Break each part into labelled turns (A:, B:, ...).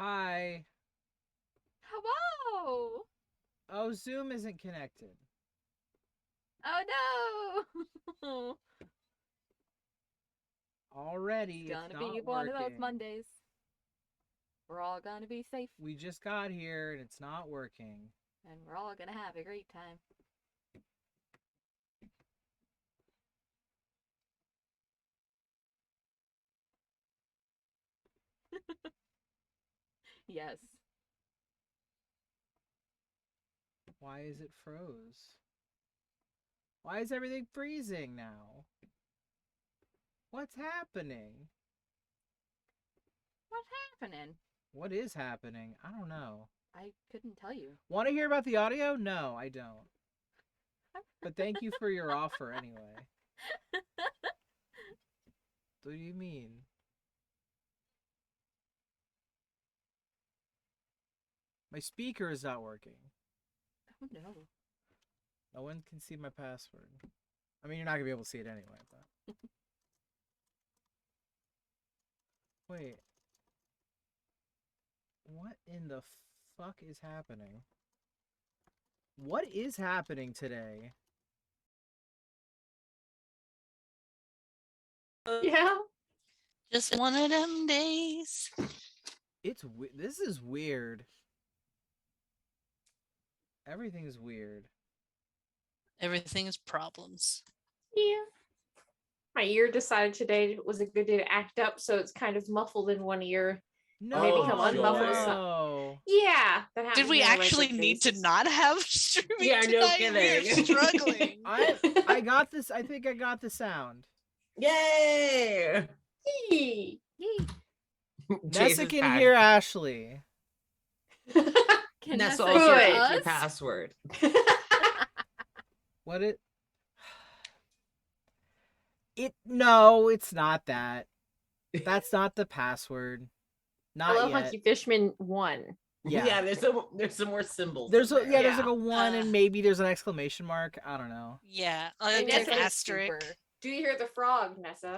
A: Hi.
B: Hello.
A: Oh, Zoom isn't connected.
B: Oh no.
A: Already,
B: It's
A: it's
B: gonna
A: not
B: be one of those
A: working.
B: Mondays. We're all gonna be safe.
A: We just got here and it's not working.
B: And we're all gonna have a great time. Yes.
A: Why is it froze? Why is everything freezing now? What's happening?
B: What's happening?
A: What is happening? I don't know.
B: I couldn't tell you.
A: Want to hear about the audio? No, I don't. But thank you for your offer anyway. What do you mean? My speaker is not working.
B: Oh no.
A: No one can see my password. I mean, you're not going to be able to see it anyway, but... Wait. What in the fuck is happening? What is happening today?
C: Yeah.
D: Just one of them days.
A: This is weird. Everything is weird.
D: Everything is problems.
C: Yeah. My ear decided today was a good day to act up, so it's kind of muffled in one ear.
A: No,
C: Maybe come unmuffled.
A: no.
C: Yeah, that happens.
D: Did we
C: on a
D: actually
C: regular
D: need to
C: basis.
D: not have streaming
E: Yeah, no
D: tonight?
E: kidding.
D: We're struggling.
A: I got this. I think I got the sound.
E: Yay!
C: Yee.
B: Yee.
A: Nessa can hear Ashley.
B: Can
E: Nessa
B: Nessa
E: also
B: hear
E: gets your
B: us?
E: password.
A: What no, it's not that. That's not the password. Not
C: I love
A: yet.
C: Hunky Fishman 1.
A: Yeah.
E: There's some more symbols.
A: There's
E: in
A: a
E: there.
A: there's like a 1 and maybe there's an exclamation mark. I don't know.
D: Yeah,
C: And
D: like
C: Nessa
D: an
C: is
D: asterisk.
B: Super.
C: Do you hear the frog, Nessa?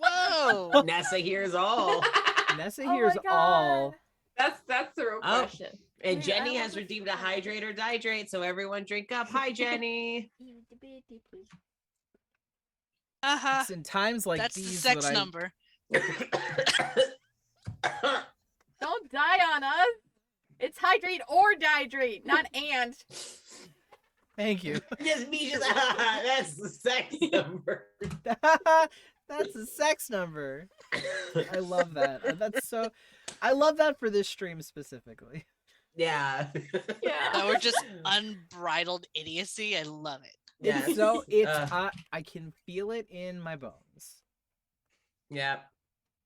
D: Whoa!
E: Nessa hears all.
A: Nessa
B: Oh my
A: hears
B: God.
A: all.
C: That's the real
E: Oh.
C: question.
E: And
B: Yeah,
E: Jenny
B: I
E: has
B: love
E: redeemed
B: this
E: a
B: frog.
E: hydrate or dihydrate, so everyone drink up. Hi, Jenny.
D: Uh-huh.
A: It's in times like
D: That's the
A: these
D: sex
A: that I
D: number.
B: Don't die on us. It's hydrate or dihydrate, not and.
A: Thank you.
E: Yes, me just that's the sex number.
A: That's a sex number. I love that. I love that for this stream specifically.
E: Yeah.
C: Yeah.
D: That we're just unbridled idiocy. I love it.
E: Yes.
A: I can feel it in my bones.
E: Yeah.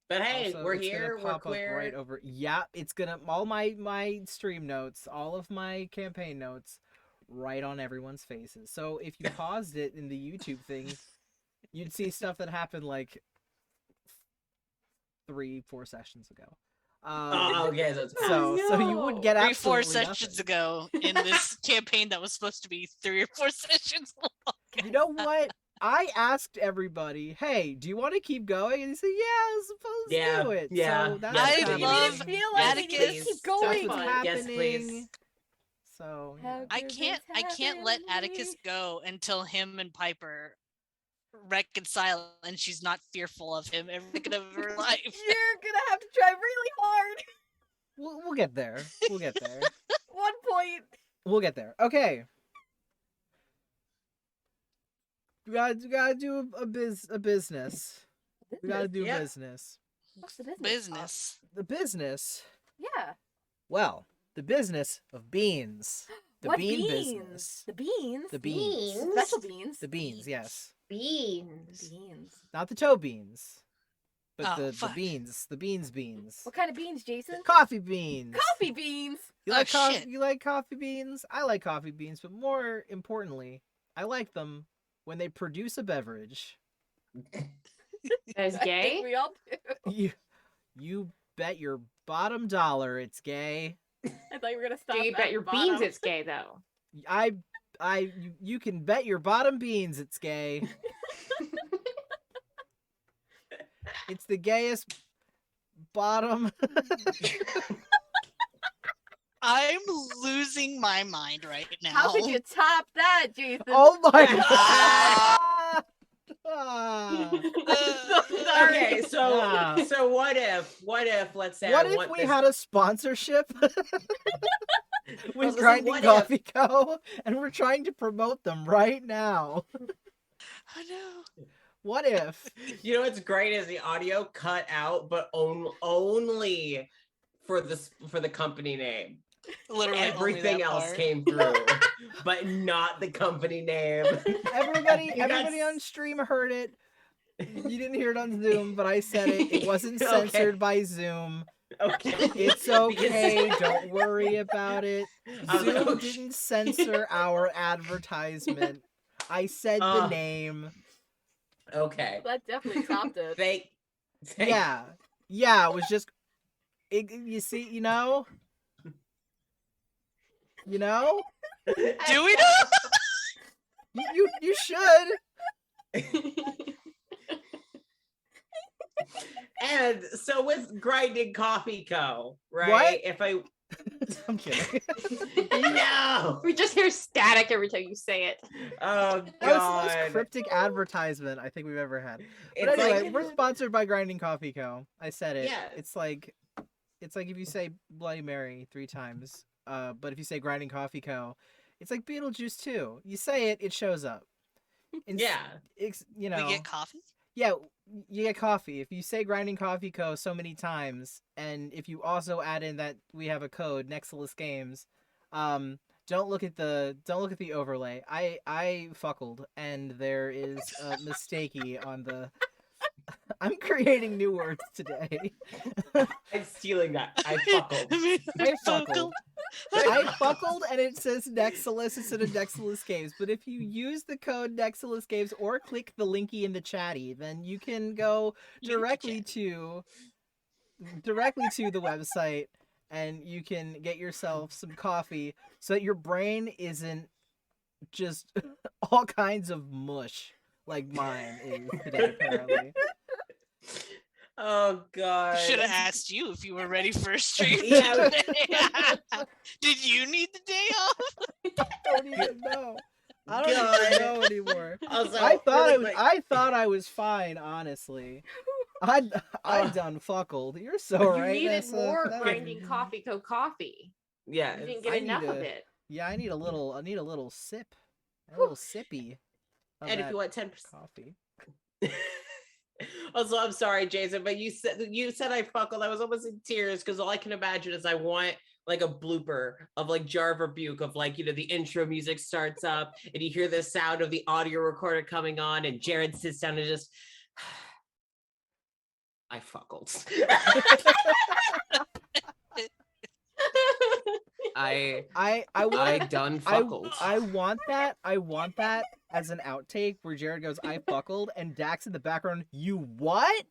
E: But hey,
A: Also,
E: we're
A: it's
E: here.
A: gonna
E: We're
A: pop
E: queer.
A: up right over. Yeah, it's gonna all my stream notes, all of my campaign notes, right on everyone's faces. So if you paused it in the YouTube thing, you'd see stuff that happened like 3-4 sessions ago.
E: Okay, so it's
A: so you would get
D: 3-4
A: absolutely
D: sessions
A: nothing.
D: ago in this campaign that was supposed to be 3 or 4 sessions long.
A: You know what? I asked everybody, "Hey, do you want to keep going?" And they said, "Yeah, suppose do it."
E: Yeah.
A: So that's
E: Yes,
D: I
A: kinda-
E: please.
D: love
B: feel like we
D: Atticus.
B: need to keep
A: That's
B: going.
A: what's
C: Fun.
A: happening.
E: Yes, please.
A: So
B: How
D: I
B: good
D: can't
B: this
D: let
B: happened to
D: Atticus
B: me.
D: go until him and Piper reconcile and she's not fearful of him every second of her life.
B: You're gonna have to try really hard.
A: we'll get there. We'll get there.
B: 1 point.
A: We'll get there. Okay. We gotta do a business. We gotta do
E: Yep.
A: business.
B: What's the business?
D: Business.
A: The business.
B: Yeah.
A: Well, the business of beans. The
B: What
A: bean
B: beans?
A: business.
B: The beans.
A: The beans.
C: Beans?
B: Special beans.
A: The beans, yes.
C: Beans.
B: Beans.
A: Not the toe beans. But
D: Oh,
A: the
D: fuck.
A: beans. The beans.
B: What kind of beans, Jason?
A: Coffee beans.
B: Coffee beans.
A: You
D: Oh,
A: like
D: shit.
A: You like coffee beans? I like coffee beans, but more importantly, I like them when they produce a beverage.
C: That is
B: I think
C: gay?
B: we all do.
A: You bet your bottom dollar it's gay.
B: I thought you were gonna stop.
C: Do you
B: at
C: bet your
B: bottom.
C: beans it's gay, though?
A: You can bet your bottom beans it's gay. It's the gayest bottom.
D: I'm losing my mind right now.
B: How could you top that, Jason?
A: Oh my
E: Ah.
A: god! Ah.
E: Okay, so
A: Yeah.
E: so what if let's say
A: What
E: I
A: if
E: want
A: we
E: this
A: had a sponsorship
E: I was
A: with
E: gonna say,
A: Grinding
E: what
A: Coffee Co. and we're trying to promote them right now?
D: I know.
A: What if?
E: You know what's great is the audio cut out, but only for the company name.
D: Literally only
E: Everything
D: that
E: else
D: part.
E: came through, but not the company name.
A: Everybody
E: You got
A: everybody on stream heard it. You didn't hear it on Zoom, but I said it. It wasn't
E: Okay.
A: censored by Zoom.
E: Okay.
A: It's
E: Because-
A: okay. Don't worry about it.
E: I was like,
A: Zoom
E: oh,
A: didn't censor our advertisement. I said the name.
E: Okay.
B: That definitely topped it.
E: Thank
A: Yeah. Yeah, it was just you see, you know? You know?
D: Do we know?
A: You should.
E: And so with Grinding Coffee Co, right?
A: What?
E: If I
A: I'm kidding.
E: no,
C: We just hear static every time you say it.
E: oh
A: That was the most
E: god,
A: cryptic advertisement I think we've ever had. But
E: it's
A: anyway,
E: like
A: we're sponsored by Grinding Coffee Co. I said it.
E: Yeah.
A: It's like if you say Bloody Mary 3 times, but if you say Grinding Coffee Co., it's like Beetlejuice 2. You say it, it shows up.
E: yeah.
A: It's, you know.
D: We get coffee?
A: Yeah, you get coffee. If you say Grinding Coffee Co. so many times, and if you also add in that we have a code, Nexilus Games, don't look at the overlay. I fuckled, and there is a mistakey on the. I'm creating new words today.
E: I'm stealing that. I fuckled.
A: I fuckled. I fuckled, and it says Nexilus instead of Nexilus Games. But if you use the code Nexilus Games or click the linky in the chatty, then you can go directly to the website, and you can get yourself some coffee, so that your brain isn't just all kinds of mush like mine is today. Apparently,
E: Oh god.
D: Should have asked you if you were ready for a stream.
E: Yeah.
D: today. Did you need the day off?
A: I don't even know. I don't
E: God.
A: even know anymore.
E: Also,
A: I thought
E: really
A: I was.
E: quick-
A: I thought I was fine. Honestly, I done fuckled. You're so
C: You
A: right.
C: needed
A: Nessa.
C: more
A: That-
C: Grinding Coffee Co. coffee.
E: Yeah.
C: You didn't get
A: I
C: enough
A: need
C: of
A: a-
C: it.
A: Yeah, I need a little sip. A little sippy. Of
E: And if
A: that
E: you want 10%.
A: coffee.
E: Also, I'm sorry, Jason, but you said I fuckled. I was almost in tears because all I can imagine is I want like a blooper of like Jar of Rebuke of like, you know, the intro music starts up and you hear the sound of the audio recorder coming on and Jared sits down and just I fuckled. I done fuckled.
A: I want that. I want that as an outtake where Jared goes, "I fuckled," and Dax in the background, "You what?"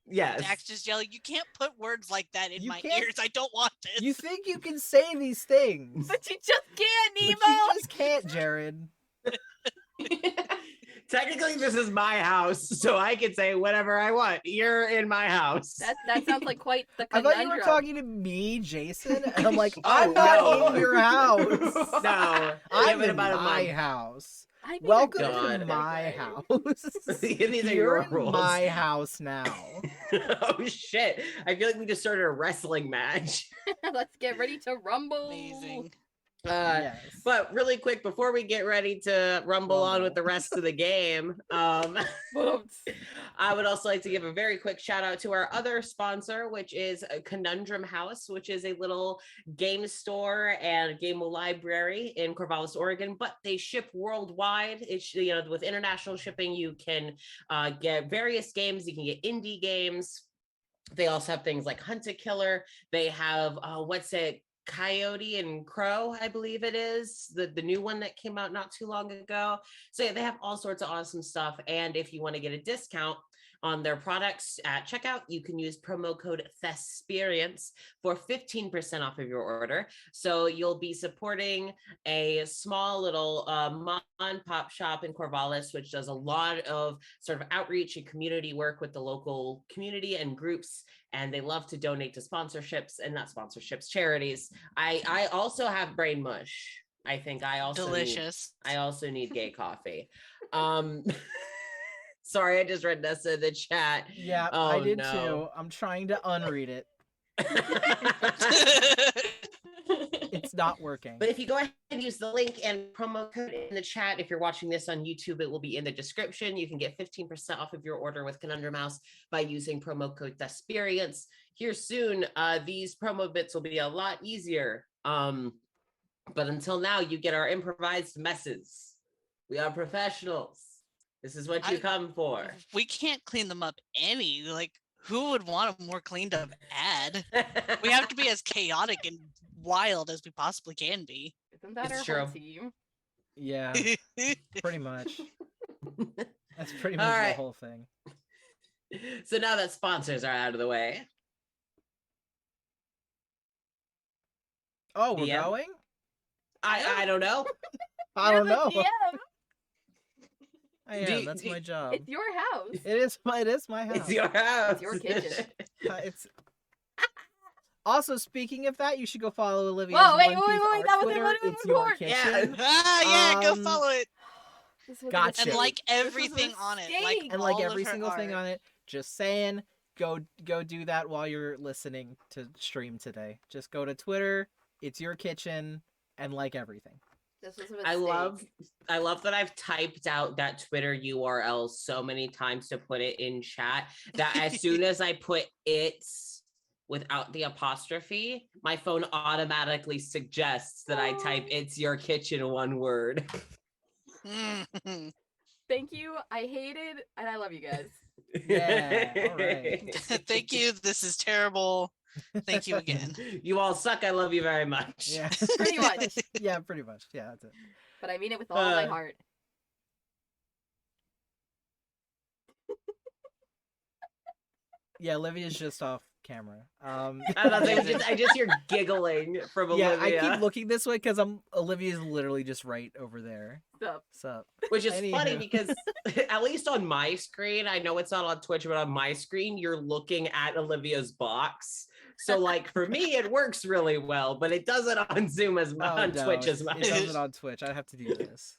E: Yes.
D: Dax just yelling, "You can't put words like that in
A: You
D: my
A: can't-
D: ears. I don't want this."
A: You think you can say these things,
B: But you just can't,
A: but
B: Nemo!
A: you just can't, Jared.
E: Technically, this is my house, so I can say whatever I want. You're in my house.
B: That sounds like quite the
A: I
B: conundrum.
A: thought you were talking to me, Jason, and I'm like,
E: Oh,
A: I'm not
E: no.
A: in your house.
E: No,
A: I'm
E: give it
A: in
E: about a
A: my
E: month.
A: house.
B: I need a
A: Welcome
B: good
A: to
E: God.
A: my
B: okay.
A: house.
E: These are
A: You're
E: your
A: in
E: rules.
A: my house now.
E: Oh shit! I feel like we just started a wrestling match.
B: Let's get ready to rumble.
D: Amazing.
A: Yes.
E: But really quick before we get ready to rumble on
A: Rumble.
E: with the rest of the game,
B: Booms.
E: I would also like to give a very quick shout out to our other sponsor, which is Conundrum House, which is a little game store and game library in Corvallis, Oregon, but they ship worldwide. It's, you know, with international shipping, you can get various games. You can get indie games. They also have things like Hunt a Killer. They have Coyote and Crow, I believe it is, the new one that came out not too long ago. So yeah, they have all sorts of awesome stuff. And if you want to get a discount on their products at checkout, you can use promo code Thesperience for 15% off of your order. So you'll be supporting a small little mom and pop shop in Corvallis, which does a lot of sort of outreach and community work with the local community and groups. And they love to donate to sponsorships and not sponsorships, charities. I also have brain mush. I think I also
D: Delicious.
E: I also need gay coffee. Sorry, I just read this in the chat.
A: Yeah,
E: Oh,
A: I did
E: no.
A: too. I'm trying to unread it. It's not working.
E: But if you go ahead and use the link and promo code in the chat, if you're watching this on YouTube, it will be in the description. You can get 15% off of your order with Conundrum House by using promo code Thesperience. Here soon, these promo bits will be a lot easier. But until now, you get our improvised messes. We are professionals. This is what you come for.
D: We can't clean them up any. Like, who would want a more cleaned up ad? We have to be as chaotic and wild as we possibly can be.
B: Isn't that
E: It's
B: our whole
E: true.
B: team?
A: Yeah, pretty much. That's pretty
E: All
A: much
E: right.
A: the whole thing.
E: So now that sponsors are out of the way.
A: Oh, we're
E: DM?
A: going?
E: I don't know.
A: I
B: You're
A: don't
B: the
A: know.
B: DM.
A: I
E: Do
A: am.
E: you-
A: That's
E: do
A: my
E: you-
A: job.
B: It's your house.
A: It is my house.
E: It's your house.
B: It's your kitchen.
A: It's also, speaking of that, you should go follow Olivia's
B: Whoa, wait,
A: One Piece
B: wait,
A: art
B: that was
A: Twitter.
B: it,
A: It's your
B: report.
A: kitchen.
D: Yeah, go
A: Um,
D: follow it.
B: This was a
A: Gotcha.
D: And
A: Shit.
D: like
B: This was a
D: everything on it. Like
B: mistake.
A: And like
D: all of
A: every
D: her
A: single thing
D: art.
A: on it. Just saying, go do that while you're listening to stream today. Just go to Twitter. It's your kitchen, and like everything.
B: This was a mistake.
E: I love that I've typed out that Twitter URL so many times to put it in chat that as soon as I put it's without the apostrophe, my phone automatically suggests that I type it's your kitchen one word.
B: Thank you. I hated and I love you guys.
A: Yeah, all right.
D: Thank you. This is terrible. Thank you again.
E: You all suck. I love you very much.
A: Yeah.
B: Pretty much.
A: Yeah, pretty much. Yeah, that's it.
B: But I mean it with all my
E: Uh,
B: heart.
A: Yeah, Olivia's just off camera.
E: I just hear giggling from
A: Yeah,
E: Olivia.
A: I keep looking this way because Olivia's literally just right over there.
B: Sup.
A: Sup?
E: Which is funny
A: Anywho.
E: because at least on my screen, I know it's not on Twitch, but on my screen, you're looking at Olivia's box. So like for me, it works really well, but it doesn't on Zoom as much,
A: Oh,
E: on
A: no,
E: Twitch as
A: it
E: much.
A: doesn't on Twitch. I have to do this.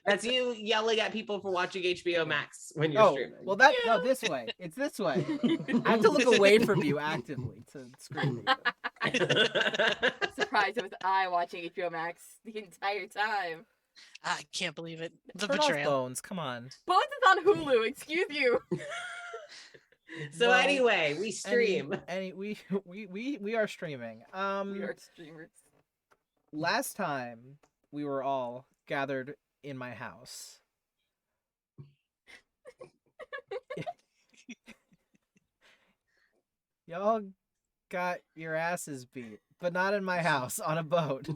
E: That's you yelling at people for watching HBO Max when you're
A: Oh,
E: streaming.
A: well, no, this way. It's this way. I have to look away from you actively to scream at you.
B: Surprised it was I watching HBO Max the entire time.
D: I can't believe it. The
A: Turn off
D: betrayal.
A: Bones. Come on.
B: Bones is on Hulu, excuse you.
E: So
A: Well,
E: anyway, we stream.
A: We are streaming.
B: We are streamers.
A: Last time we were all gathered in my house. Y'all got your asses beat, but not in my house, on a boat.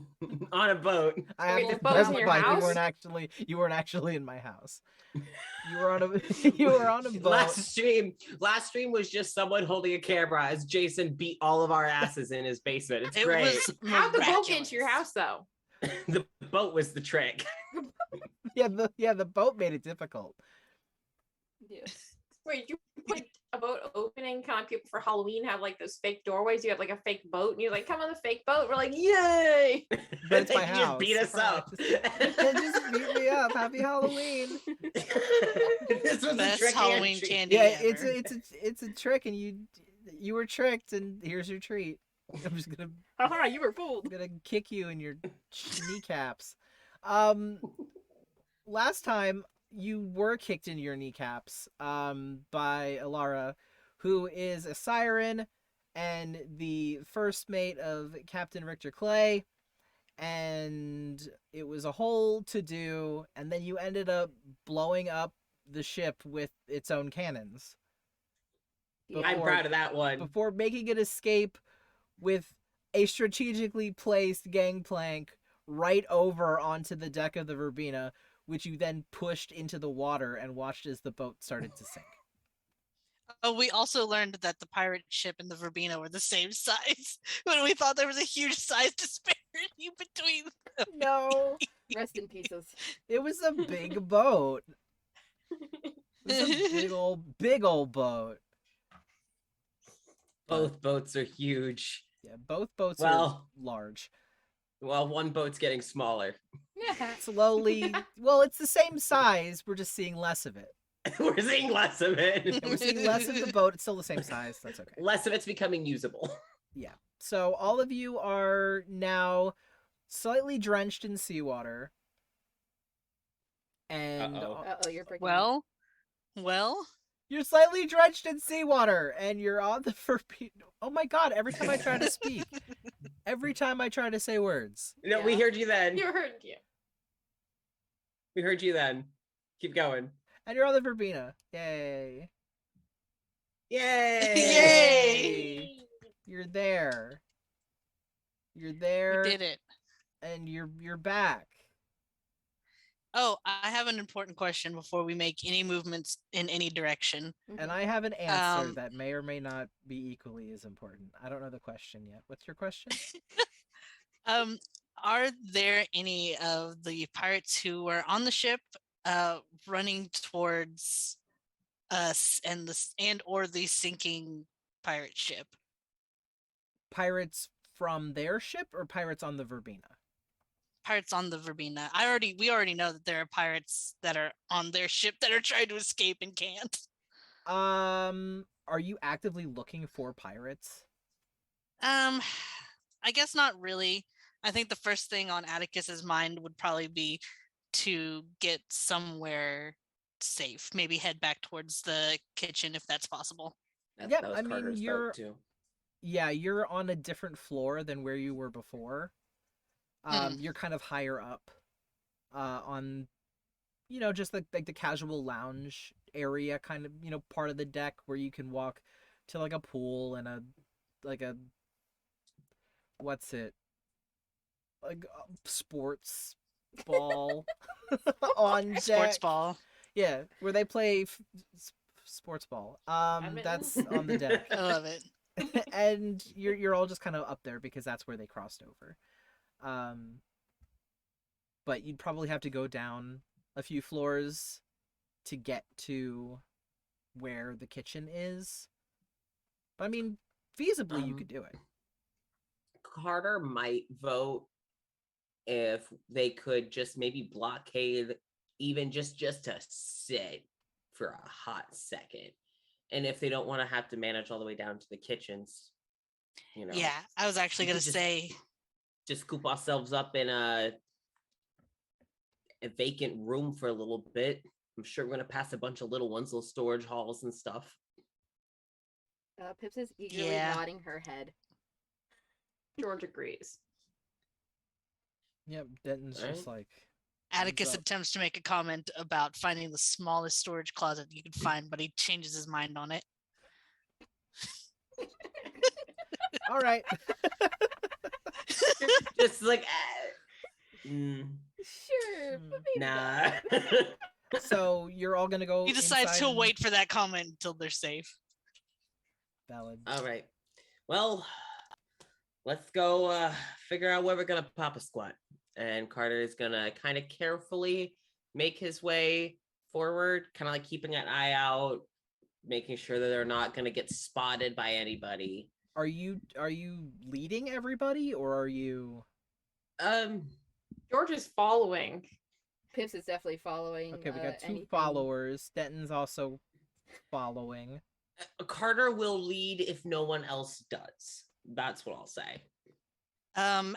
E: On a boat.
A: I have
C: Wait,
A: to
C: the boat was in your
A: specify
C: house?
A: you weren't actually in my house. You were on a boat.
E: Last stream was just someone holding a camera as Jason beat all of our asses in his basement. It's
D: It
E: great.
D: was
C: How'd the boat get into your
D: miraculous.
C: house though?
E: The boat was the trick.
A: The boat made it difficult.
B: Yeah.
C: Wait, you put a boat opening, kind of people for Halloween have like those fake doorways. You have like a fake boat, and you're like, "Come on the fake boat." We're like, "Yay!"
A: But it's my
E: You
A: house.
E: just beat us up.
A: Just beat me up. Happy Halloween.
E: This was a
D: Best
E: trick
D: Halloween
E: entry.
D: candy
A: Yeah,
D: ever.
A: it's a trick, and you were tricked, and here's your treat. I'm just gonna
B: Haha, you were fooled.
A: kick you in your kneecaps. Last time you were kicked in your kneecaps by Alara, who is a siren and the first mate of Captain Richter Clay, and it was a whole to-do, and then you ended up blowing up the ship with its own cannons
E: I'm
A: before-
E: proud of that one.
A: before making an escape with a strategically placed gangplank right over onto the deck of the Verbena, which you then pushed into the water and watched as the boat started to sink.
D: Oh, we also learned that the pirate ship and the Verbena were the same size when we thought there was a huge size disparity between them.
A: No,
B: Rest in pieces.
A: it was a big boat. It was a big old boat.
E: Both boats are huge.
A: Yeah, both boats are
E: Well,
A: large.
E: one boat's getting smaller.
B: Yeah.
A: Slowly, well, it's the same size. We're just seeing less of it.
E: We're seeing less of it.
A: And we're seeing less of the boat. It's still the same size. That's okay.
E: Less of it's becoming usable.
A: Yeah. So all of you are now slightly drenched in seawater. And
E: Uh-oh.
B: Uh-oh, you're breaking up.
D: Well,
A: you're slightly drenched in seawater, and you're on the Verbena. Oh my god, every time I try to speak, every time I try to say words.
E: No, we
B: Yeah.
E: heard you then.
C: You heard you.
E: We heard you then. Keep going.
A: And you're on the Verbena. Yay.
E: Yay!
D: Yay!
A: You're there. You're
D: we
A: there.
D: did it.
A: And you're back.
D: Oh, I have an important question before we make any movements in any direction.
A: And I have an answer
D: Um,
A: that may or may not be equally as important. I don't know the question yet. What's your question?
D: Are there any of the pirates who were on the ship running towards us and or the sinking pirate ship?
A: Pirates from their ship or pirates on the Verbena?
D: Pirates on the Verbena. We already know that there are pirates that are on their ship that are trying to escape and can't.
A: Are you actively looking for pirates?
D: I guess not really. I think the first thing on Atticus's mind would probably be to get somewhere safe. Maybe head back towards the kitchen if that's possible.
A: Yep,
E: that was
A: I mean,
E: Carter's
A: you're-
E: boat too.
A: Yeah, you're on a different floor than where you were before. You're kind of higher up on, just like the casual lounge area, kind of, part of the deck where you can walk to like a pool and what's it? Like a sports ball on deck.
D: Sports ball.
A: Yeah, where they play sports ball.
C: Badminton?
A: That's on the deck.
D: I love it.
A: And you're all just kind of up there because that's where they crossed over. But you'd probably have to go down a few floors to get to where the kitchen is. But I mean, feasibly you could do it.
E: Carter might vote if they could just maybe blockade even just to sit for a hot second. And if they don't want to have to manage all the way down to the kitchens,
D: Yeah, I was actually
E: we
D: gonna
E: could just-
D: say
E: just coop ourselves up in a vacant room for a little bit. I'm sure we're gonna pass a bunch of little ones, little storage halls and stuff.
B: Pips is eagerly
D: Yeah.
B: nodding her head.
C: George agrees.
A: Yep, Denton's just like
D: Atticus
A: up.
D: attempts to make a comment about finding the smallest storage closet you could find, but he changes his mind on it.
A: all right.
E: Just like,
B: Sure,
A: Hmm.
B: but maybe
E: nah.
B: not.
A: So you're all gonna go.
D: He decides
A: inside
D: to
A: and-
D: wait for that comment until they're safe.
A: Valid.
E: All right. Well, let's go figure out where we're gonna pop a squat. And Carter is gonna kind of carefully make his way forward, kind of like keeping an eye out, making sure that they're not gonna get spotted by anybody.
A: Are you leading everybody or are you?
C: George is following.
B: Pips is definitely following.
A: Okay, we got two
B: anything.
A: followers. Denton's also following.
E: Carter will lead if no one else does. That's what I'll say.
D: I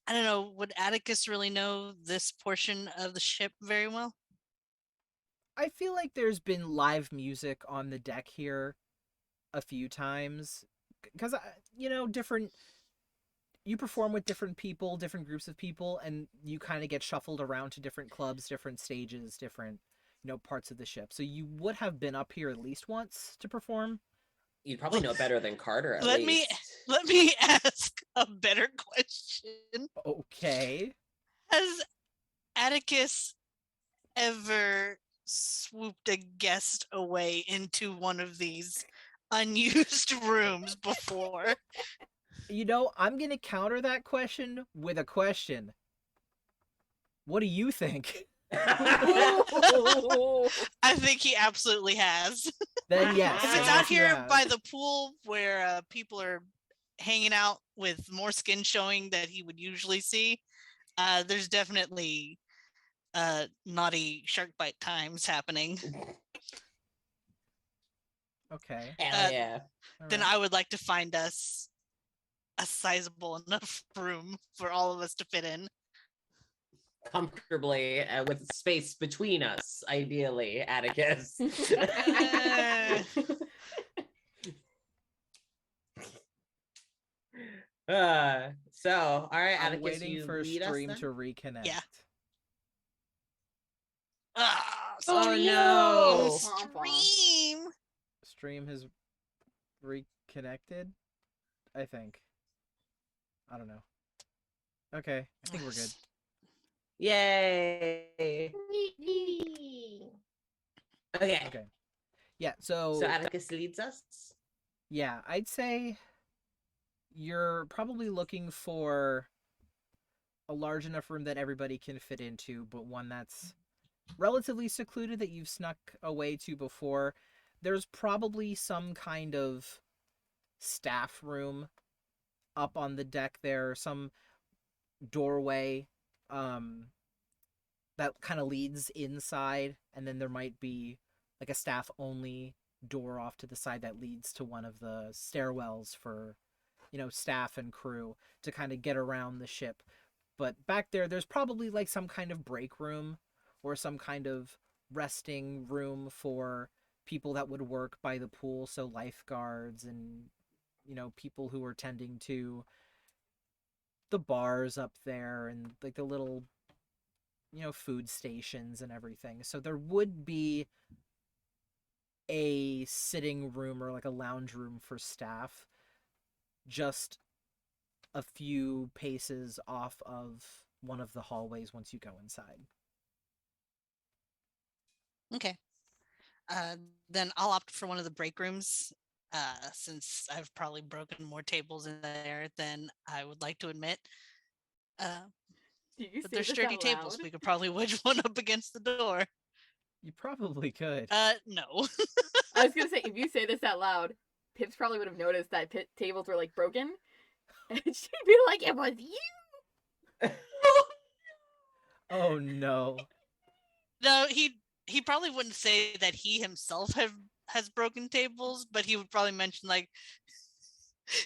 D: don't know. Would Atticus really know this portion of the ship very well?
A: I feel like there's been live music on the deck here a few times because different. You perform with different people, different groups of people, and you kind of get shuffled around to different clubs, different stages, different parts of the ship. So you would have been up here at least once to perform.
E: You'd probably know better than Carter. At
D: Let me-
E: least.
D: Let me ask a better question.
A: Okay.
D: Has Atticus ever swooped a guest away into one of these unused rooms before.
A: You know, I'm gonna counter that question with a question. What do you think?
B: Ooh.
D: I think he absolutely has.
A: Then yes.
D: If
A: then
D: it's out
A: yes, you
D: here
A: have.
D: by the pool where people are hanging out with more skin showing that he would usually see, there's definitely naughty shark bite times happening.
A: Okay.
E: Hell yeah.
D: Then
A: Alright.
D: I would like to find us a sizable enough room for all of us to fit in.
E: Comfortably with space between us, ideally, Atticus. So, all right,
A: I'm
E: Atticus,
A: waiting
E: you
A: for
E: lead us
A: stream
E: then?
A: to reconnect.
D: Yeah.
E: Oh,
D: Stream!
E: no.
D: Stream!
A: Stream has reconnected, I think. I don't know. Okay, I think we're good.
E: Yay. Okay.
A: Okay. Yeah, so
E: So Atticus leads us.
A: yeah, I'd say you're probably looking for a large enough room that everybody can fit into, but one that's relatively secluded that you've snuck away to before. There's probably some kind of staff room up on the deck there, some doorway that kind of leads inside, and then there might be like a staff only door off to the side that leads to one of the stairwells for, you know, staff and crew to kind of get around the ship. But back there's probably like some kind of break room or some kind of resting room for people that would work by the pool, so lifeguards and, you know, people who are tending to the bars up there and like the little, you know, food stations and everything. So there would be a sitting room or like a lounge room for staff just a few paces off of one of the hallways once you go inside.
D: Okay. Then I'll opt for one of the break rooms, since I've probably broken more tables in there than I would like to admit.
B: Did you
D: But
B: say
D: they're
B: this
D: sturdy
B: out
D: tables.
B: loud?
D: We could probably wedge one up against the door.
A: You probably could.
D: No.
B: I was gonna say, if you say this out loud, Pips probably would have noticed that tables were like broken, and she'd be like, "It was you."
A: Oh no.
D: No, he probably wouldn't say that he himself has broken tables, but he would probably mention like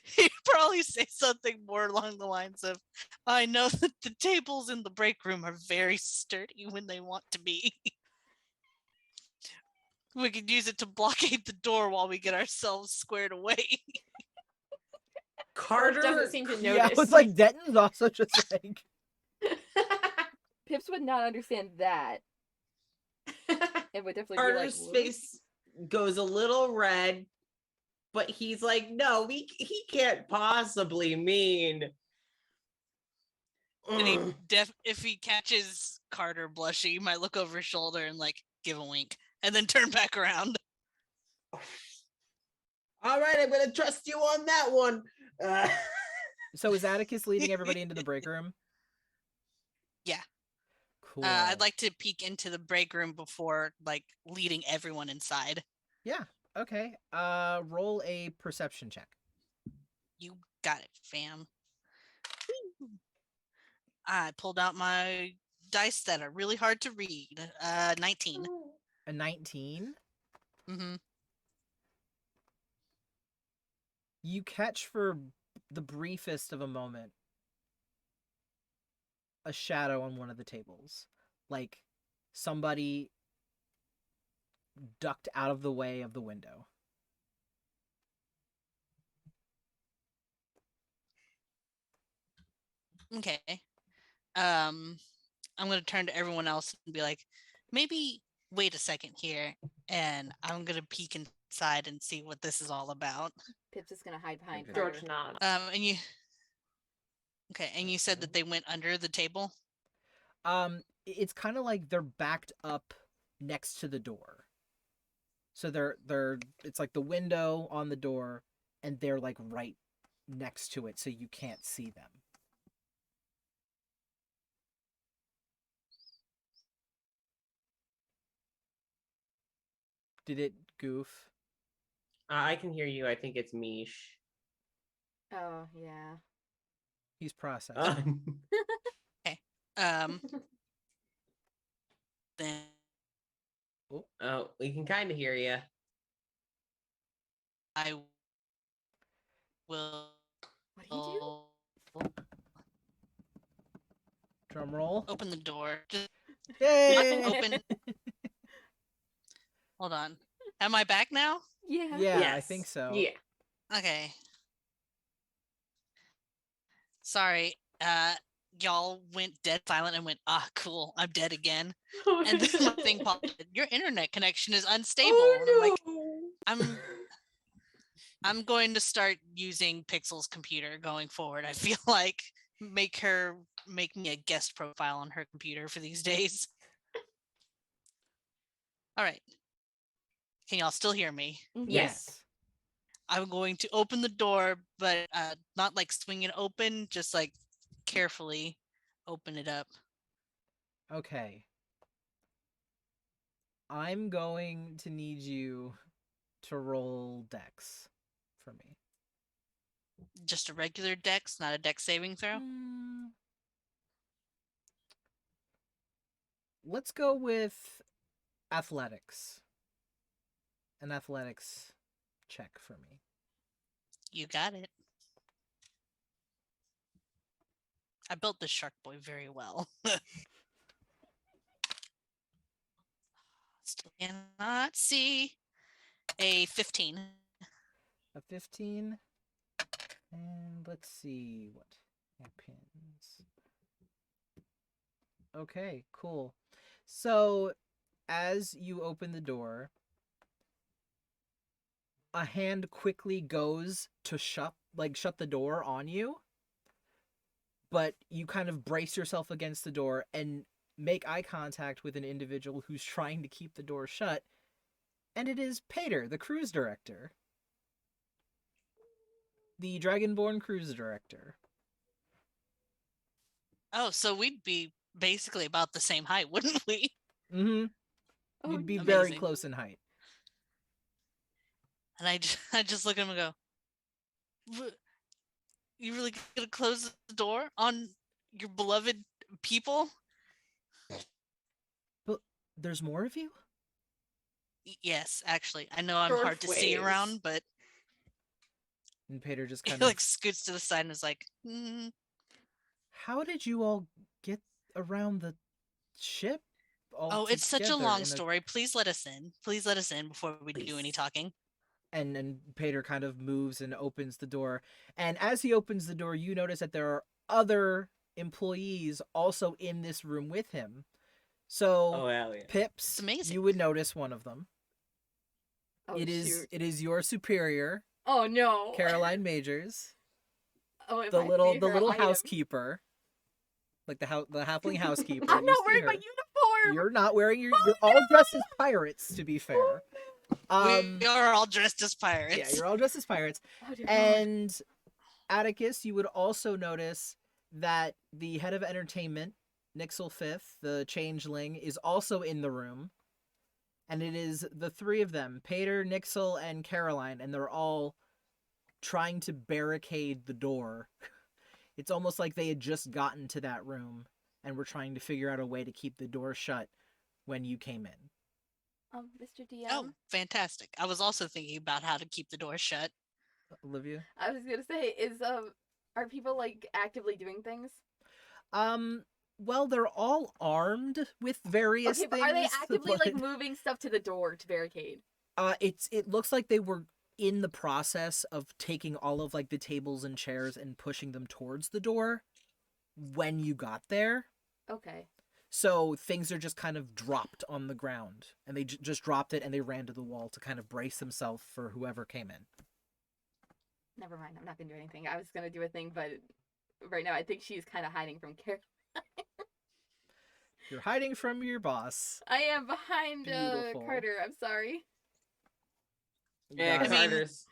D: he'd probably say something more along the lines of, "I know that the tables in the break room are very sturdy when they want to be. We could use it to blockade the door while we get ourselves squared away."
E: Carter
C: doesn't seem to
A: Yeah,
C: notice.
A: it's like Denton's also just like
B: Pips would not understand that. It would definitely
E: Carter's
B: be like,
E: face goes a little red, but he's like, no, he can't possibly mean.
D: And he if he catches Carter blushing, he might look over his shoulder and like give a wink and then turn back around.
E: All right, I'm gonna trust you on that one.
A: So is Atticus leading everybody into the break room?
D: Yeah.
A: Cool.
D: I'd like to peek into the break room before like leading everyone inside.
A: Yeah. Okay. Roll a perception check.
D: You got it, fam. I pulled out my dice that are really hard to read. 19.
A: A 19.
D: Mm-hmm.
A: You catch for the briefest of a moment a shadow on one of the tables. Like somebody ducked out of the way of the window.
D: Okay. I'm gonna turn to everyone else and be like, maybe wait a second here, and I'm gonna peek inside and see what this is all about.
B: Pips is gonna hide behind
E: Okay.
B: Carter.
C: George nods.
D: And you. Okay, and you said that they went under the table.
A: it's kind of like they're backed up next to the door. So it's like the window on the door, and they're like right next to it, so you can't see them. Did it goof?
E: I can hear you. I think it's Mish.
B: Oh yeah.
A: He's processing.
D: Um, then
E: Oh, we can kind of hear you.
D: I will
B: What do you
A: Drum roll.
D: open the door. Just
A: Yay!
D: open. Hold on. Am I back now?
B: do? Yeah.
A: Yeah, I
E: Yes.
A: think so.
C: Yeah.
D: Okay. Sorry. Y'all went dead silent and went, cool, I'm dead again. And then my thing popped. Your internet connection is unstable. And I'm like, I'm going to start using Pixel's computer going forward. I feel like make me a guest profile on her computer for these days. All right. Can y'all still hear me?
C: Yes.
D: I'm going to open the door, but not like swing it open, just like carefully open it up.
A: Okay. I'm going to need you to roll Dex for me.
D: Just a regular dex, not a dex saving throw.
A: Let's go with athletics. An athletics check for me.
D: You got it. I built this shark boy very well. Still cannot see. A 15.
A: A 15. And let's see what happens. Okay, cool. So, as you open the door, a hand quickly goes to shut the door on you. But you kind of brace yourself against the door and make eye contact with an individual who's trying to keep the door shut. And it is Pater, the cruise director. The Dragonborn cruise director.
D: Oh, so we'd be basically about the same height, wouldn't we?
A: Mm-hmm.
B: Oh,
A: You'd be
B: no.
A: very
D: Amazing.
A: close in height.
D: And I just look at him and go, you really gonna close the door on your beloved people?
A: But there's more of you?
D: Yes, actually. I know I'm
C: Short
D: hard to see
C: waves.
D: around, but
A: And Pater just
D: he
A: kind of...
D: like scoots to the side and is like,
A: How did you all get around the ship?
D: oh, it's such a
A: together
D: long
A: in
D: story. Please let us in. Please let us in before we do any talking.
A: And Pater kind of moves and opens the door. And as he opens the door, you notice that there are other employees also in this room with him. So,
E: Oh, hell yeah.
A: Pips,
D: It's amazing.
A: you would notice one of them.
B: Oh,
A: It
B: shoot.
A: is your superior,
B: Oh no.
A: Caroline Majors,
B: Oh, if
A: the
B: I see
A: little
B: her, I am-
A: housekeeper, like the halfling housekeeper.
B: I'm
A: you
B: not
A: see
B: wearing my
A: her.
B: uniform.
A: You're not wearing your. You're all dressed as pirates, to be fair.
D: We are all dressed as pirates.
A: Yeah, you're all dressed as pirates.
B: Oh, dear God.
A: And Atticus, you would also notice that the head of entertainment, Nixel Fifth, the changeling, is also in the room. And it is the three of them, Pater, Nixel, and Caroline, and they're all trying to barricade the door. It's almost like they had just gotten to that room and were trying to figure out a way to keep the door shut when you came in.
B: Mr. DM.
D: Oh, fantastic. I was also thinking about how to keep the door shut.
A: Olivia?
B: I was gonna say, are people like actively doing things?
A: Well, they're all armed with various
B: Okay, but
A: things.
B: are they
A: to
B: actively like
A: put-
B: moving stuff to the door to barricade?
A: It looks like they were in the process of taking all of like the tables and chairs and pushing them towards the door when you got there.
B: Okay.
A: So things are just kind of dropped on the ground, and they just dropped it and they ran to the wall to kind of brace themselves for whoever came in.
B: Never mind. I'm not gonna do anything. I was gonna do a thing, but right now I think she's kind of hiding from Caroline.
A: You're hiding from your boss.
B: I am behind
A: Beautiful.
B: Carter. I'm sorry.
A: You
E: Yeah,
A: got it.
D: I mean,
E: Carter's.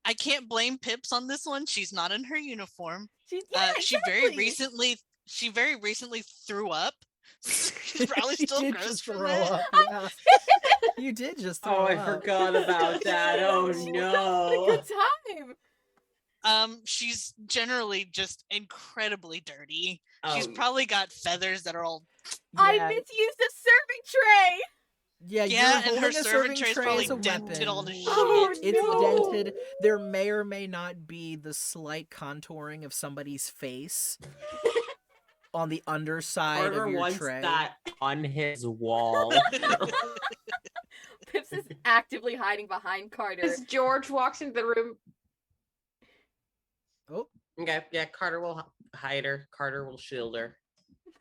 D: I can't blame Pips on this one. She's not in her uniform.
B: She's
D: She very recently threw up. She's probably
A: She
D: still
A: did
D: gross
A: just
D: from
A: throw
D: that.
A: up. Yeah. You did just throw
E: Oh, I
A: up.
E: forgot about that. Oh
B: She was having a
E: no.
B: good time.
D: She's generally just incredibly dirty. She's
E: Oh,
D: probably got feathers that are all
B: I
A: Yeah,
B: misused a serving tray.
A: yeah,
D: yeah,
A: you're
D: and her
A: holding a
D: serving
A: serving
D: tray's
A: tray
D: probably
A: as a
D: dented all to
A: weapon.
D: shit.
B: Oh,
A: It's
B: no.
A: dented. There may or may not be the slight contouring of somebody's face on the underside
E: Carter
A: of your
E: wants
A: tray.
E: that on his wall.
B: Pips is actively hiding behind Carter.
C: As George walks into the room,
A: Oh,
E: Okay, yeah, Carter will hide her. Carter will shield her.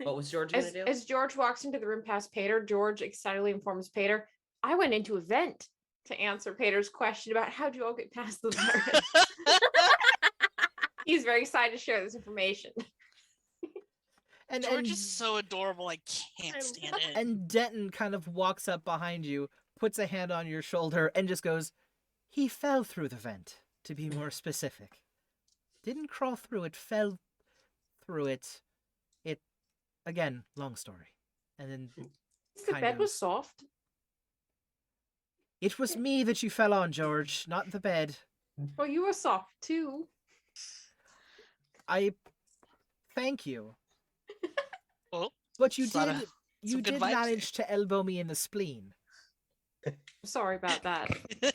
E: What was George gonna do?
C: as George walks into the room past Pater, George excitedly informs Pater, I went into a vent to answer Pater's question about how'd you all get past the virus. He's very excited to share this information.
A: and
D: George
A: and,
D: is so adorable. I can't
C: I
D: stand
C: love
D: it.
A: and Denton kind of walks up behind you, puts a hand on your shoulder, and just goes, "He fell through the vent, to be more specific. Didn't crawl through it, fell through it. It, again, long story." And then
C: The
A: kind
C: bed
A: of-
C: was soft.
A: it was me that you fell on, George, not the bed.
C: Well, you were soft too.
A: I thank you.
D: Oh,
A: But you
D: It's not
A: did
D: a-
A: you
D: some good
A: did
D: vibes
A: manage to elbow me in the spleen.
C: Sorry about that.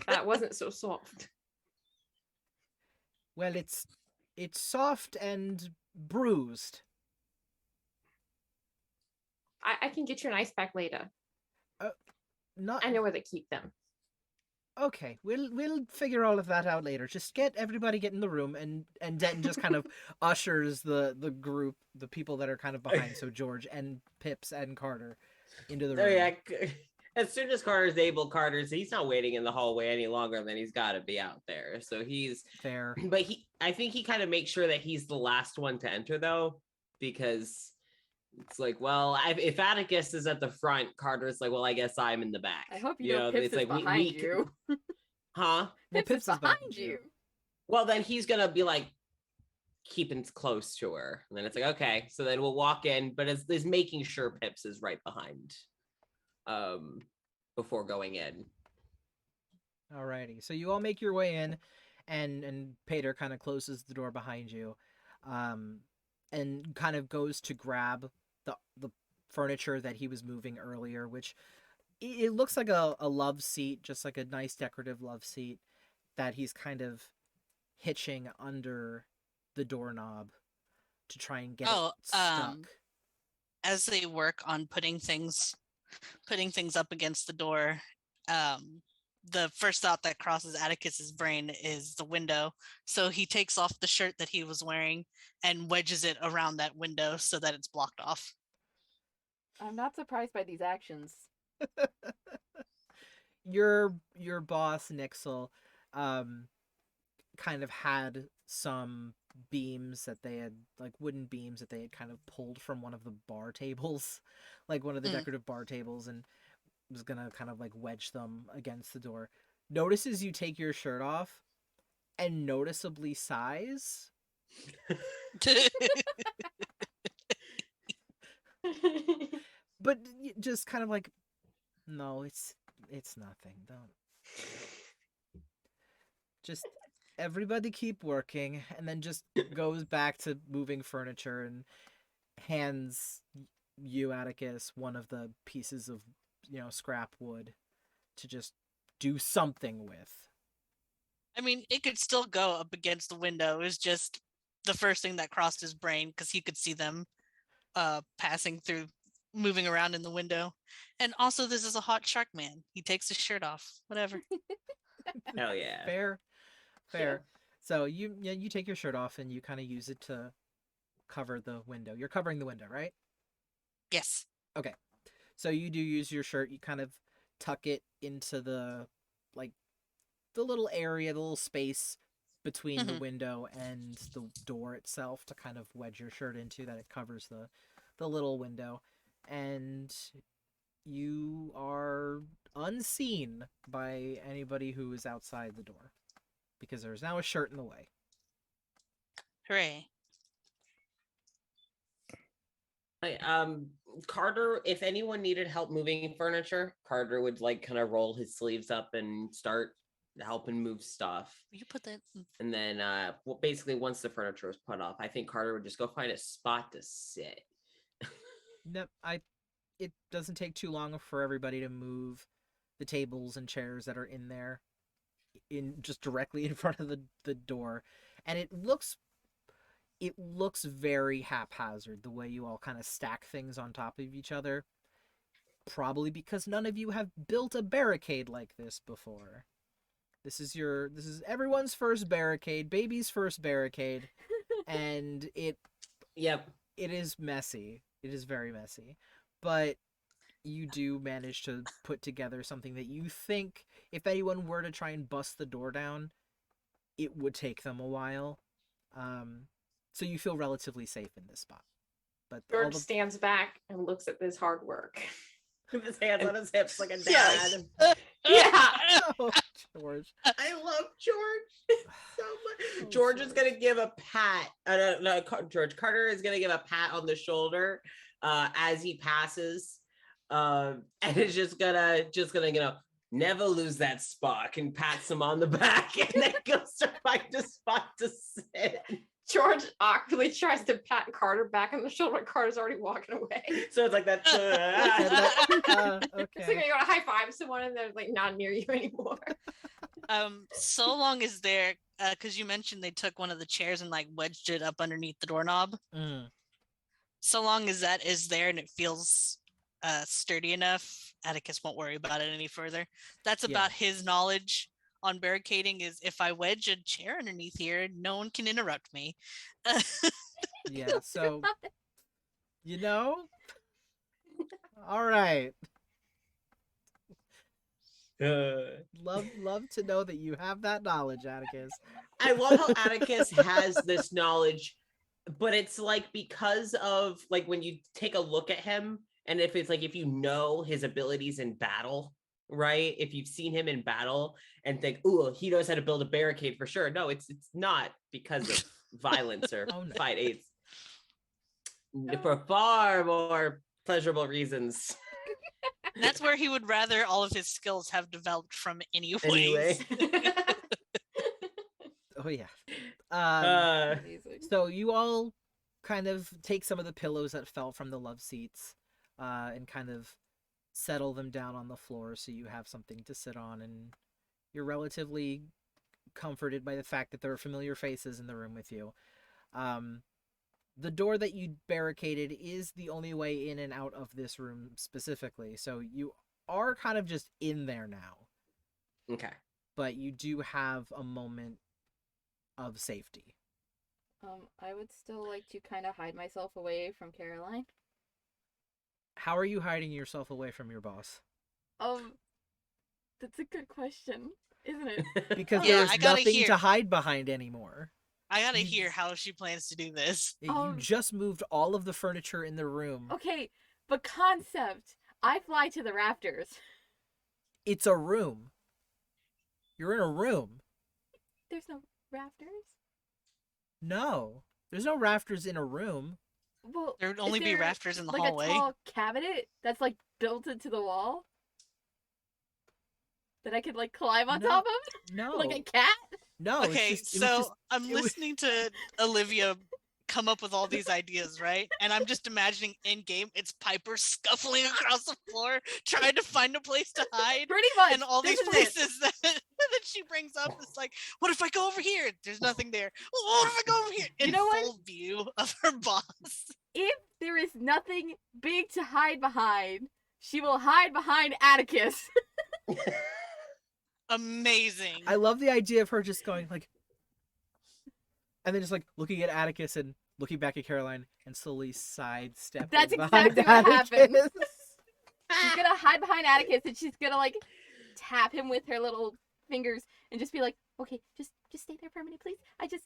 C: That wasn't so soft.
A: Well, it's soft and bruised.
C: I can get you an ice pack later.
A: Not
C: I know where they keep them.
A: okay. We'll figure all of that out later. Just get in the room, and Denton just kind of ushers the group, the people that are kind of behind, so George and Pips and Carter, into the room.
E: Oh yeah. As soon as Carter's able, he's not waiting in the hallway any longer than he's got to be out there. So he's
A: Fair.
E: but I think he kind of makes sure that he's the last one to enter though, because it's like, well, if Atticus is at the front, Carter's like, well, I guess I'm in the back.
B: I hope you know Pips
E: it's
B: is
E: like
B: behind you.
E: Huh?
A: Well,
B: Pips is behind you.
E: Well, then he's gonna be like keeping close to her, and then it's like, okay, so then we'll walk in, but it's making sure Pips is right behind, before going in.
A: Alrighty. So you all make your way in, and Pater kind of closes the door behind you, and kind of goes to grab the furniture that he was moving earlier, which it looks like a love seat, just like a nice decorative love seat that he's kind of hitching under the doorknob to try and get
D: Oh,
A: it stuck.
D: as they work on putting things up against the door, the first thought that crosses Atticus's brain is the window. So he takes off the shirt that he was wearing and wedges it around that window so that it's blocked off.
B: I'm not surprised by these actions.
A: Your boss Nixel kind of had some beams that they had, like wooden beams that they had kind of pulled from one of the bar tables, like one of the decorative bar tables, and was gonna kind of like wedge them against the door. Notices you take your shirt off and noticeably sighs. But just kind of like, no, it's nothing. Don't. Just everybody keep working, and then just goes back to moving furniture and hands you, Atticus, one of the pieces of, scrap wood to just do something with.
D: I mean, it could still go up against the window. It was just the first thing that crossed his brain because he could see them passing through, moving around in the window. And also, this is a hot shark man. He takes his shirt off. Whatever.
E: Hell yeah.
A: Fair. So you take your shirt off and you kind of use it to cover the window. You're covering the window, right?
D: Yes.
A: So you do use your shirt. You kind of tuck it into the little area, the little space between the window and the door itself to kind of wedge your shirt into, that it covers the little window. and you are unseen by anybody who is outside the door because there's now a shirt in the way.
D: Hooray.
E: Carter, if anyone needed help moving furniture, Carter would like kind of roll his sleeves up and start helping move stuff.
D: Will you put that?
E: And then basically once the furniture was put up, I think Carter would just go find a spot to sit.
A: No, it doesn't take too long for everybody to move the tables and chairs that are in there in just directly in front of the door. And it looks very haphazard the way you all kind of stack things on top of each other. Probably because none of you have built a barricade like this before. This is everyone's first barricade, baby's first barricade, and it is messy. It is very messy. But you do manage to put together something that you think if anyone were to try and bust the door down, it would take them a while. So you feel relatively safe in this spot. But
C: George stands back and looks at this hard work.
E: With his hands on his hips like a
C: Yes.
E: dad.
C: Yeah.
A: Oh, George.
E: I love George so much.
A: Oh,
E: George is
A: George.
E: gonna give a pat. No, George Carter is gonna give a pat on the shoulder as he passes, and it's just gonna never lose that spark, and pats him on the back, and then goes to find a spot to sit.
C: George awkwardly tries to pat Carter back on the shoulder. Carter's already walking away.
E: So it's like that.
C: It's like
A: Okay.
C: when you go to high five someone and they're like not near you anymore.
D: So long as they're, because you mentioned they took one of the chairs and like wedged it up underneath the doorknob.
A: Mm.
D: So long as that is there and it feels sturdy enough, Atticus won't worry about it any further. That's
A: Yeah.
D: about his knowledge on barricading. Is if I wedge a chair underneath here, no one can interrupt me.
A: Yeah, so all right. Love to know that you have that knowledge, Atticus.
E: I love how Atticus has this knowledge, but it's like because of like when you take a look at him, and if it's like if you know his abilities in battle, right? If you've seen him in battle and think, "Ooh, he knows how to build a barricade for sure." No, it's not because of violence or
A: Oh, no.
E: fight. It's for far more pleasurable reasons.
D: That's where he would rather all of his skills have developed from anyways.
E: Anyway.
A: Oh yeah.
B: Amazing.
A: So you all kind of take some of the pillows that fell from the love seats, and kind of settle them down on the floor so you have something to sit on, and you're relatively comforted by the fact that there are familiar faces in the room with you. The door that you barricaded is the only way in and out of this room specifically, so you are kind of just in there now,
E: Okay.
A: but you do have a moment of safety.
B: I would still like to kind of hide myself away from Caroline.
A: How are you hiding yourself away from your boss?
B: That's a good question, isn't it?
A: Because
D: Yeah,
A: there's
D: I gotta
A: nothing
D: hear.
A: to hide behind anymore.
D: I gotta
A: You-
D: hear how she plans to do this.
A: You just moved all of the furniture in the room.
B: Okay, but concept. I fly to the rafters.
A: It's a room. You're in a room.
B: There's no rafters.
A: No. There's no rafters in a room.
B: Well,
D: There would
B: is
D: only be
B: there,
D: rafters in the
B: like
D: hallway.
B: a tall cabinet that's like built into the wall that I could like climb on
A: No.
B: top of,
A: No.
B: like a cat.
A: No.
D: Okay,
A: it's just, it was
D: so
A: just-
D: I'm
A: it was-
D: listening to Olivia come up with all these ideas, right? And I'm just imagining in game it's Piper scuffling across the floor trying to find a place to hide.
B: Pretty much.
D: And all these
B: this is it.
D: places that she brings up is like, what if I go over here? There's nothing there. Well, what if I go over here? In
B: You know what?
D: full view of her boss.
B: If there is nothing big to hide behind, she will hide behind Atticus.
D: Amazing.
A: I love the idea of her just going like, and then just like looking at Atticus and looking back at Caroline and slowly sidestepping.
B: That's
A: behind
B: exactly what happens.
A: Atticus.
B: She's gonna hide behind Atticus and she's gonna like tap him with her little fingers and just be like, okay, just stay there for a minute, please. I just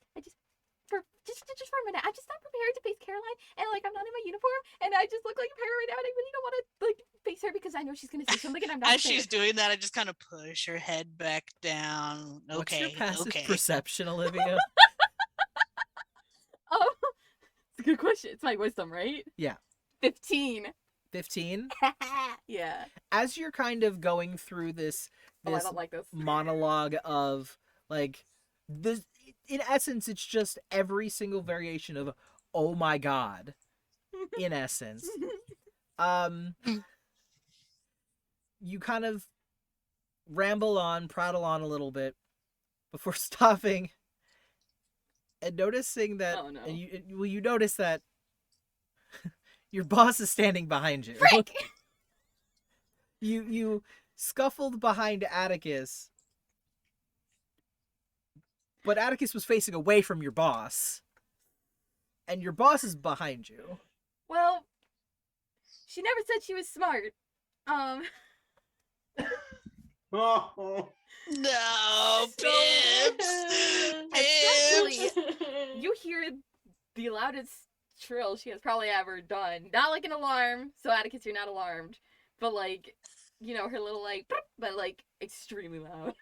B: just for a minute. I'm just not prepared to face Caroline, and like I'm not in my uniform, and I just look like a pirate right now, and I really don't want to like face her because I know she's gonna say something, and I'm not.
D: As she's doing that, I just kind of push her head back down.
A: What's your
D: Okay,
A: passive
D: okay.
A: perception, Olivia?
B: It's a good question. It's my wisdom, right?
A: Yeah.
B: 15.
A: 15?
B: Yeah.
A: As you're kind of going through this
B: Oh, I don't like this.
A: monologue of like this, in essence it's just every single variation of oh my god, in essence. You kind of ramble on, prattle on a little bit before stopping and noticing that
B: Oh, no.
A: and you notice that your boss is standing behind you.
B: Frick!
A: You scuffled behind Atticus, but Atticus was facing away from your boss, and your boss is behind you.
B: Well, she never said she was smart.
E: Oh.
D: No, Pips!
B: Essentially,
D: Pips!
B: you hear the loudest trill she has probably ever done. Not like an alarm, so Atticus, you're not alarmed. But like, you know, her little like, but like extremely loud.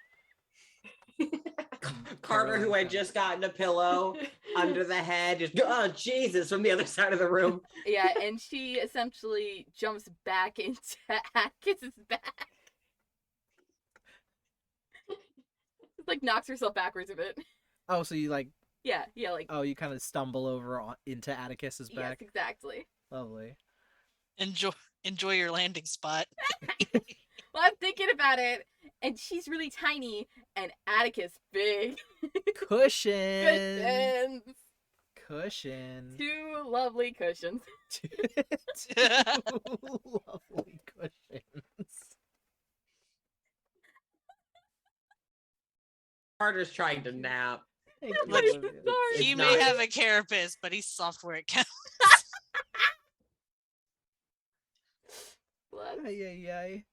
E: Carter, who had just gotten a pillow under the head, just oh Jesus from the other side of the room.
B: Yeah, and she essentially jumps back into Atticus's back. Like knocks herself backwards a bit.
A: Oh, so you like
B: Yeah, like
A: you kind of stumble over into Atticus's
B: yes,
A: back.
B: exactly.
A: Lovely.
D: Enjoy your landing spot.
B: Well, I'm thinking about it, and she's really tiny, and Atticus big.
A: Cushion.
B: Cushions.
A: Cushion.
B: Two lovely cushions.
A: Two lovely cushions.
E: Carter's trying to nap.
A: Thank
B: I'm
A: you,
B: sorry.
A: Olivia.
D: He
E: It's
D: may
E: not-
D: have a carapace, but he's soft where it counts.
B: Bless.
A: Ay, ay, ay.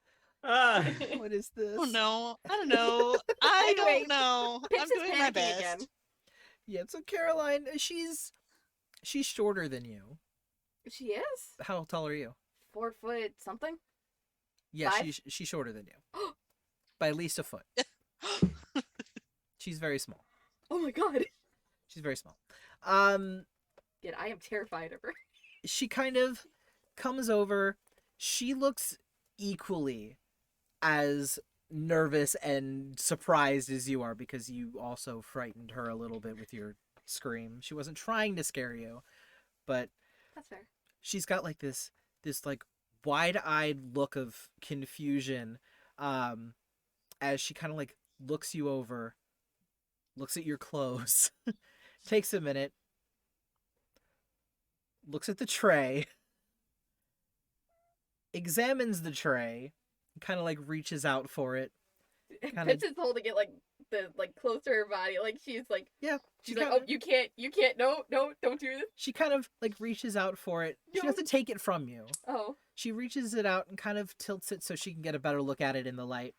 E: Ah.
A: What is this?
D: Oh no, I don't know. I
B: Anyway,
D: don't know.
B: Pips
D: I'm
B: is
D: doing my
B: panicking
D: best.
B: again.
A: Yeah, so Caroline, she's shorter than you.
B: She is
A: How tall are you?
B: 4 foot something.
A: Yeah,
B: 5?
A: she's shorter than you. By at least a foot. She's very small.
B: Oh my god.
A: She's very small.
B: Yet I am terrified of her.
A: She kind of comes over. She looks equally as nervous and surprised as you are because you also frightened her a little bit with your scream. She wasn't trying to scare you, but
B: That's fair.
A: she's got like this like wide-eyed look of confusion as she kind of like looks you over, looks at your clothes, takes a minute, looks at the tray, examines the tray, kind of like reaches out for it. Kinda-
B: Pips is holding it like close to her body, like she's like
A: Yeah,
B: she's like, oh, you can't, no, don't do this.
A: she kind of like reaches out for it. She
B: No.
A: doesn't take it from you.
B: Oh,
A: She reaches it out and kind of tilts it so she can get a better look at it in the light.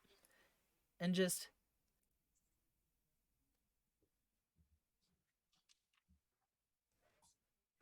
A: And just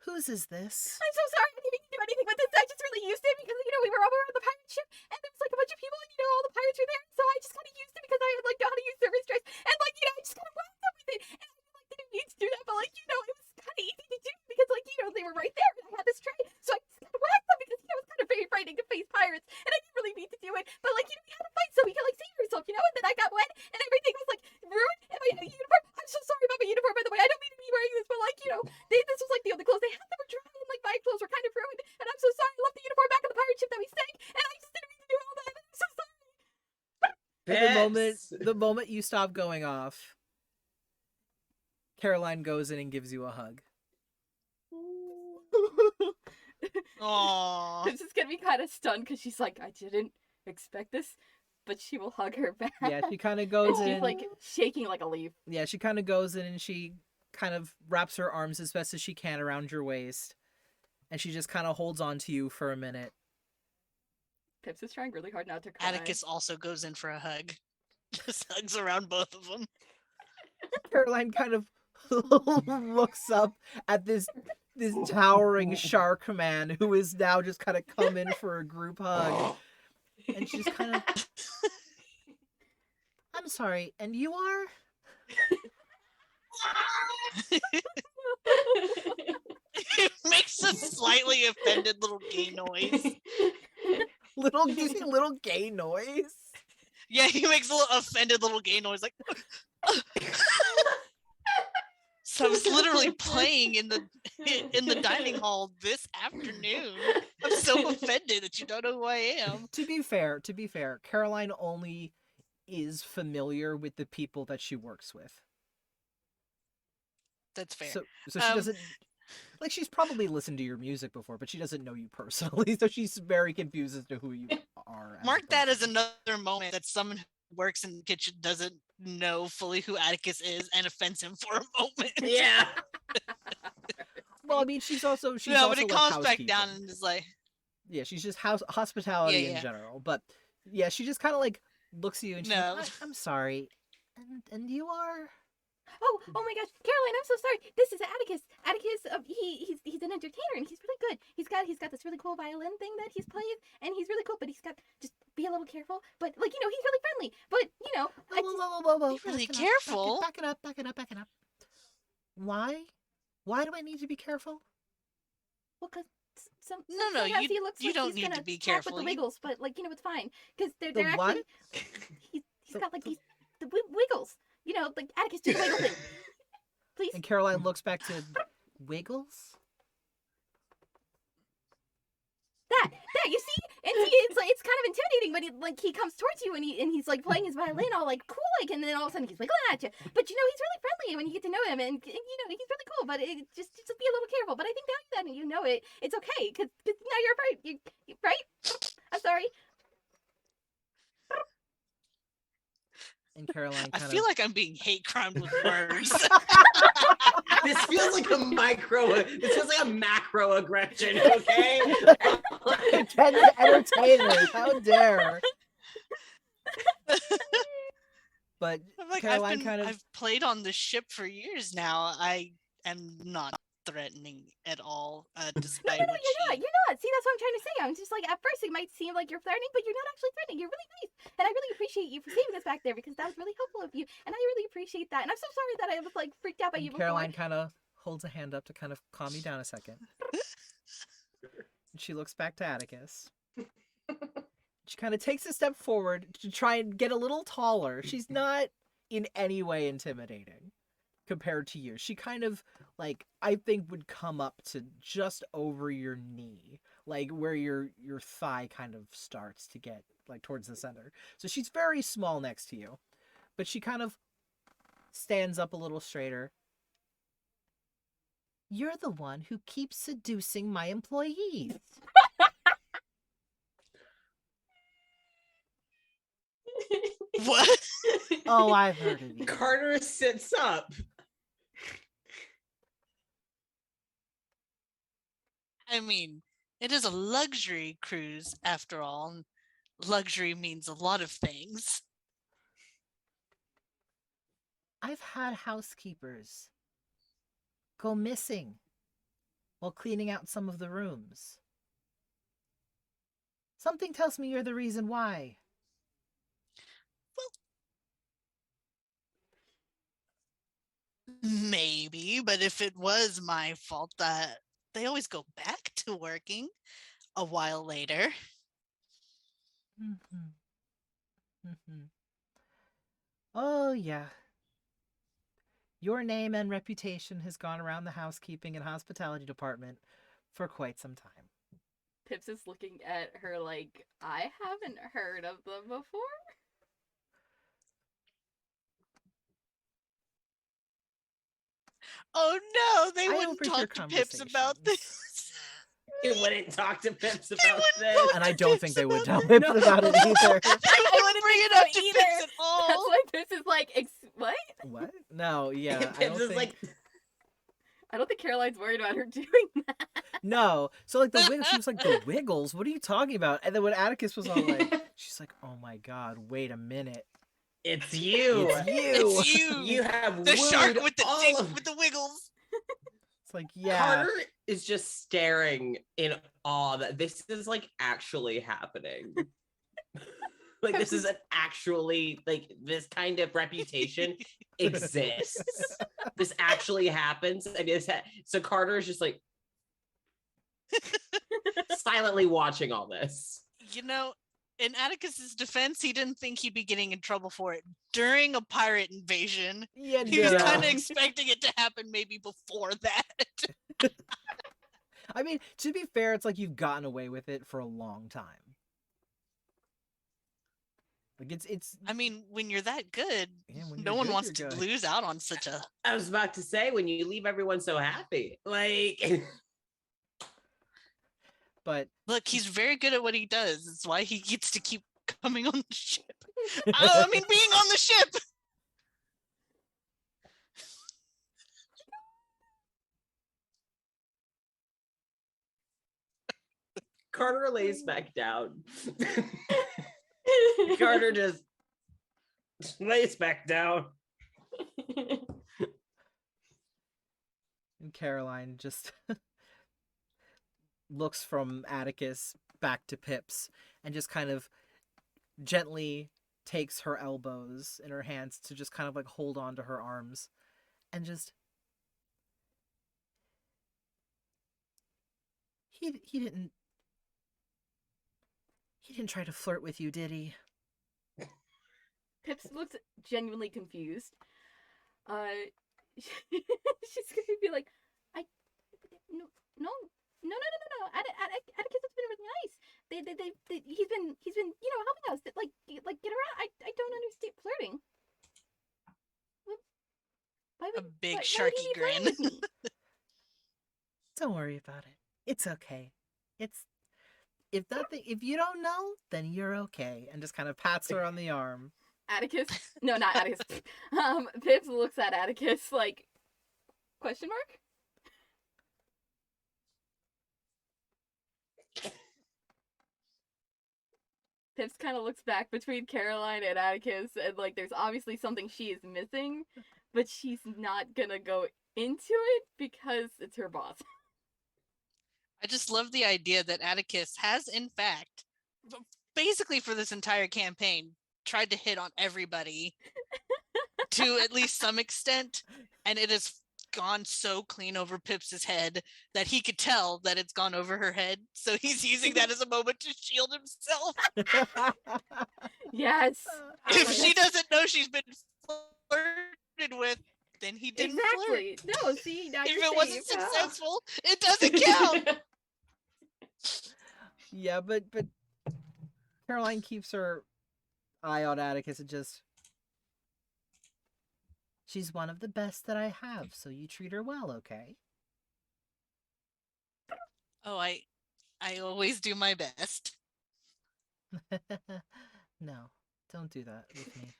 A: whose is this?
B: I'm so sorry. I didn't even do anything with this. I just really used it because we were over on the pirate ship, and there was like a bunch of people, and all the pirates were there. So I just kind of used it because I had like know how to use service trays, and like I just kind of whacked them with it. And I like didn't need to do that, but like it was kind of easy to do because like they were right there, and I had this tray, so I just kind of whacked them because it was kind of very frightening to face pirates, and I didn't really need to do it. But like we had to fight so we could like save yourself, and then I got wet, and everything was like ruined, and my uniform. I'm so sorry about my uniform, by the way. I don't mean to be wearing this, but like this was like the only clothes they had that were dry, and like my clothes were kind of ruined, and I'm so sorry. I left the uniform back on the pirate ship that we sank, and I just didn't mean to do all that. I'm so sorry.
A: And the moment you stop going off, Caroline goes in and gives you a hug.
D: Aww.
B: This is gonna be kind of stunned because she's like, I didn't expect this, but she will hug her back.
A: Yeah, she kind of
B: and
A: goes
B: she's
A: in.
B: like shaking like a leaf.
A: Yeah, she kind of goes in and she kind of wraps her arms as best as she can around your waist. And she just kind of holds on to you for a minute.
B: Pips is trying really hard not to cry.
D: Atticus also goes in for a hug. Just hugs around both of them.
A: Caroline kind of looks up at this towering shark man who is now just kind of come in for a group hug, and she just kind of, I'm sorry, and you are?
D: It makes a slightly offended little gay noise.
A: You see little gay noise?
D: Yeah, he makes a little offended little gay noise, like. So I was literally playing in the dining hall this afternoon. I'm so offended that you don't know who I am.
A: To be fair, Caroline only is familiar with the people that she works with.
D: That's fair.
A: So she doesn't, like, she's probably listened to your music before, but she doesn't know you personally, so she's very confused as to who you are.
D: Mark that as another moment that someone who works in the kitchen doesn't know fully who Atticus is and offends him for a moment.
E: Yeah.
A: Well, I mean, she's also
D: but it
A: like,
D: calms back
A: housekeeping.
D: down and is like,
A: Yeah, she's just hospitality
D: Yeah,
A: in
D: yeah.
A: general. But yeah, she just kind of like looks at you and she's
D: No.
A: like, I'm sorry, and you are.
B: Oh my gosh, Caroline, I'm so sorry. This is Atticus. Atticus, he's an entertainer and he's really good. He's got this really cool violin thing that he's playing, and he's really cool. But he's got, just be a little careful. But like, he's really friendly. But
A: Whoa.
D: Be really
A: Listen up.
D: careful.
A: Back it up. Why? Why do I need to be careful?
B: well, cause
D: No,
B: sometimes he looks
D: you
B: like
D: don't
B: he's
D: need
B: gonna
D: to be
B: tap
D: careful.
B: with the wiggles, but like it's fine because they're
A: The what?
B: actually he's got like these the wiggles. Like Atticus, do the wiggle thing, please.
A: And Caroline looks back to Wiggles.
B: That you see, and it's kind of intimidating, but he comes towards you and he's like playing his violin all like cool, like, and then all of a sudden he's wiggling at you. But he's really friendly when you get to know him, and he's really cool. But it just be a little careful. But I think now that you know it, it's okay because now you're right. You right? I'm sorry.
A: And Caroline
D: I
A: kind
D: feel
A: of.
D: like I'm being hate crimed with words.
E: This feels like a macro aggression, okay?
A: Entertainers, how dare! But
D: I'm like,
A: Caroline
D: I've played on the ship for years now. I am not threatening at all, despite
B: No,
D: what
B: you're not. See, that's what I'm trying to say. I'm just like, at first it might seem like you're flirting, but you're not actually flirting. You're really nice. And I really appreciate you for saving us back there because that was really helpful of you. And I really appreciate that. And I'm so sorry that I was like freaked out by you before.
A: Caroline kind of holds a hand up to kind of calm you down a second. And she looks back to Atticus. She kind of takes a step forward to try and get a little taller. She's not in any way intimidating compared to you. She kind of, like, I think would come up to just over your knee, like where your thigh kind of starts to get like towards the center. So she's very small next to you, but she kind of stands up a little straighter. You're the one who keeps seducing my employees.
D: What?
A: Oh, I've heard of you.
E: Carter sits up.
D: I mean, it is a luxury cruise after all. And luxury means a lot of things.
A: I've had housekeepers go missing while cleaning out some of the rooms. Something tells me you're the reason why.
D: Maybe, but if it was my fault, that they always go back to working a while later.
A: Oh, yeah. Your name and reputation has gone around the housekeeping and hospitality department for quite some time.
B: Pips is looking at her like, I haven't heard of them before.
D: Oh no, they
A: I
D: wouldn't
A: overhear
D: talk to Pips about
A: conversations.
D: this.
E: You wouldn't talk to Pips about this.
A: And I don't think they would tell
D: No.
A: Pips about it either.
D: I wouldn't bring it up to Pips at
B: That's
D: all.
B: why Pips is like, what?
A: What? No, yeah. I
E: Pips
A: don't
E: is
A: think...
E: like,
B: I don't think Caroline's worried about her doing that.
A: No. So, like, the Wiggles, she was like, the Wiggles? What are you talking about? And then when Atticus was all like, she's like, oh my god, wait a minute.
E: It's you.
A: It's you.
D: It's you.
E: You have
D: The shark
E: wooed
D: with the
E: all
D: dink,
E: of
D: with the wiggles.
A: It's like, yeah.
E: Carter is just staring in awe that this is like actually happening. Like this is an actually like this kind of reputation exists. This actually happens. I mean, so Carter is just like silently watching all this.
D: You know, in Atticus's defense, he didn't think he'd be getting in trouble for it during a pirate invasion.
A: Yeah,
D: He was
A: no.
D: kind of expecting it to happen maybe before that.
A: I mean, to be fair, it's like you've gotten away with it for a long time. Like it's.
D: I mean, when you're that good,
A: Yeah, when
D: no
A: you're
D: one
A: good,
D: wants
A: you're
D: to
A: good.
D: lose out on such a.
E: I was about to say when you leave everyone so happy, like.
A: But
D: Look, he's very good at what he does. It's why he gets to keep coming on the ship. I mean, being on the ship.
E: Carter lays back down. Carter just lays back down.
A: and Caroline just looks from Atticus back to Pips and just kind of gently takes her elbows in her hands to just kind of like hold on to her arms and just he didn't try to flirt with you, did he?
B: Pips looks genuinely confused. She's gonna be like, no. Atticus has been really nice. He's been helping us. Like get around. I don't understand flirting. Why
D: A
B: would
D: big
B: why would he
D: sharky
B: be flirting
D: grin.
B: with me?
A: Don't worry about it. It's okay. If you don't know, then you're okay. And just kind of pats her on the arm.
B: Atticus? No, not Atticus. Pips looks at Atticus like, question mark? Pips kind of looks back between Caroline and Atticus, and like, there's obviously something she is missing, but she's not gonna go into it because it's her boss.
D: I just love the idea that Atticus has, in fact, basically for this entire campaign, tried to hit on everybody to at least some extent, and it has gone so clean over Pips's head that he could tell that it's gone over her head. So he's using that as a moment to shield himself.
B: Yes.
D: If she doesn't know she's been flirted with, then he didn't flirt.
B: Exactly. No, see, now
D: If
B: you're
D: it wasn't
B: safe.
D: successful, it doesn't count.
A: Yeah, but Caroline keeps her eye on Atticus and just she's one of the best that I have, so you treat her well, okay?
D: Oh, I always do my best.
A: No, don't do that with me.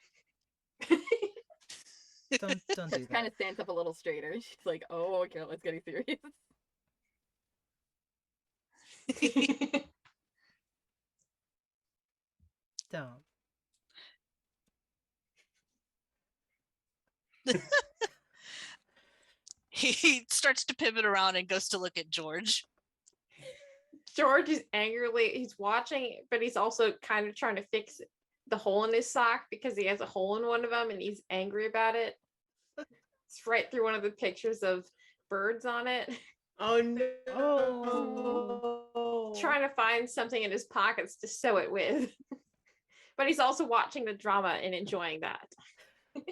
A: Don't do that.
B: Kind of stands up a little straighter. She's like, "Oh, Caroline's getting serious."
A: Don't.
D: He starts to pivot around and goes to look at George.
C: George is he's watching, but he's also kind of trying to fix the hole in his sock because he has a hole in one of them and he's angry about it. It's right through one of the pictures of birds on it.
E: Oh no.
A: Oh.
C: Trying to find something in his pockets to sew it with. But he's also watching the drama and enjoying that.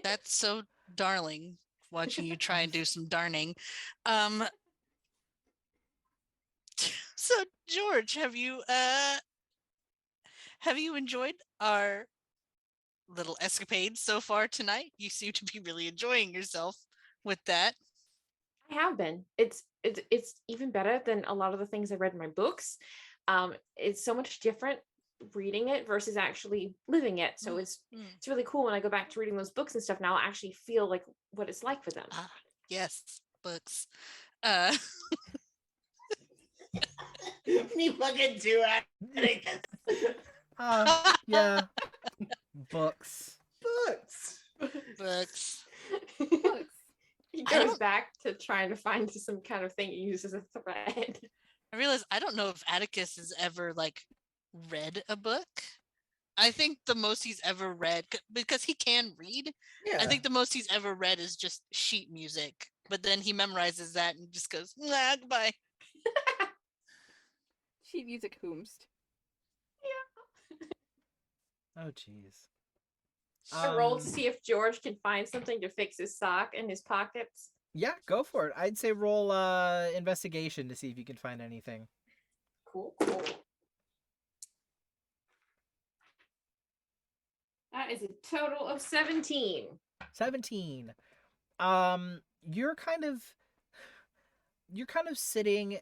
D: That's so darling, watching you try and do some darning. So George, have you enjoyed our little escapade so far tonight? You seem to be really enjoying yourself with that.
C: I have been. It's even better than a lot of the things I read in my books. It's so much different reading it versus actually living it. So it's really cool when I go back to reading those books and stuff. Now I actually feel like what it's like for them.
D: Yes, books.
E: You fucking do it.
A: Yeah. Books.
E: Books.
D: Books.
B: Books.
C: He
D: I
C: goes
D: don't-
C: back to trying to find some kind of thing he uses as a thread.
D: I realize I don't know if Atticus has ever like read a book. I think the most he's ever read, because he can read,
E: Yeah.
D: I think the most he's ever read is just sheet music. But then he memorizes that and just goes, nah, goodbye.
B: Sheet music whomst.
A: Oh, jeez.
C: I roll to see if George can find something to fix his sock in his pockets.
A: Yeah, go for it. I'd say roll investigation to see if you can find anything.
C: Cool. That is a total of 17.
A: 17. You're kind of sitting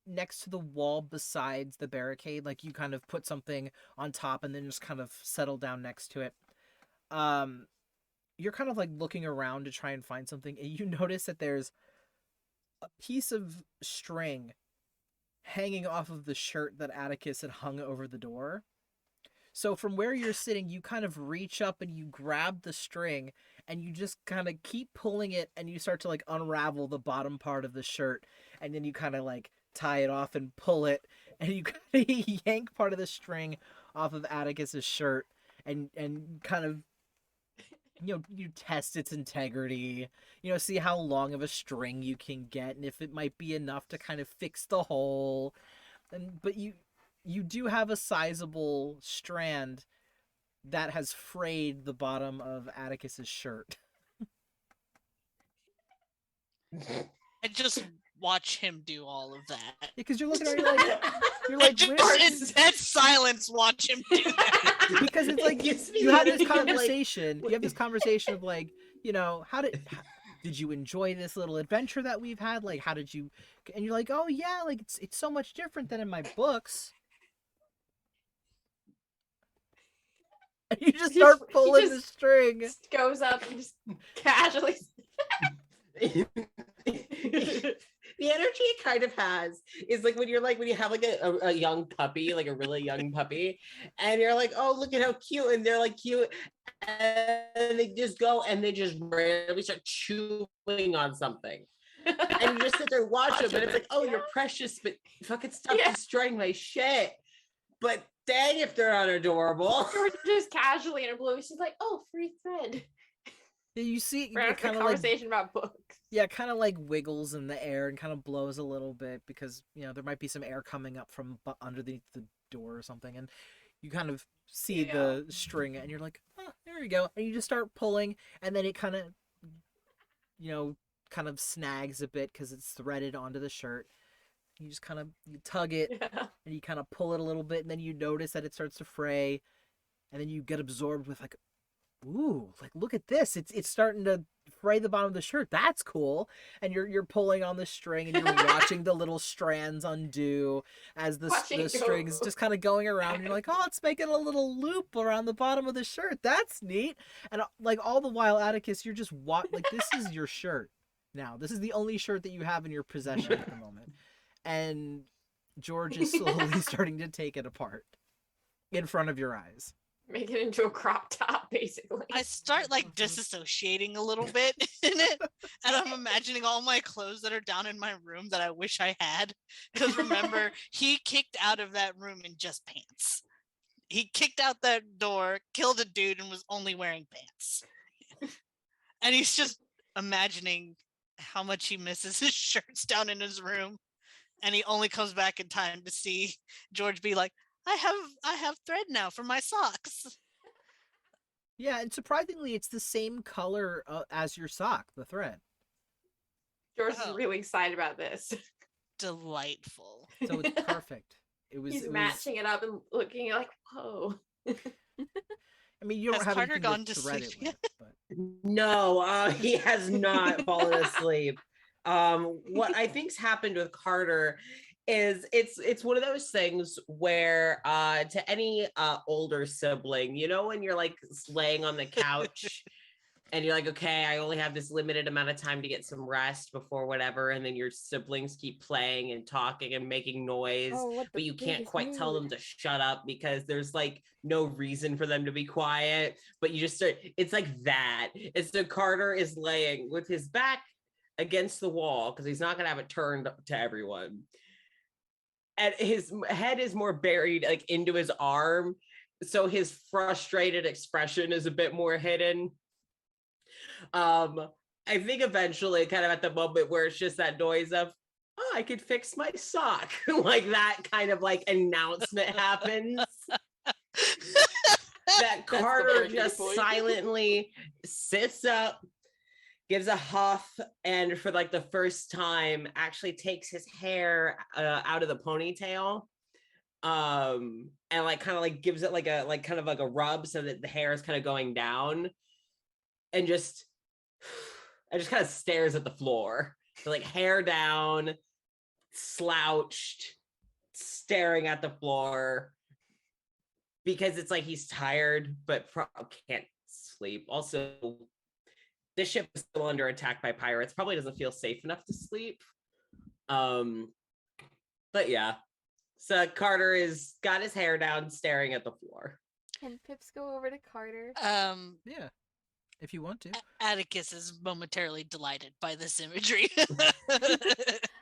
A: next to the wall besides the barricade, like you kind of put something on top and then just kind of settle down next to it. You're kind of like looking around to try and find something, and you notice that there's a piece of string hanging off of the shirt that Atticus had hung over the door. So from where you're sitting, you kind of reach up and you grab the string and you just kind of keep pulling it, and you start to like unravel the bottom part of the shirt, and then you kind of like tie it off and pull it, and you kind of yank part of the string off of Atticus's shirt, and kind of, you know, you test its integrity, you know, see how long of a string you can get and if it might be enough to kind of fix the hole. But you do have a sizable strand that has frayed the bottom of Atticus's shirt.
D: I just watch him do all of that.
A: Because you're looking at it, you're like
D: I
A: where-
D: just in dead silence watch him do that.
A: because it's like
E: Gives me
A: you
E: the
A: have this
E: idea of, like,
A: conversation. You have this conversation of like, you know, did you enjoy this little adventure that we've had? Like, how did you? And you're like, oh yeah, like it's so much different than in my books. And you just start pulling the string.
C: Just goes up and just casually.
E: The energy it kind of has is like when you have like a young puppy, like a really young puppy, and you're like, oh, look at how cute, and they're like cute, and they just go and they just randomly start chewing on something, and you just sit there and watch them, and it's like, oh, you're precious, but fucking stop destroying my shit. But dang, if they're not adorable.
C: George just casually in a blue. She's like, "Oh, free thread."
A: You see,
C: We're having a
A: kind of like,
C: conversation about books.
A: yeah, kind of like wiggles in the air and kind of blows a little bit because, you know, there might be some air coming up from underneath the door or something, and you kind of see the string and you're like, oh, there you go, and you just start pulling, and then it kind of, you know, kind of snags a bit because it's threaded onto the shirt. You just kind of tug it and you kind of pull it a little bit, and then you notice that it starts to fray, and then you get absorbed with like, ooh, like look at this, it's starting to fray the bottom of the shirt. That's cool. And you're pulling on the string and you're watching the little strands undo as the string's just kind of going around, and you're like, oh, it's making a little loop around the bottom of the shirt. That's neat. And like all the while, Atticus, you're just like, this is your shirt now. This is the only shirt that you have in your possession at the moment. And George is slowly starting to take it apart in front of your eyes.
C: Make it into a crop top, basically.
D: I start like disassociating a little bit in it, and I'm imagining all my clothes that are down in my room that I wish I had. Because remember, he kicked out of that room in just pants. He kicked out that door, killed a dude, and was only wearing pants. And he's just imagining how much he misses his shirts down in his room, and he only comes back in time to see George be like, I have thread now for my socks.
A: Yeah, and surprisingly, it's the same color as your sock, the thread.
C: George is really excited about this.
D: Delightful.
A: So it's perfect.
C: He's matching it up and looking like, whoa.
A: I mean, you don't
D: Has
A: have
D: Carter
A: anything
D: gone
A: to
D: to
A: thread
D: sleep
A: it with, but
E: No, he has not fallen asleep. What I think's happened with Carter is it's one of those things where to any older sibling, you know, when you're like laying on the couch and you're like, okay, I only have this limited amount of time to get some rest before whatever, and then your siblings keep playing and talking and making noise,
B: Oh, what the
E: but you can't
B: biggest
E: quite tell them
B: mood.
E: to shut up because there's like no reason for them to be quiet, but you just start, it's like that. It's so Carter is laying with his back against the wall because he's not gonna have it turned to everyone, and his head is more buried like into his arm, so his frustrated expression is a bit more hidden. I think eventually, kind of at the moment where it's just that noise of, oh, I could fix my sock, like that kind of like announcement happens. That Carter
B: breaking
E: just
B: point.
E: silently sits up, gives a huff, and for like the first time, actually takes his hair out of the ponytail. And like kind of like gives it like a like kind of like a rub so that the hair is kind of going down, and just kind of stares at the floor, so, like hair down, slouched, staring at the floor, because it's like he's tired but can't sleep. Also, this ship is still under attack by pirates, probably doesn't feel safe enough to sleep. But yeah, so Carter is got his hair down, staring at the floor.
B: Can Pips go over to Carter?
A: Yeah, if you want to.
D: Atticus is momentarily delighted by this imagery.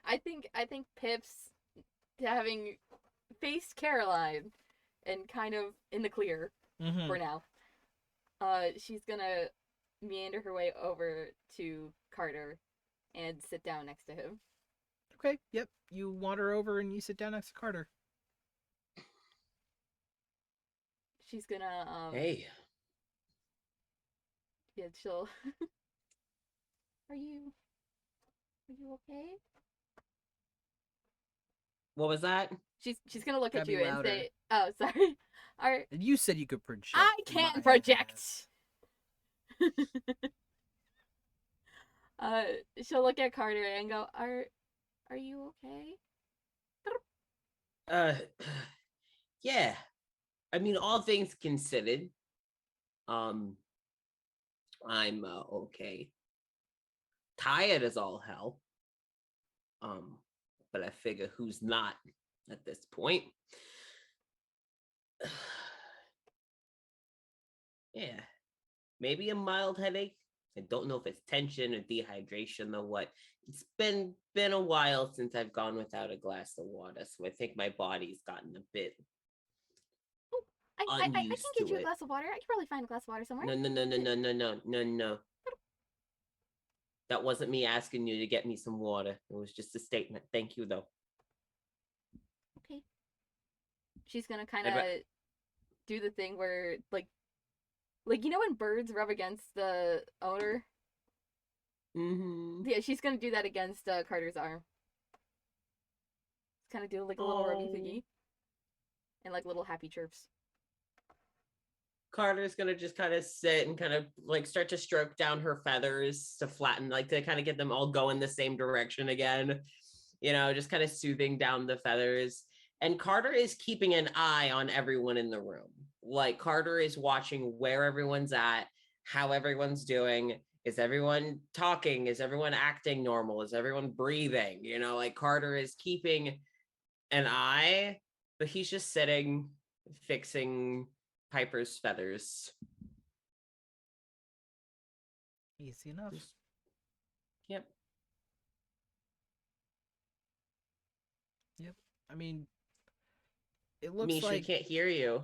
B: I think Pips, having faced Caroline and kind of in the clear for now, she's gonna meander her way over to Carter and sit down next to him.
A: Okay, yep. You wander over and you sit down next to Carter.
B: She's gonna
E: Hey,
B: yeah, she'll Are you okay?
E: what was that?
B: She's gonna look
A: Gotta
B: at
A: be
B: you and
A: louder.
B: say, "Oh, sorry. Are
A: And you said you could project.
B: I can
A: my
B: project."
A: ass.
B: She'll look at Carter and go, "Are you okay?"
E: Yeah. I mean, all things considered, I'm okay. Tired as all hell. But I figure who's not at this point. Yeah. Maybe a mild headache. I don't know if it's tension or dehydration or what. It's been a while since I've gone without a glass of water, so I think my body's gotten a bit
B: I can
E: unused
B: get
E: to
B: you a
E: it.
B: glass of water. I can probably find a glass of water somewhere.
E: No. That wasn't me asking you to get me some water. It was just a statement. Thank you, though.
B: Okay. She's gonna kind of do the thing where, like you know when birds rub against the owner?
E: Mm-hmm.
B: Yeah, she's gonna do that against Carter's arm. Kind of do like a little rubbing thingy. And like little happy chirps.
E: Carter's gonna just kind of sit and kind of like start to stroke down her feathers to flatten, like to kind of get them all going the same direction again. You know, just kind of soothing down the feathers. And Carter is keeping an eye on everyone in the room. Like Carter is watching where everyone's at, how everyone's doing. Is everyone talking? Is everyone acting normal? Is everyone breathing? You know, like Carter is keeping an eye, but he's just sitting, fixing Piper's feathers.
A: Easy enough.
E: Yep.
A: I mean, it looks
E: Misha,
A: like.
E: can't hear you.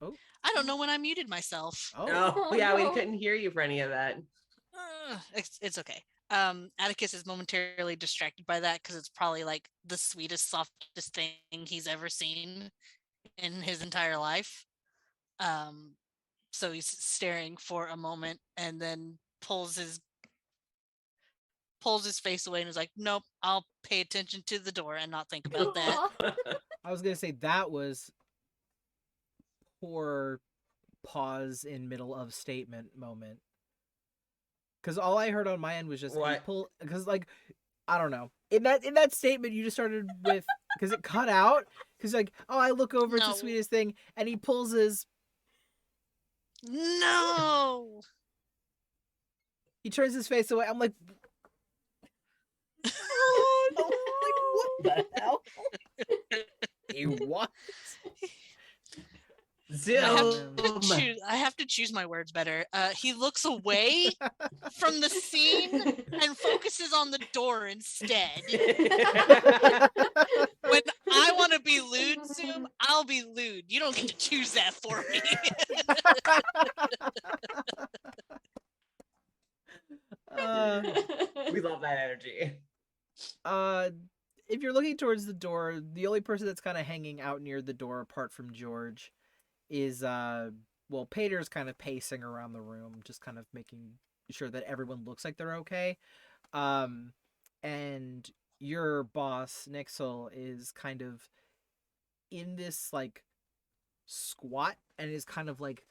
A: Oh.
D: I don't know when I muted myself.
E: Oh, yeah,
B: no.
E: we couldn't hear you for any of that.
D: It's okay. Atticus is momentarily distracted by that because it's probably like the sweetest, softest thing he's ever seen in his entire life. So he's staring for a moment and then pulls his face away and is like, "Nope, I'll pay attention to the door and not think about that."
A: I was gonna say that was poor pause in middle of statement moment. Because all I heard on my end was just
E: What?
A: pull. Because like, I don't know. In that statement you just started with, because it cut out. Because like, oh, I look over, it's the
D: No.
A: sweetest thing, and he pulls his.
D: No.
A: He turns his face away. I'm like, what the hell? You what?
E: Zoom.
D: I have to choose my words better. He looks away from the scene and focuses on the door instead. When I want to be lewd, Zoom, I'll be lewd. You don't get to choose that for me.
E: We love that energy.
A: If you're looking towards the door, the only person that's kind of hanging out near the door, apart from George, is well, Pater's kind of pacing around the room, just kind of making sure that everyone looks like they're okay. And your boss, Nixel, is kind of in this like squat and is kind of like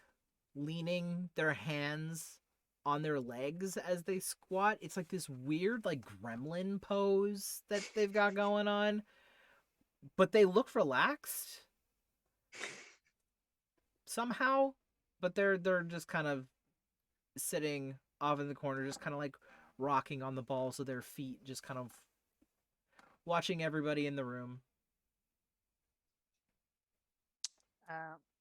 A: leaning their hands on their legs as they squat. It's like this weird like gremlin pose that they've got going on. But they look relaxed somehow, but they're just kind of sitting off in the corner, just kind of like rocking on the balls of their feet, just kind of watching everybody in the room.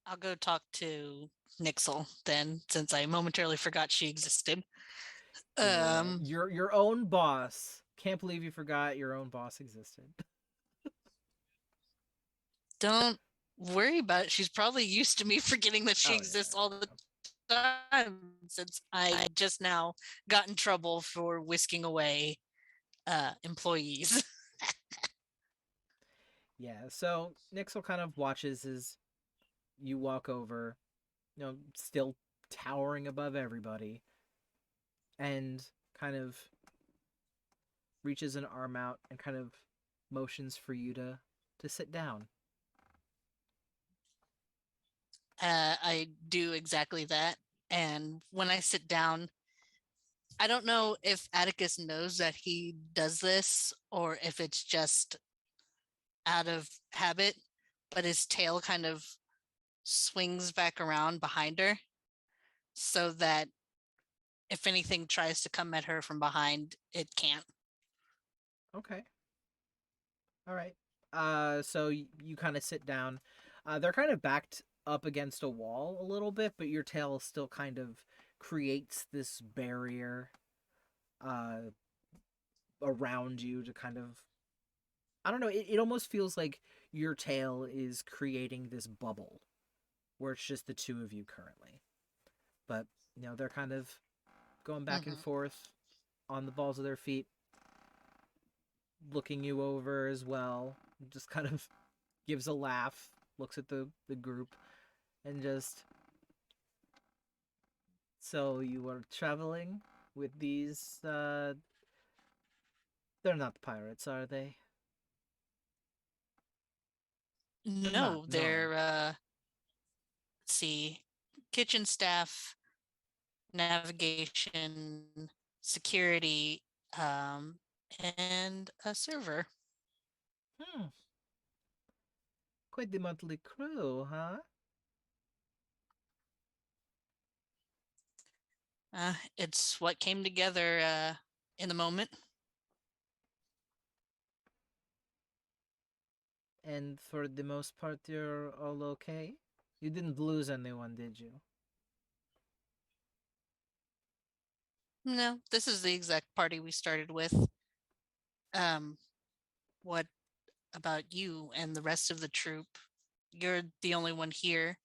D: I'll go talk to Nixel then, since I momentarily forgot she existed.
A: Your own boss. Can't believe you forgot your own boss existed.
D: Don't worry about it. She's probably used to me forgetting that she exists all the time, since I just now got in trouble for whisking away employees.
A: Yeah, so Nixel kind of watches as you walk over, still towering above everybody, and kind of reaches an arm out and kind of motions for you to sit down.
D: I do exactly that. And when I sit down, I don't know if Atticus knows that he does this or if it's just out of habit, but his tail kind of swings back around behind her so that if anything tries to come at her from behind, it can't.
A: Okay. All right. So you kind of sit down. They're kind of backed up against a wall a little bit, but your tail still kind of creates this barrier around you to kind of, I don't know, it almost feels like your tail is creating this bubble where it's just the two of you currently. But, they're kind of going back and forth on the balls of their feet, looking you over as well. Just kind of gives a laugh, looks at the group, and just... So you were traveling with these, they're not pirates, are they?
D: No,
A: not,
D: they're let's see, kitchen staff, navigation, security, and a server.
A: Quite the motley crew, huh?
D: It's what came together in the moment.
A: And for the most part, you're all okay? You didn't lose anyone, did you?
D: No, this is the exact party we started with. What about you and the rest of the troop? You're the only one here.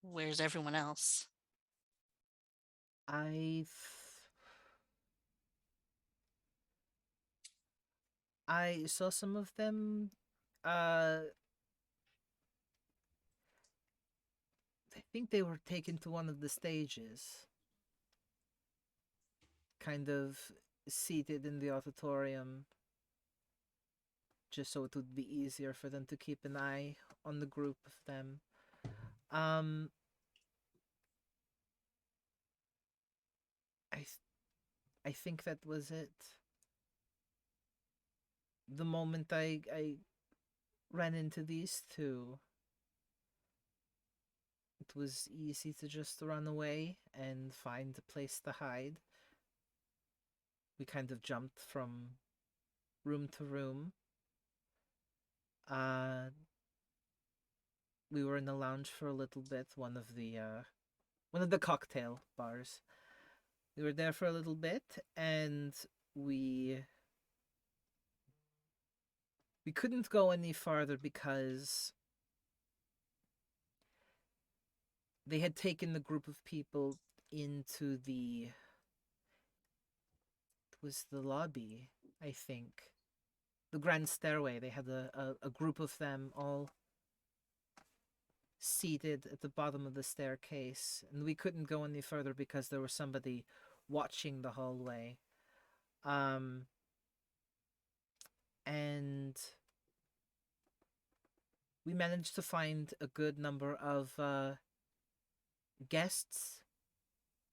D: Where's everyone else?
A: I saw some of them. I think they were taken to one of the stages. Kind of seated in the auditorium. Just so it would be easier for them to keep an eye on the group of them. I think that was it. The moment I ran into these two, it was easy to just run away and find a place to hide. we kind of jumped from room to room. We were in the lounge for a little bit, one of the cocktail bars. We were there for a little bit, and we couldn't go any farther because they had taken the group of people into the lobby, I think. The grand stairway. They had a group of them all seated at the bottom of the staircase, and we couldn't go any further because there was somebody watching the hallway. And we managed to find a good number of guests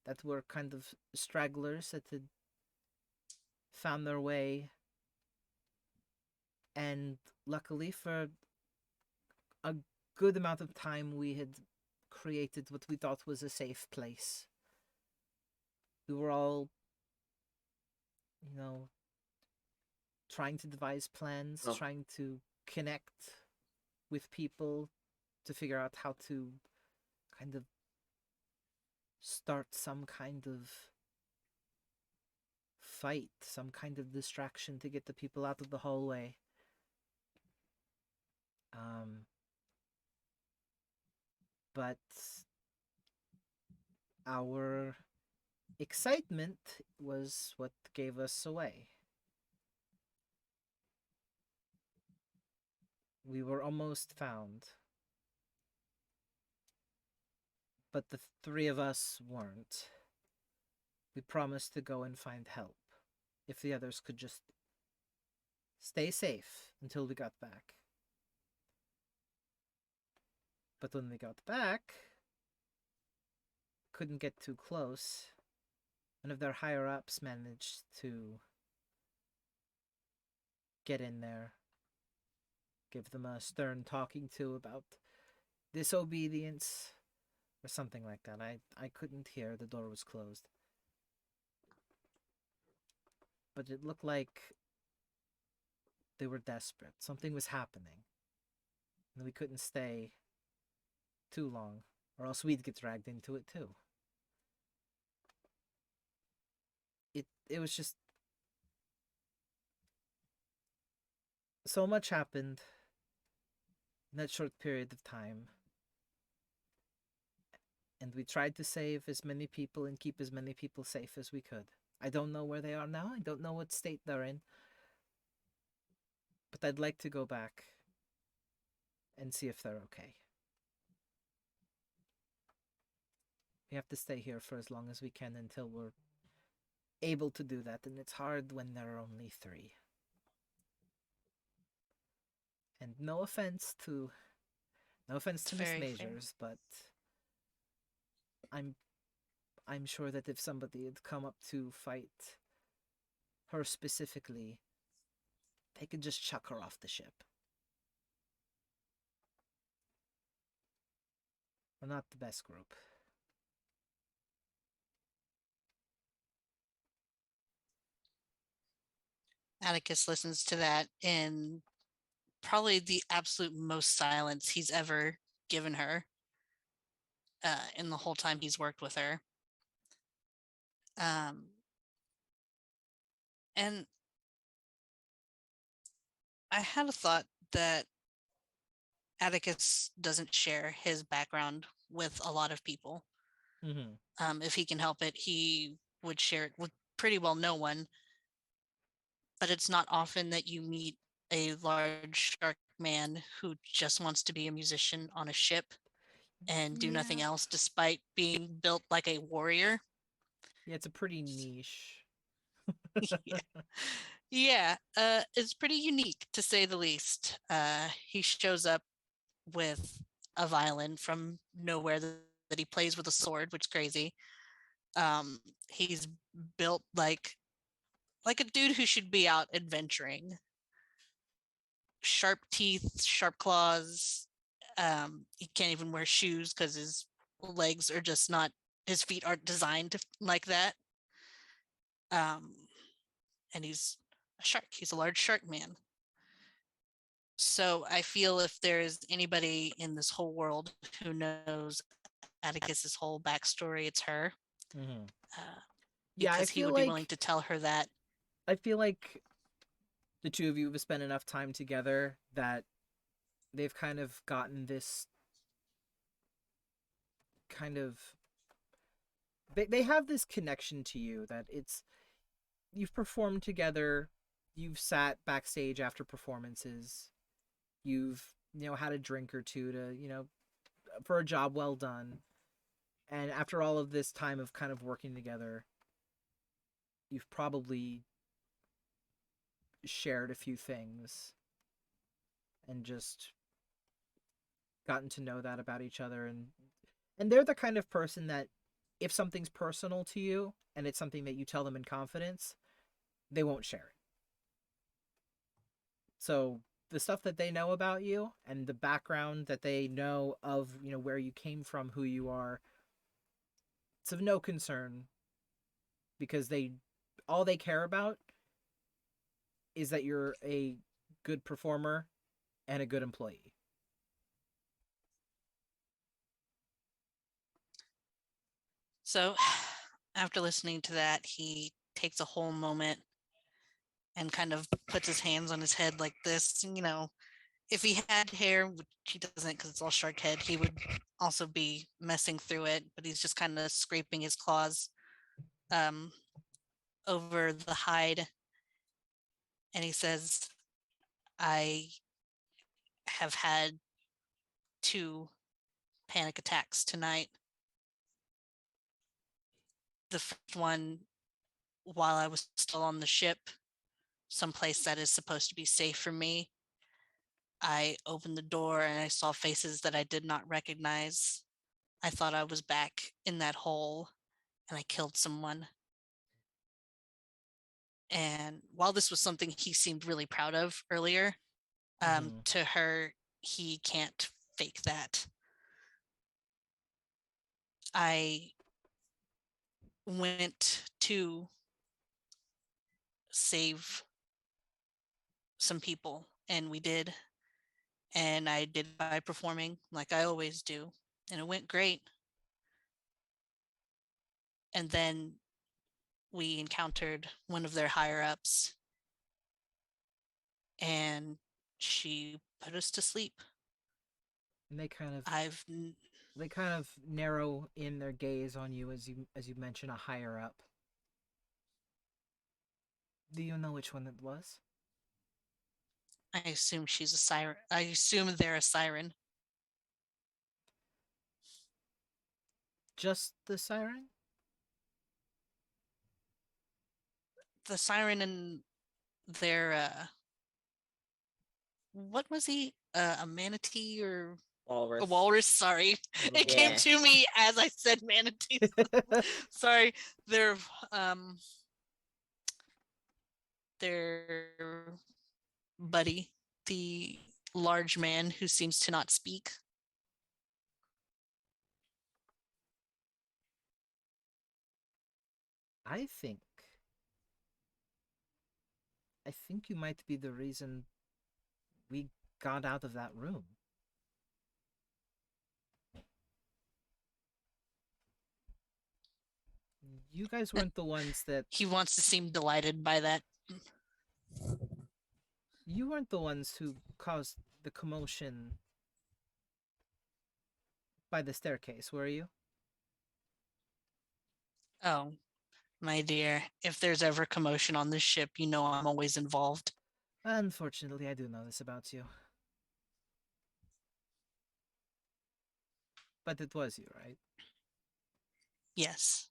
A: that were kind of stragglers that had found their way. And luckily, for a good amount of time, we had created what we thought was a safe place. We were all, trying to devise plans, trying to connect with people to figure out how to kind of start some kind of fight, some kind of distraction to get the people out of the hallway. But our excitement was what gave us away. We were almost found, but the three of us weren't. We promised to go and find help if the others could just stay safe until we got back. But when we got back, couldn't get too close. One of their higher-ups managed to get in there, give them a stern talking to about disobedience or something like that. I couldn't hear, the door was closed. But it looked like they were desperate. Something was happening. And we couldn't stay too long, or else we'd get dragged into it too. It was just so much happened in that short period of time. And we tried to save as many people and keep as many people safe as we could. I don't know where they are now. I don't know what state they're in. But I'd like to go back and see if they're okay. We have to stay here for as long as we can until we're able to do that, and it's hard when there are only three. And no offense to Miss Majors, but I'm sure that if somebody had come up to fight her specifically, they could just chuck her off the ship. We're not the best group.
D: Atticus listens to that in probably the absolute most silence he's ever given her in the whole time he's worked with her. And I had a thought that Atticus doesn't share his background with a lot of people.
A: Mm-hmm.
D: If he can help it, he would share it with pretty well no one. But it's not often that you meet a large shark man who just wants to be a musician on a ship and do nothing else, despite being built like a warrior.
A: Yeah, it's a pretty niche.
D: Yeah, it's pretty unique to say the least. He shows up with a violin from nowhere that he plays with a sword, which is crazy. He's built like a dude who should be out adventuring. Sharp teeth, sharp claws. He can't even wear shoes because his legs are just not, his feet aren't designed like that. and he's a shark. He's a large shark man. So I feel if there is anybody in this whole world who knows Atticus's whole backstory, it's her.
A: Mm-hmm.
D: Uh,
A: Yeah,
D: because he would be willing to tell her that.
A: I feel like the two of you have spent enough time together that they've kind of gotten this kind of they have this connection to you that you've performed together, you've sat backstage after performances, you've had a drink or two to for a job well done, and after all of this time of kind of working together, you've probably shared a few things and just gotten to know that about each other, and they're the kind of person that if something's personal to you and it's something that you tell them in confidence, they won't share it. So the stuff that they know about you and the background that they know of where you came from, who you are, it's of no concern, because all they care about is that you're a good performer and a good employee.
D: So after listening to that, he takes a whole moment and kind of puts his hands on his head like this. If he had hair, which he doesn't because it's all shark head, he would also be messing through it, but he's just kind of scraping his claws over the hide. And he says, I have had 2 panic attacks tonight. The first one while I was still on the ship, someplace that is supposed to be safe for me. I opened the door and I saw faces that I did not recognize. I thought I was back in that hole and I killed someone. And while this was something he seemed really proud of earlier, to her, he can't fake that. I went to save some people, and we did. And I did by performing like I always do, and it went great. And then we encountered one of their higher ups, and she put us to sleep.
A: And they kind of narrow in their gaze on you as you mention a higher up. Do you know which one it was?
D: I assume she's a siren. I assume they're a siren.
A: Just the siren?
D: The siren and their what was he? A manatee or
E: Walrus.
D: a walrus? Sorry, it
E: Yeah.
D: came to me as I said manatee. Sorry, their buddy, the large man who seems to not speak.
A: I think you might be the reason we got out of that room. You guys weren't the ones that...
D: He wants to seem delighted by that.
A: You weren't the ones who caused the commotion by the staircase, were you?
D: Oh, my dear, if there's ever commotion on this ship, you know I'm always involved.
A: Unfortunately, I do know this about you. But it was you, right?
D: Yes.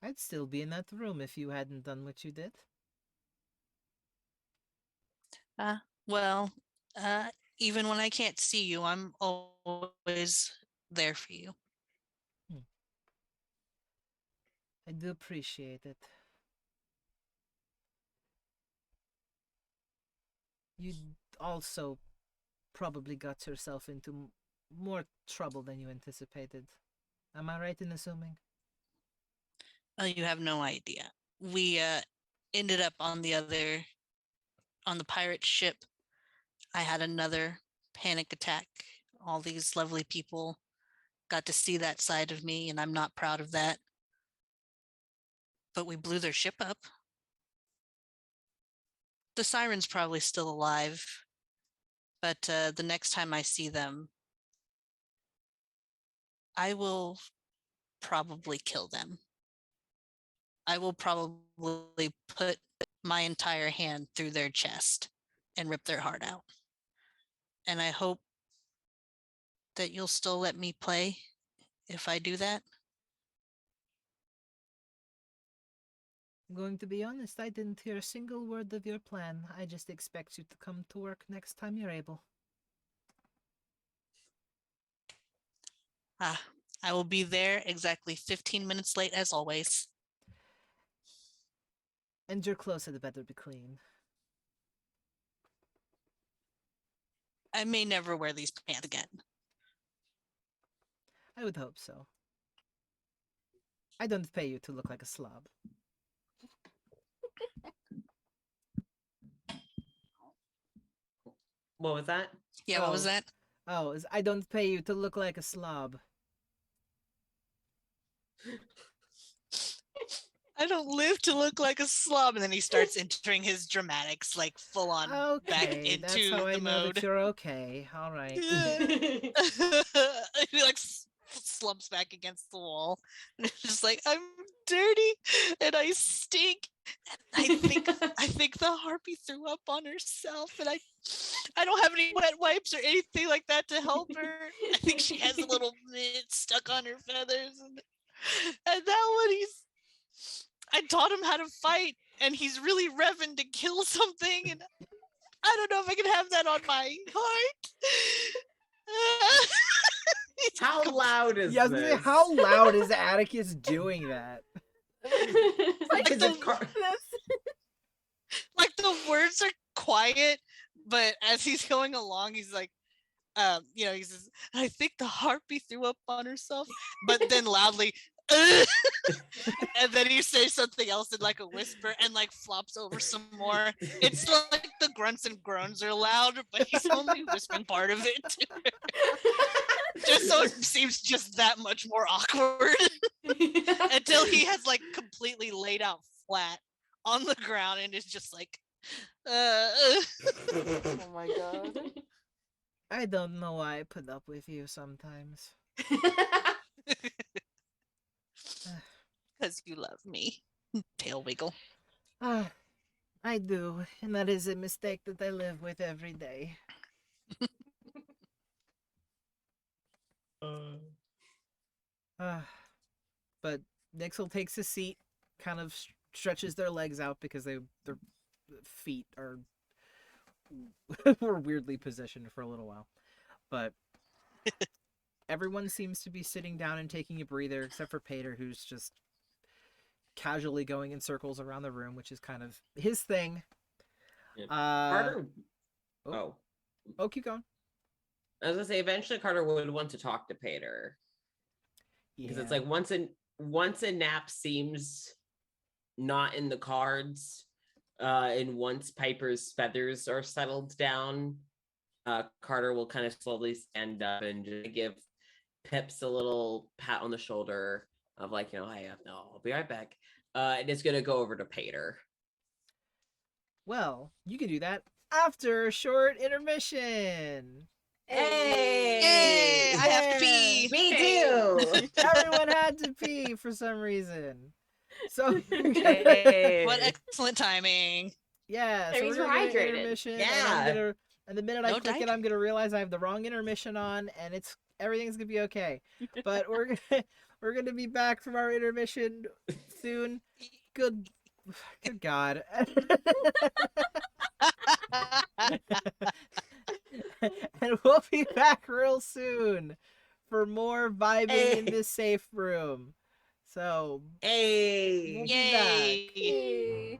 A: I'd still be in that room if you hadn't done what you did.
D: Well, even when I can't see you, I'm always there for you.
A: I do appreciate it. You also probably got yourself into more trouble than you anticipated. Am I right in assuming?
D: Oh, you have no idea. We ended up on the pirate ship. I had another panic attack. All these lovely people got to see that side of me, and I'm not proud of that. But we blew their ship up. The siren's probably still alive, but the next time I see them, I will probably kill them. I will probably put my entire hand through their chest and rip their heart out. And I hope that you'll still let me play if I do that.
A: I'm going to be honest, I didn't hear a single word of your plan. I just expect you to come to work next time you're able.
D: I will be there exactly 15 minutes late as always.
A: And your clothes had better be clean.
D: I may never wear these pants again.
A: I would hope so. I don't pay you to look like a slob.
E: What was that?
D: Yeah, what was that?
A: Oh, I don't pay you to look like a slob.
D: I don't live to look like a slob. And then he starts entering his dramatics, like full on back
A: Okay, that's
D: into
A: how I
D: the
A: know
D: mode.
A: that you're okay. All right.
D: He like slumps back against the wall. And it's just like, I'm dirty and I stink. And I think the harpy threw up on herself, and I don't have any wet wipes or anything like that to help her. I think she has a little mitt stuck on her feathers, and that one I taught him how to fight, and he's really revving to kill something, and I don't know if I can have that on my heart.
E: How loud is
A: Yeah, I was gonna say,
E: this?
A: how loud is Atticus doing that?
D: Like
E: Is it
D: like the words are quiet, but as he's going along, he's like, he says, I think the harpy threw up on herself, but then loudly, and then he says something else in like a whisper and like flops over some more. It's like the grunts and groans are loud, but he's only whispering part of it to her. Just so it seems just that much more awkward until he has like completely laid out flat on the ground and is just like,
C: Oh my god.
A: I don't know why I put up with you sometimes.
D: because you love me. Tail wiggle.
A: I do, and that is a mistake that I live with every day. But Nixel takes his seat, kind of stretches their legs out because their feet are were weirdly positioned for a little while. But everyone seems to be sitting down and taking a breather, except for Pater, who's just casually going in circles around the room, which is kind of his thing.
E: Yeah. Carter.
A: Oh, keep going.
E: I was gonna say eventually Carter would want to talk to Pater. Because it's like once a nap seems not in the cards, and once Piper's feathers are settled down, Carter will kind of slowly stand up and just give Pips a little pat on the shoulder of like, hey, I'll be right back. And it's gonna go over to Pater.
A: Well, you can do that after a short intermission.
E: Hey!
D: Yay! I have to pee.
E: Me too.
A: Everyone had to pee for some reason. So
E: Hey.
D: What excellent timing.
A: yeah,
C: That
A: so
C: means
A: we're
C: we're
A: gonna get an
C: hydrated.
A: intermission.
E: Yeah.
A: And the minute
D: No
A: I click it,
D: diet.
A: I'm gonna realize I have the wrong intermission on, and everything's gonna be okay. But we're gonna be back from our intermission soon. Good God. And we'll be back real soon for more vibing in this safe room. So,
E: Hey.
A: we'll be back.
D: Yay!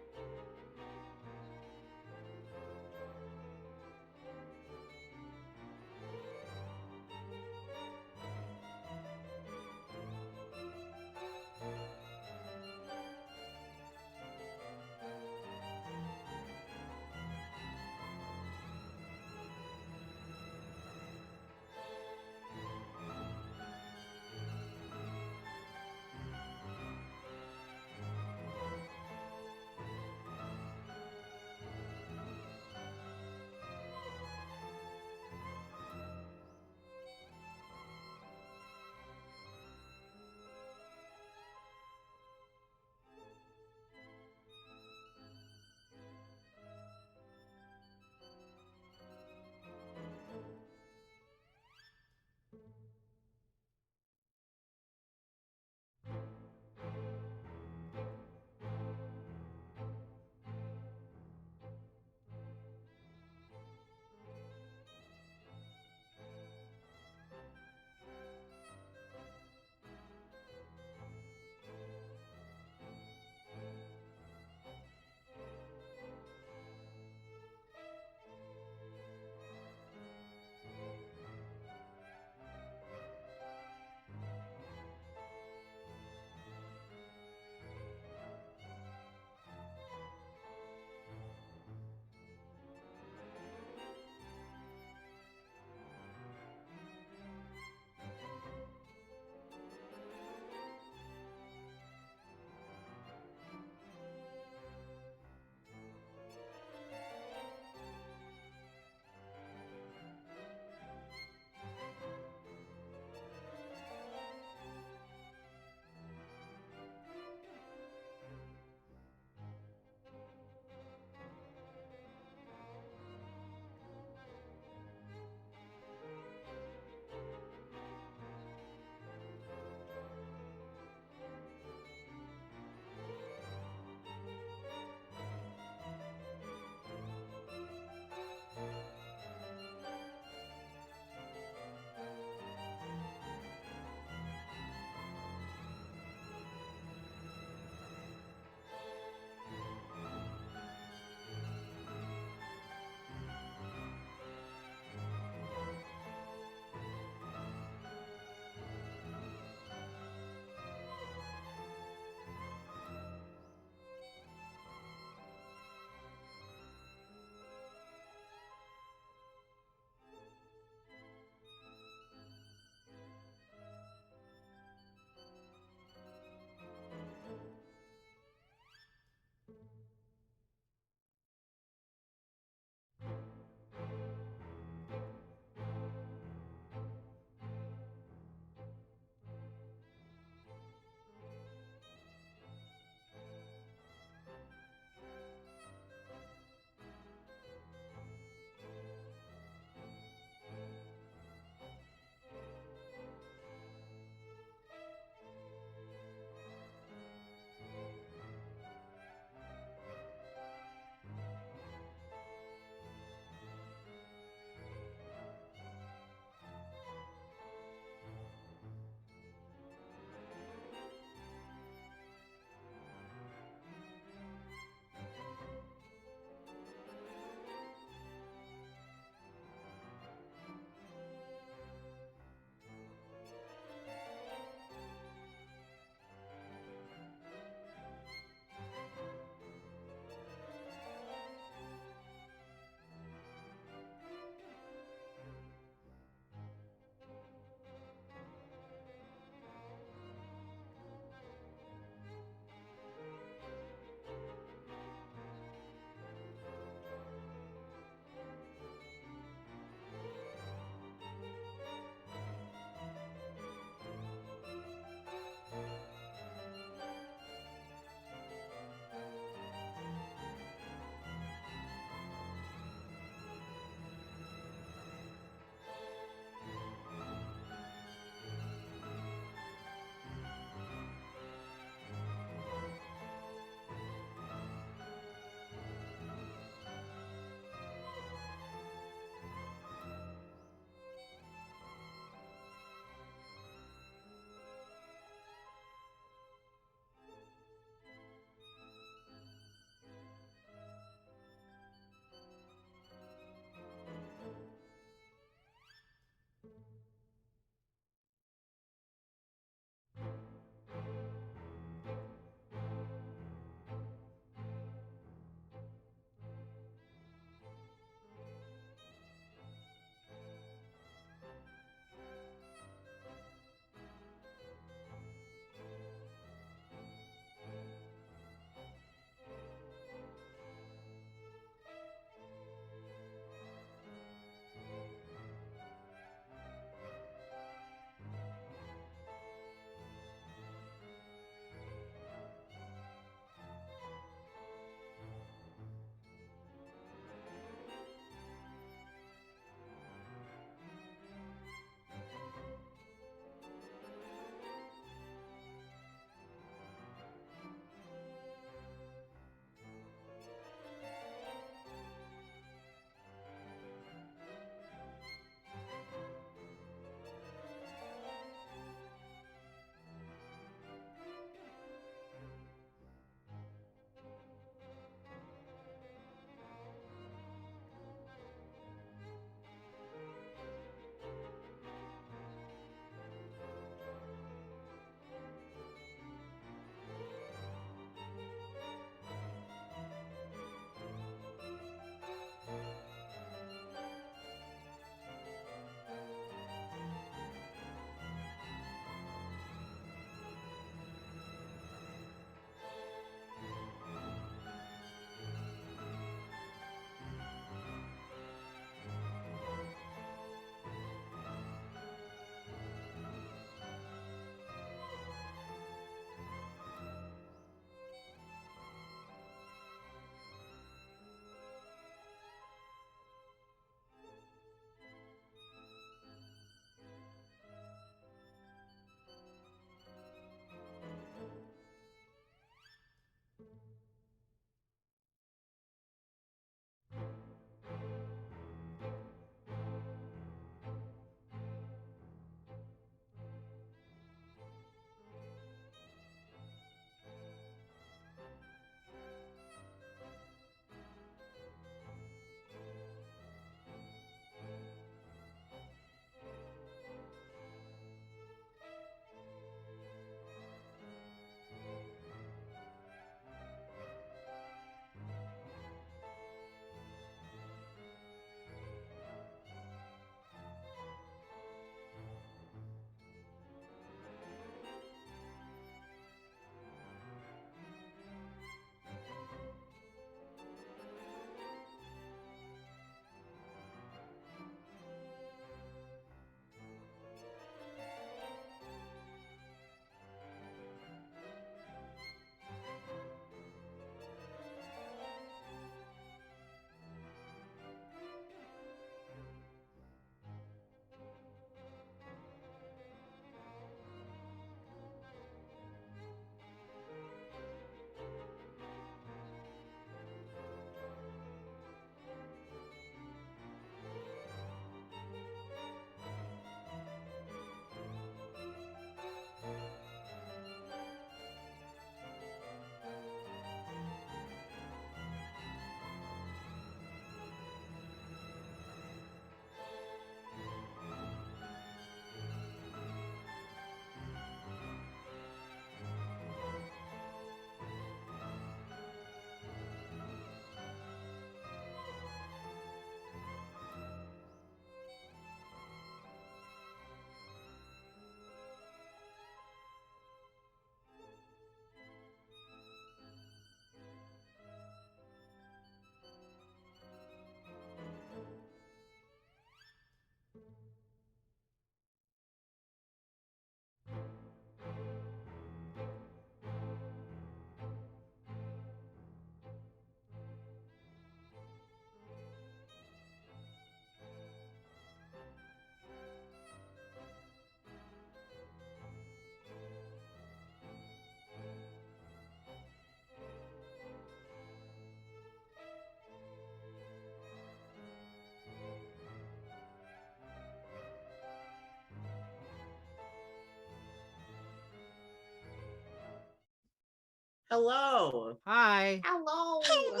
E: Hello.
A: Hi.
C: Hello.
D: Hello.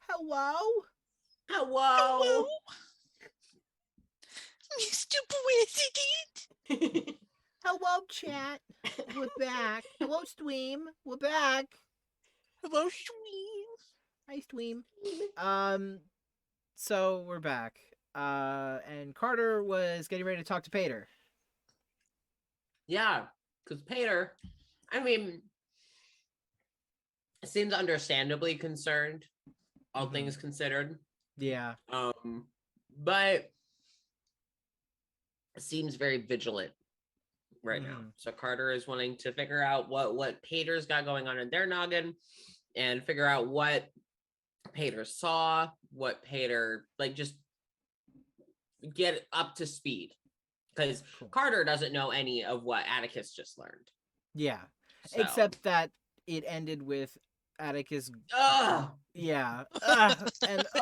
A: Hello.
E: Hello.
D: Mr. President.
A: Hello, chat. We're back. Hello, Stream. We're back.
D: Hello, Stream.
A: Hi, Stream. So we're back. And Carter was getting ready to talk to Pater.
E: Yeah, because Pater, I mean, seems understandably concerned, all
A: Mhm.
E: things considered.
A: Yeah.
E: But seems very vigilant right now.
A: Mhm.
E: So Carter is wanting to figure out what Pater's got going on in their noggin and figure out what Pater saw, what Pater just get up to speed. Because
A: Cool.
E: Carter doesn't know any of what Atticus just learned.
A: Yeah.
E: So.
A: Except that it ended with Atticus.
E: Ugh!
A: Yeah. And just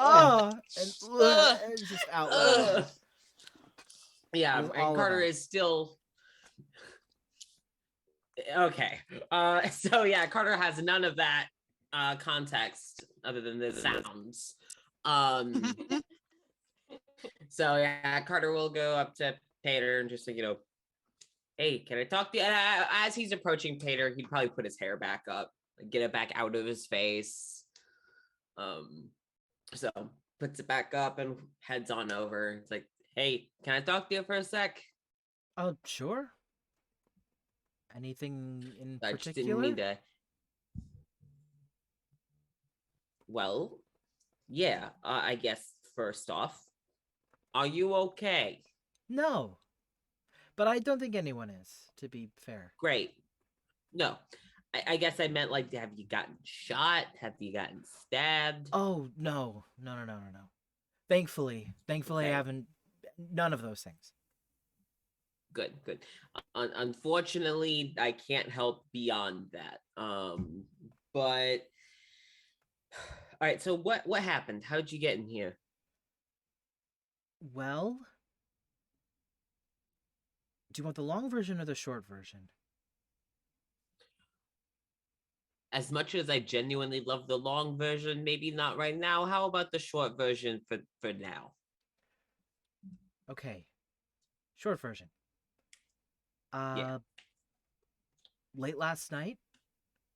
A: out loud.
E: Ugh! Yeah,
A: It was
E: and
A: all of
E: Carter
A: that.
E: is still okay. So yeah, Carter has none of that context other than the sounds. So yeah, Carter will go up to Pater and just hey, can I talk to you? And as he's approaching Pater, he'd probably put his hair back up, get it back out of his face. So puts it back up and heads on over. It's like, hey, can I talk to you for a sec?
A: Oh, sure. Anything in
E: I just didn't
A: particular?
E: mean to. Well, yeah, I guess first off, are you okay?
A: No. But I don't think anyone is, to be fair.
E: Great. No, I guess I meant have you gotten shot? Have you gotten stabbed?
A: Oh, no. No. Thankfully,
E: Okay.
A: I haven't. None of those things.
E: Good. Unfortunately, I can't help beyond that. But all right. So what happened? How did you get in here?
A: Well, do you want the long version or the short version?
E: As much as I genuinely love the long version, maybe not right now. How about the short version for now?
A: Okay. Short version.
E: Yeah.
A: Late last night,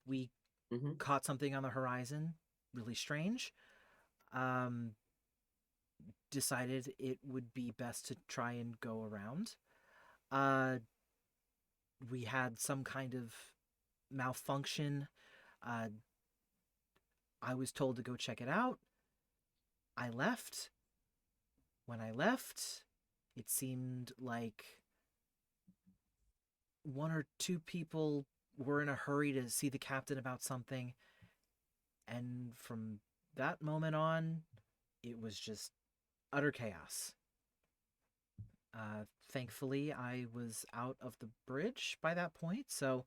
A: we
E: Mm-hmm.
A: caught something on the horizon, really strange. Decided it would be best to try and go around. We had some kind of malfunction. I was told to go check it out. I left. When I left, it seemed like one or two people were in a hurry to see the captain about something. And from that moment on, it was just utter chaos. Thankfully, I was out of the bridge by that point, so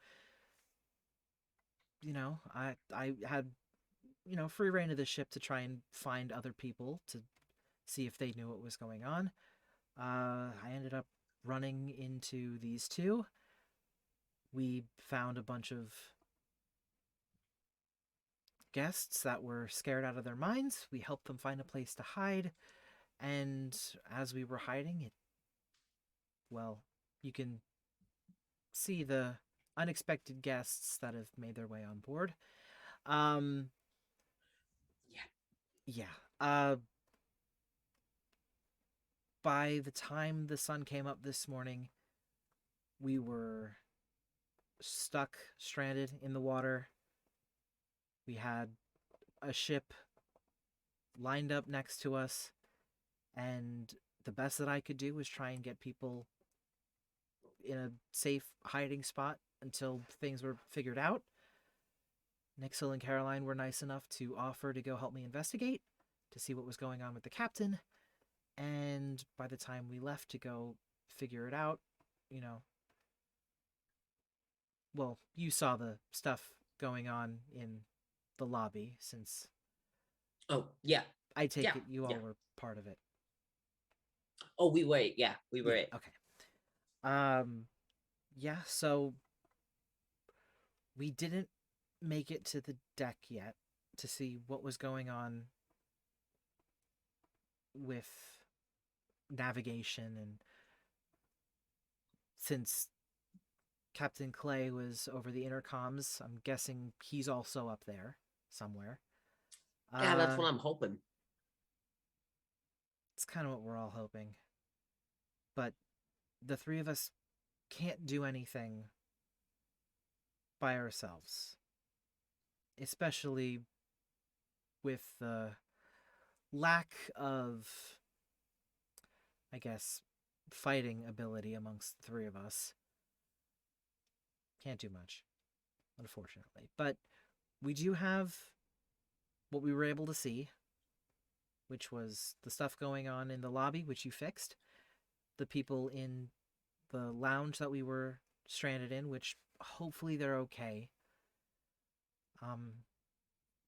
A: I had free reign of the ship to try and find other people to see if they knew what was going on. I ended up running into these two. We found a bunch of guests that were scared out of their minds. We helped them find a place to hide, and as we were hiding, you can see the unexpected guests that have made their way on board. Yeah. By the time the sun came up this morning, we were stuck, stranded in the water. We had a ship lined up next to us, and the best that I could do was try and get people in a safe hiding spot until things were figured out. Nixel and Caroline were nice enough to offer to go help me investigate, to see what was going on with the captain. And by the time we left to go figure it out, well, you saw the stuff going on in the lobby, since
E: Oh yeah.
A: I take
E: Yeah,
A: it you all
E: yeah.
A: were part of it.
E: Oh, we were. Yeah, we were.
A: Okay. Yeah, so we didn't make it to the deck yet to see what was going on with navigation, and since Captain Clay was over the intercoms, I'm guessing he's also up there somewhere.
E: Yeah, that's what I'm hoping.
A: It's kind of what we're all hoping. But the three of us can't do anything by ourselves. Especially with the lack of, I guess, fighting ability amongst the three of us. Can't do much, unfortunately. But we do have what we were able to see, which was the stuff going on in the lobby, which you fixed. The people in the lounge that we were stranded in, which hopefully they're okay.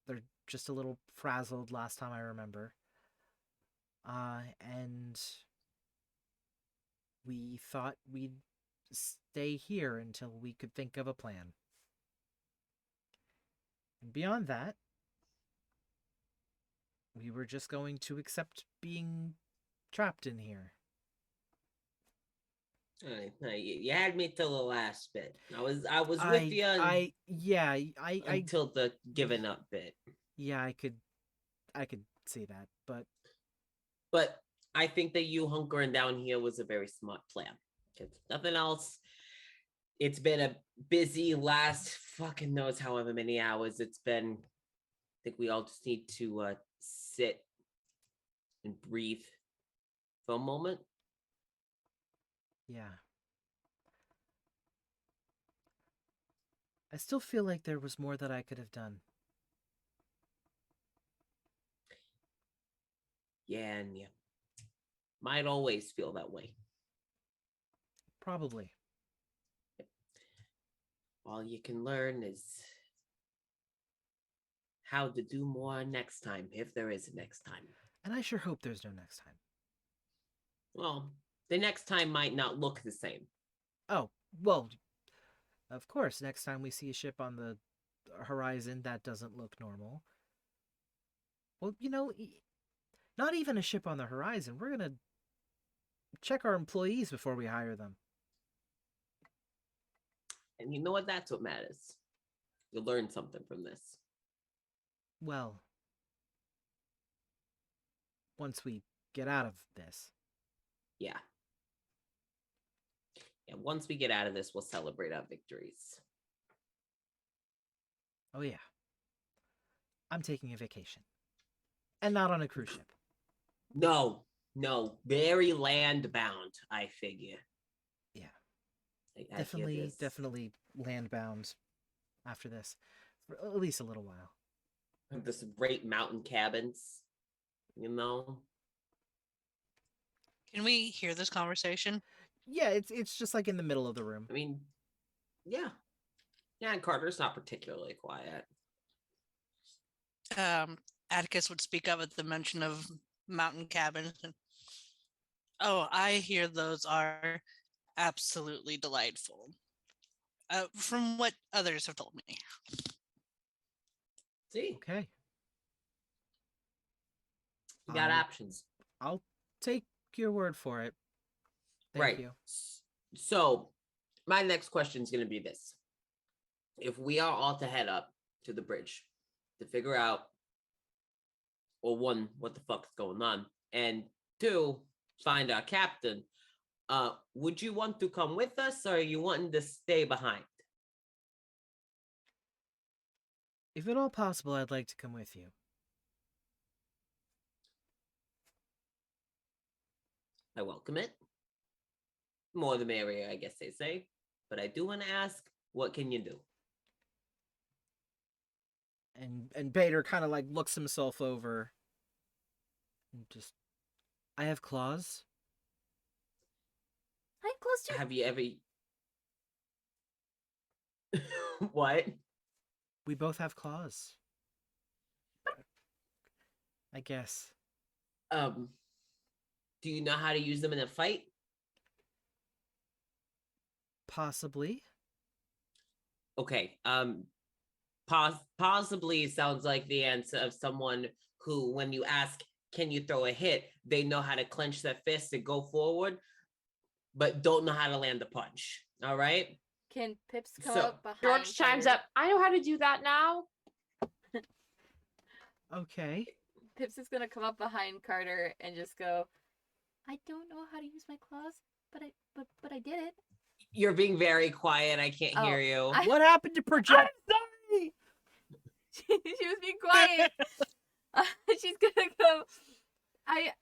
A: They're just a little frazzled last time I remember. And we thought we'd stay here until we could think of a plan. And beyond that, we were just going to accept being trapped in here.
E: You had me till the last bit. I was with you until the giving up bit.
A: Yeah, I could see that,
E: but I think that you hunkering down here was a very smart plan. If nothing else, it's been a busy last fucking knows however many hours it's been. I think we all just need to sit and breathe for a moment.
A: yeah. I still feel like there was more that I could have done.
E: Yeah, and you might always feel that way.
A: Probably.
E: All you can learn is how to do more next time, if there is a next time.
A: And I sure hope there's no next time.
E: Well, the next time might not look the same.
A: Oh, well, of course, next time we see a ship on the horizon that doesn't look normal. Well, not even a ship on the horizon. We're going to check our employees before we hire them.
E: And you know what? That's what matters. You'll learn something from this.
A: Well, once we get out of this.
E: Yeah. And once we get out of this, we'll celebrate our victories.
A: Oh, yeah. I'm taking a vacation. And not on a cruise ship.
E: No. Very land bound, I figure.
A: Yeah.
E: I
A: Definitely land bound after this. For at least a little while.
E: This great mountain cabins,
D: Can we hear this conversation?
A: Yeah, it's just like in the middle of the room.
E: I mean, yeah. Yeah, and Carter's not particularly quiet.
D: Atticus would speak up at the mention of mountain cabins. Oh, I hear those are absolutely delightful. From what others have told me.
E: See?
A: Okay.
E: You got options.
A: I'll take your word for it. Thank you.
E: So, my next question is going to be this. If we are all to head up to the bridge to figure out, well, one, what the fuck's going on, and two, find our captain, would you want to come with us, or are you wanting to stay behind?
A: If at all possible, I'd like to come with you.
E: I welcome it. More the merrier, I guess they say. But I do want to ask, what can you do?
A: And Bader kind of like looks himself over. And just, I have claws.
B: I have claws too.
E: Have you ever... What?
A: We both have claws. I guess.
E: Do you know how to use them in a fight?
A: Possibly.
E: Okay. possibly sounds like the answer of someone who, when you ask, can you throw a hit, they know how to clench their fist and go forward, but don't know how to land the punch. All right.
B: Can Pips come
E: So,
B: up behind
C: George chimes
B: Carter?
C: up. I know how to do that now.
A: Okay.
B: Pips is gonna come up behind Carter and just go, I don't know how to use my claws, but I did it.
E: You're being very quiet. I can't
B: Oh,
E: hear you.
A: What happened to project?
B: Sorry. She was being quiet. She's gonna go. I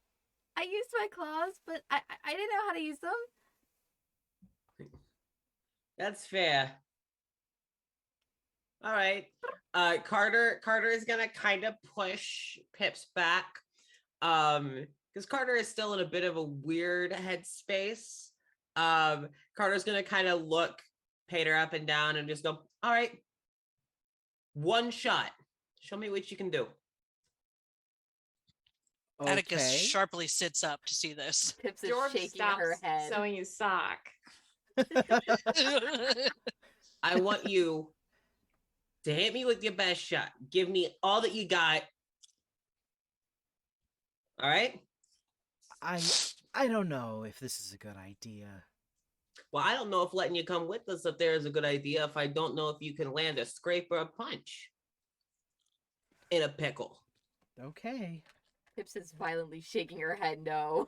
B: used my claws, but I didn't know how to use them.
E: That's fair. All right. Carter is gonna kind of push Pips back. Because Carter is still in a bit of a weird headspace. Carter's gonna kind of look Pater up and down and just go, all right, one shot. Show me what you can do.
D: Atticus
A: Okay.
D: sharply sits up to see this.
B: Pips is
C: George
B: shaking
C: stops
B: her head.
C: sewing his sock.
E: I want you to hit me with your best shot. Give me all that you got. All right?
A: I don't know if this is a good idea.
E: Well, I don't know if letting you come with us up there is a good idea if I don't know if you can land a scrape or a punch in a pickle.
A: Okay.
B: Pips is violently shaking her head no.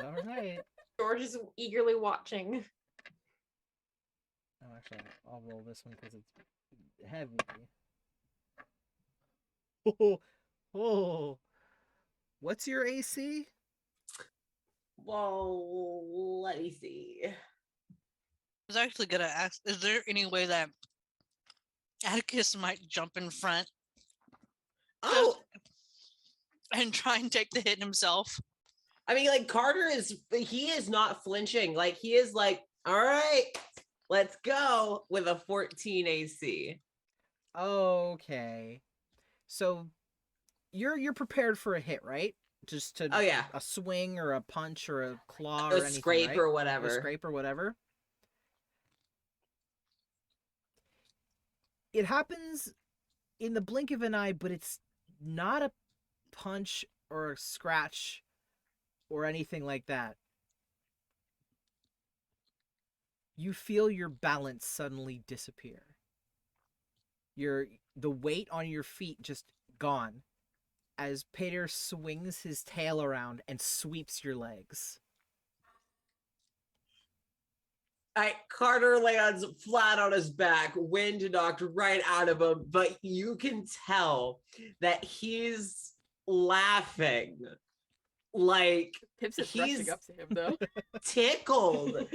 A: All right.
C: George is eagerly watching.
A: Oh, actually, I'll roll this one because it's heavy. Oh. What's your AC?
E: Well, let me see.
D: I was actually gonna ask, is there any way that Atticus might jump in front
E: Oh,
D: and try and take the hit himself?
E: I mean, like Carter he is not flinching. Like he is like, all right, let's go with a 14 AC.
A: Okay. So you're prepared for a hit, right? Just to
E: Oh yeah,
A: a swing or a punch or a claw
E: a
A: or anything,
E: scrape
A: right?
E: or
A: A
E: whatever.
A: scrape or whatever. It happens in the blink of an eye, but it's not a punch or a scratch or anything like that. You feel your balance suddenly disappear. The weight on your feet just gone as Pater swings his tail around and sweeps your legs.
E: Carter lands flat on his back, wind knocked right out of him, but you can tell that he's laughing like
B: Pips is
E: he's
B: rushing up to him though.
E: tickled.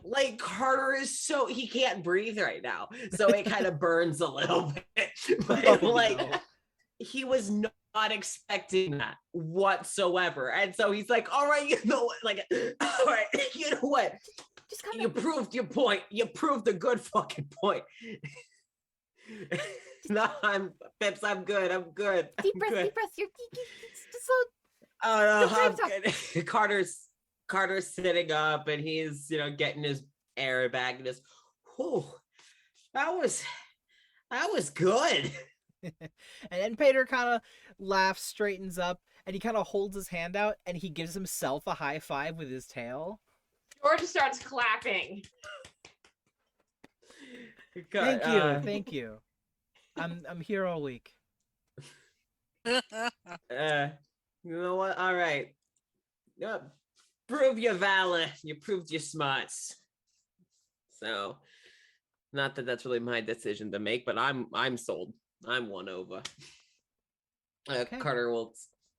E: Like Carter is he can't breathe right now, so it kind of burns a little bit. But
A: No.
E: he was not expecting that whatsoever, and so he's like, "All right, you know what? Like, all right, you know what?
B: Just come
E: You proved your point. You proved a good fucking point." No, Pips. I'm good. I'm good.
B: deep
E: I'm
B: breath,
E: good.
B: deep breath. You're just so
E: Oh no,
B: Don't
E: I'm
B: talk.
E: good. Carter's sitting up and he's getting his air back and just, whew, that was good.
A: And then Pater kind of laughs, straightens up, and he kind of holds his hand out and he gives himself a high five with his tail.
C: George starts clapping.
A: Thank you. I'm here all week.
E: You know what? All right. Prove your valor. You proved your smarts. So, not that that's really my decision to make, but I'm sold. I'm won over.
A: Okay.
E: Carter will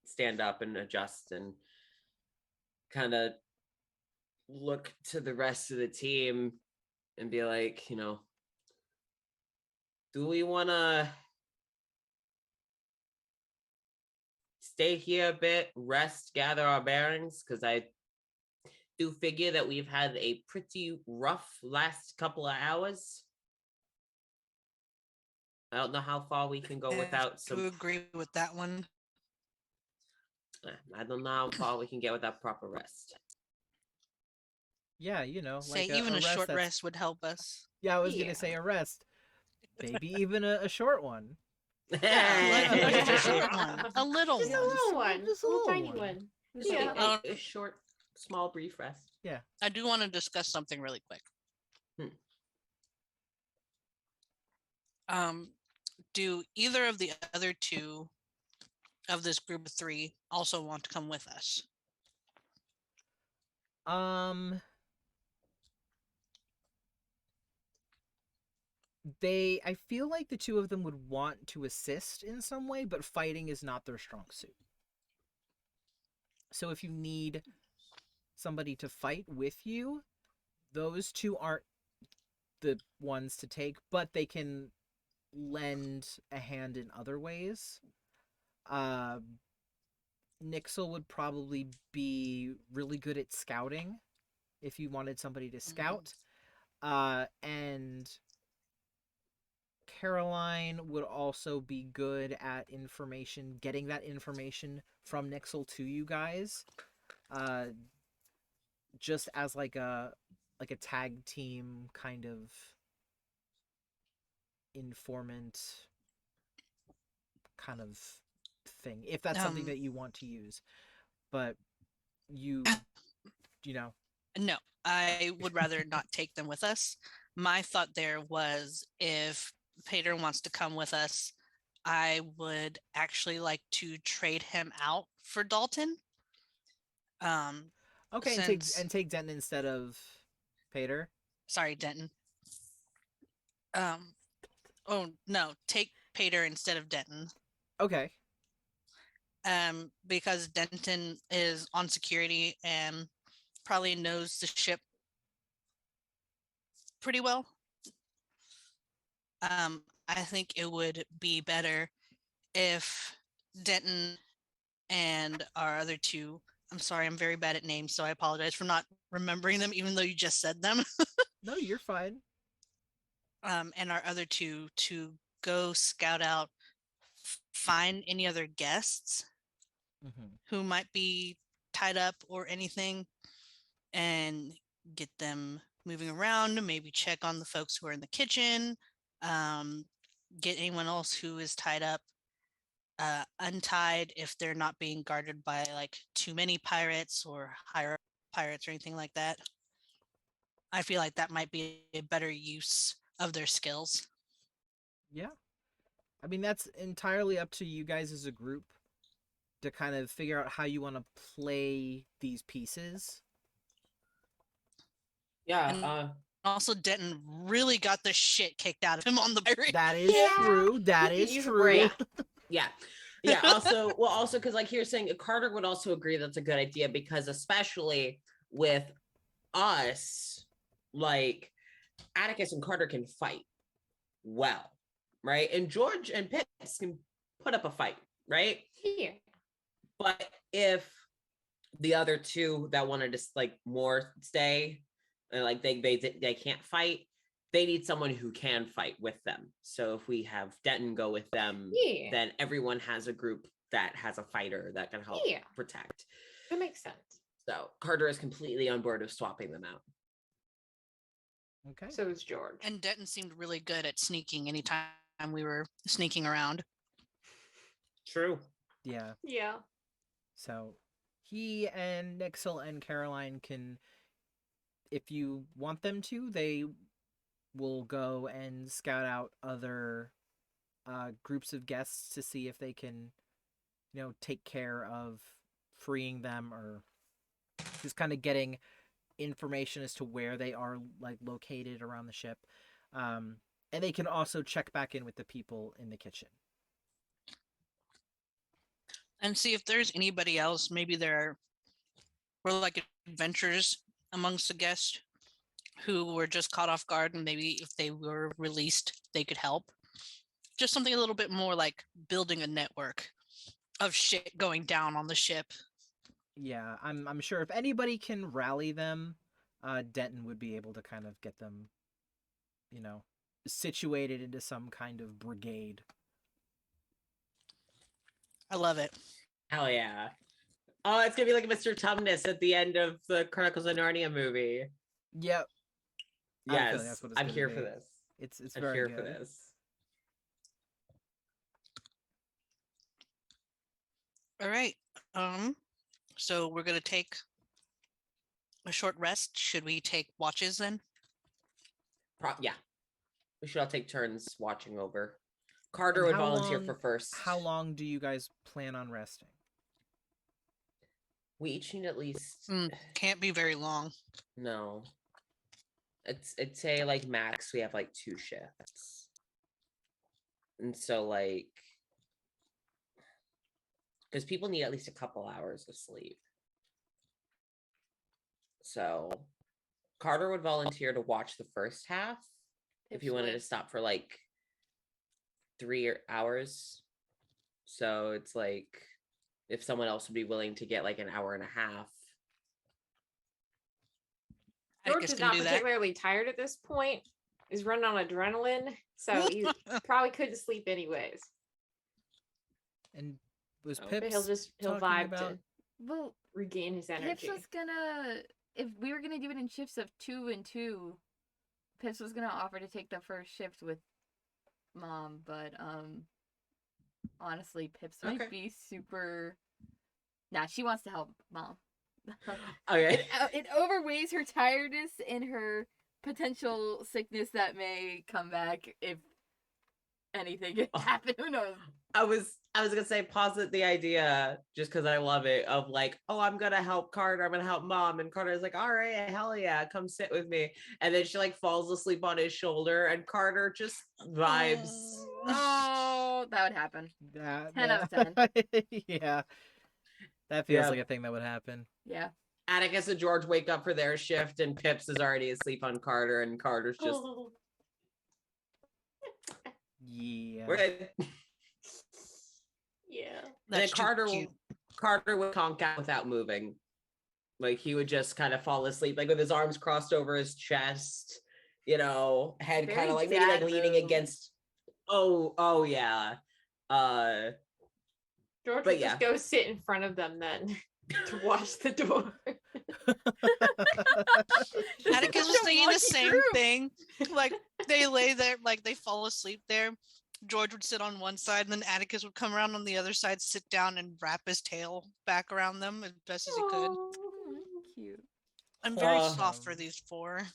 E: stand up and adjust and kind of look to the rest of the team and be like, do we want to stay here a bit, rest, gather our bearings? Because I do figure that we've had a pretty rough last couple of hours. I don't know how far we can go without some.
D: To agree with that one.
E: I don't know how far we can get without proper rest.
A: Yeah,
D: Say
A: like
D: even a short
A: that's-
D: rest would help us.
A: Yeah, I was
C: Yeah.
A: gonna say a rest. Maybe even a short one.
D: Just a short one, a little
C: Just a
D: one.
C: little one.
A: Just a
C: little
A: little
C: tiny
A: one.
C: one.
E: Just
C: Yeah.
E: a short, small, brief rest.
A: Yeah.
D: I do want to discuss something really quick. Do either of the other two of this group of three also want to come with us?
A: I feel like the two of them would want to assist in some way, but fighting is not their strong suit. So if you need somebody to fight with you, those two aren't the ones to take, but they can lend a hand in other ways. Nixel would probably be really good at scouting if you wanted somebody to scout. And Caroline would also be good at information, getting that information from Nixel to you guys. Just as like a tag team kind of informant kind of thing, if that's something that you want to use. But you know.
D: No, I would rather not take them with us. My thought there was, if Peter wants to come with us, I would actually like to trade him out for Dalton.
A: Okay, and take Denton instead of Peter.
D: Sorry, Denton. Oh no, take Peter instead of Denton.
A: Okay.
D: Because Denton is on security and probably knows the ship pretty well. I think it would be better if Denton and our other two, I'm sorry, I'm very bad at names, so I apologize for not remembering them, even though you just said them.
A: No, you're fine.
D: And our other two to go scout out, find any other guests who might be tied up or anything, and get them moving around, maybe check on the folks who are in the kitchen, get anyone else who is tied up untied if they're not being guarded by like too many pirates or higher pirates or anything like that. I feel like that might be a better use of their skills.
A: Yeah. I mean, that's entirely up to you guys as a group to kind of figure out how you want to play these pieces.
E: Yeah.
D: And also, Denton really got the shit kicked out of him on the pirate.
A: That is true. That is true.
E: Yeah. Also, because like you're saying, Carter would also agree that's a good idea, because especially with us, like Atticus and Carter can fight well, right? And George and Pitts can put up a fight, right?
C: Yeah.
E: But if the other two that wanted to like more stay, like they can't fight, they need someone who can fight with them. So if we have Denton go with them, then everyone has a group that has a fighter that can help protect.
C: That makes sense.
E: So Carter is completely on board of swapping them out.
A: Okay.
C: So is George.
D: And Denton seemed really good at sneaking anytime we were sneaking around.
E: True.
A: Yeah.
C: Yeah.
A: So he and Nixel and Caroline can, if you want them to, they will go and scout out other groups of guests to see if they can, take care of freeing them, or just kind of getting information as to where they are like located around the ship. And they can also check back in with the people in the kitchen.
D: And see if there's anybody else. Maybe there were like adventurers amongst the guests who were just caught off guard, and maybe if they were released, they could help. Just something a little bit more like building a network of shit going down on the ship.
A: Yeah, I'm sure if anybody can rally them, Denton would be able to kind of get them, situated into some kind of brigade.
D: I love it.
E: Hell yeah. Oh, it's gonna be like Mr. Tumnus at the end of the Chronicles of Narnia movie.
A: Yep.
E: Yes, I'm here for this.
A: It's
E: I'm
A: very
E: here
A: good.
E: for this.
D: All right. So we're gonna take a short rest. Should we take watches then?
E: Yeah. We should all take turns watching over. Carter
A: And
E: would volunteer for first.
A: How long do you guys plan on resting?
E: We each need at least
D: Can't be very long.
E: no. I'd say like max we have like 2 shifts. And so like because people need at least a couple hours of sleep. So Carter would volunteer to watch the first half if you wanted to stop for like 3 hours. So it's like if someone else would be willing to get like an hour and a half.
C: George
D: Atticus
C: is
D: can
C: not
D: do that.
C: particularly tired at this point. He's running on adrenaline, so he probably couldn't sleep anyways.
A: And was
E: Oh.
C: But
A: Pips
C: he'll
A: talking
C: vibe
A: about
C: to
B: Well,
C: regain his energy.
B: Pips was gonna, if we were gonna do it in shifts of 2 and 2, Pips was gonna offer to take the first shift with Mom, but honestly, Pips might
E: Okay.
B: be super. Nah, she wants to help Mom.
E: Okay.
B: It overweighs her tiredness and her potential sickness that may come back if anything could happen. Who knows?
E: I was gonna say posit the idea just because I love it of like, oh, I'm gonna help Carter, I'm gonna help Mom, and Carter's like, all right, hell yeah, come sit with me, and then she like falls asleep on his shoulder, and Carter just vibes.
B: Oh, that would happen. 10 out of
A: 10. Yeah. That feels
E: Yeah.
A: like a thing that would happen.
B: Yeah.
E: Atticus and George wake up for their shift, and Pips is already asleep on Carter, and Carter's just
A: Yeah.
E: we're good.
C: Yeah.
E: And then
D: That's too cute.
E: Carter would conk out without moving. Like he would just kind of fall asleep, like with his arms crossed over his chest, head
B: Very
E: kind of like maybe like
B: dad
E: leaning
B: move.
E: against. Oh yeah.
C: George
E: But
C: would just go sit in front of them then to watch the door.
D: Atticus was
B: Such a
D: thinking the
B: lucky
D: same
B: group.
D: thing. Like they lay there, like they fall asleep there. George would sit on one side, and then Atticus would come around on the other side, sit down, and wrap his tail back around them as best as he could.
B: Oh, cute.
D: I'm very
E: Aw.
D: soft for these 4.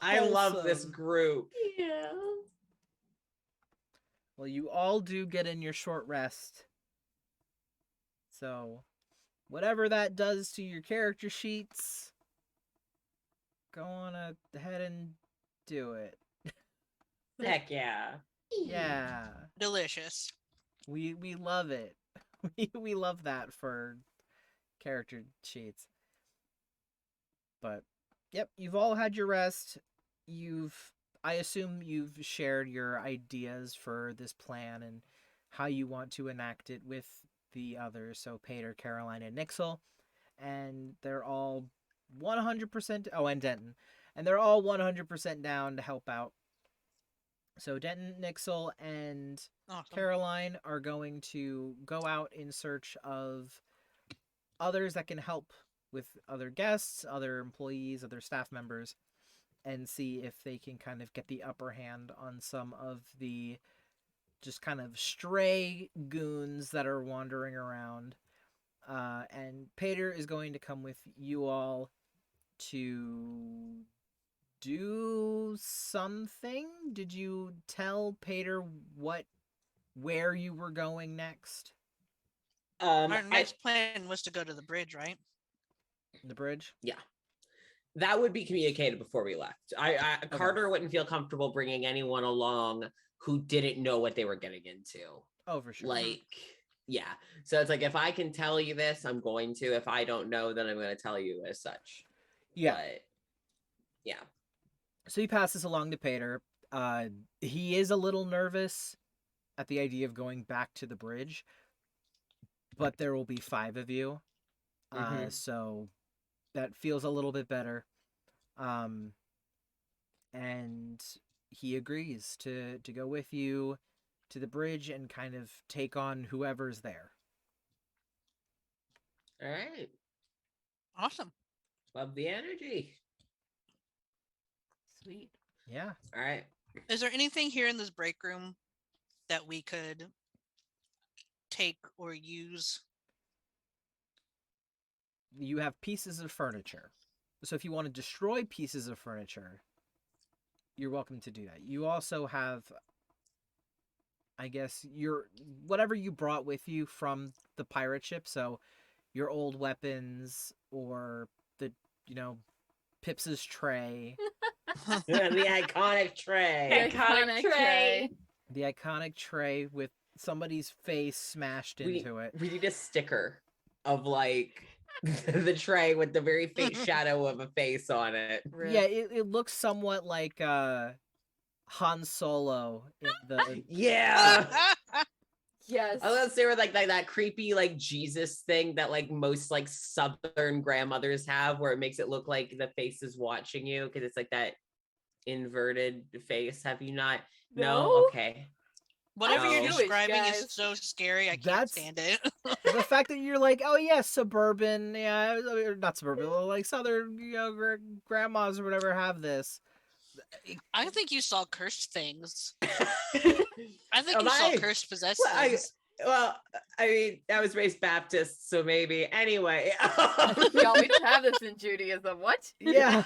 E: I love this
A: Wholesome.
E: group.
C: Yeah.
A: Well, you all do get in your short rest. So, whatever that does to your character sheets, go on ahead and do it.
E: Heck yeah.
A: Yeah.
D: Delicious.
A: We love it. We love that for character sheets. But yep, you've all had your rest. I assume you've shared your ideas for this plan and how you want to enact it with the others. So Pater, Caroline, and Nixel. And they're all 100%. Oh, and Denton. And they're all 100% down to help out. So Denton, Nixel, and
D: Awesome.
A: Caroline are going to go out in search of others that can help with other guests, other employees, other staff members, and see if they can kind of get the upper hand on some of the just kind of stray goons that are wandering around. And Pater is going to come with you all to do something. Did you tell Pater where you were going next?
D: Our next plan was to go to the bridge, right?
A: The bridge?
E: Yeah. That would be communicated before we left. Carter wouldn't feel comfortable bringing anyone along who didn't know what they were getting into.
A: Oh, for sure.
E: Like, yeah. So it's like, if I can tell you this, I'm going to. If I don't know, then I'm going to tell you as such.
A: Yeah.
E: But, yeah.
A: So he passes along to Pater. He is a little nervous at the idea of going back to the bridge, but there will be 5 of you. So that feels a little bit better. And he agrees to go with you to the bridge and kind of take on whoever's there.
E: All right.
D: Awesome.
E: Love the energy.
B: Sweet.
A: Yeah.
E: All right.
D: Is there anything here in this break room that we could take or use
A: you have pieces of furniture. So if you want to destroy pieces of furniture, you're welcome to do that. You also have, I guess, whatever you brought with you from the pirate ship. So your old weapons or the, Pips's tray.
E: The iconic tray.
C: Iconic tray.
A: The iconic tray with somebody's face smashed into it.
E: We need a sticker of like the tray with the very faint shadow of a face on it.
A: Yeah, it looks somewhat like Han Solo in the
E: Yeah.
B: Yes.
E: I was gonna say with like that creepy like Jesus thing that like most like Southern grandmothers have, where it makes it look like the face is watching you because it's like that inverted face. Have you not? No. Okay.
D: Whatever you're
E: Jewish,
D: describing
B: guys.
D: is so scary. I can't
A: That's-
D: stand it.
A: the fact that you're like, oh yeah, suburban, yeah, or not suburban, like Southern, grandmas or whatever have this.
D: I think you saw cursed things.
E: I
D: I think you saw cursed possessed things.
E: I mean, I was raised Baptist, so maybe. Anyway.
B: We always have this in Judaism. What?
A: Yeah.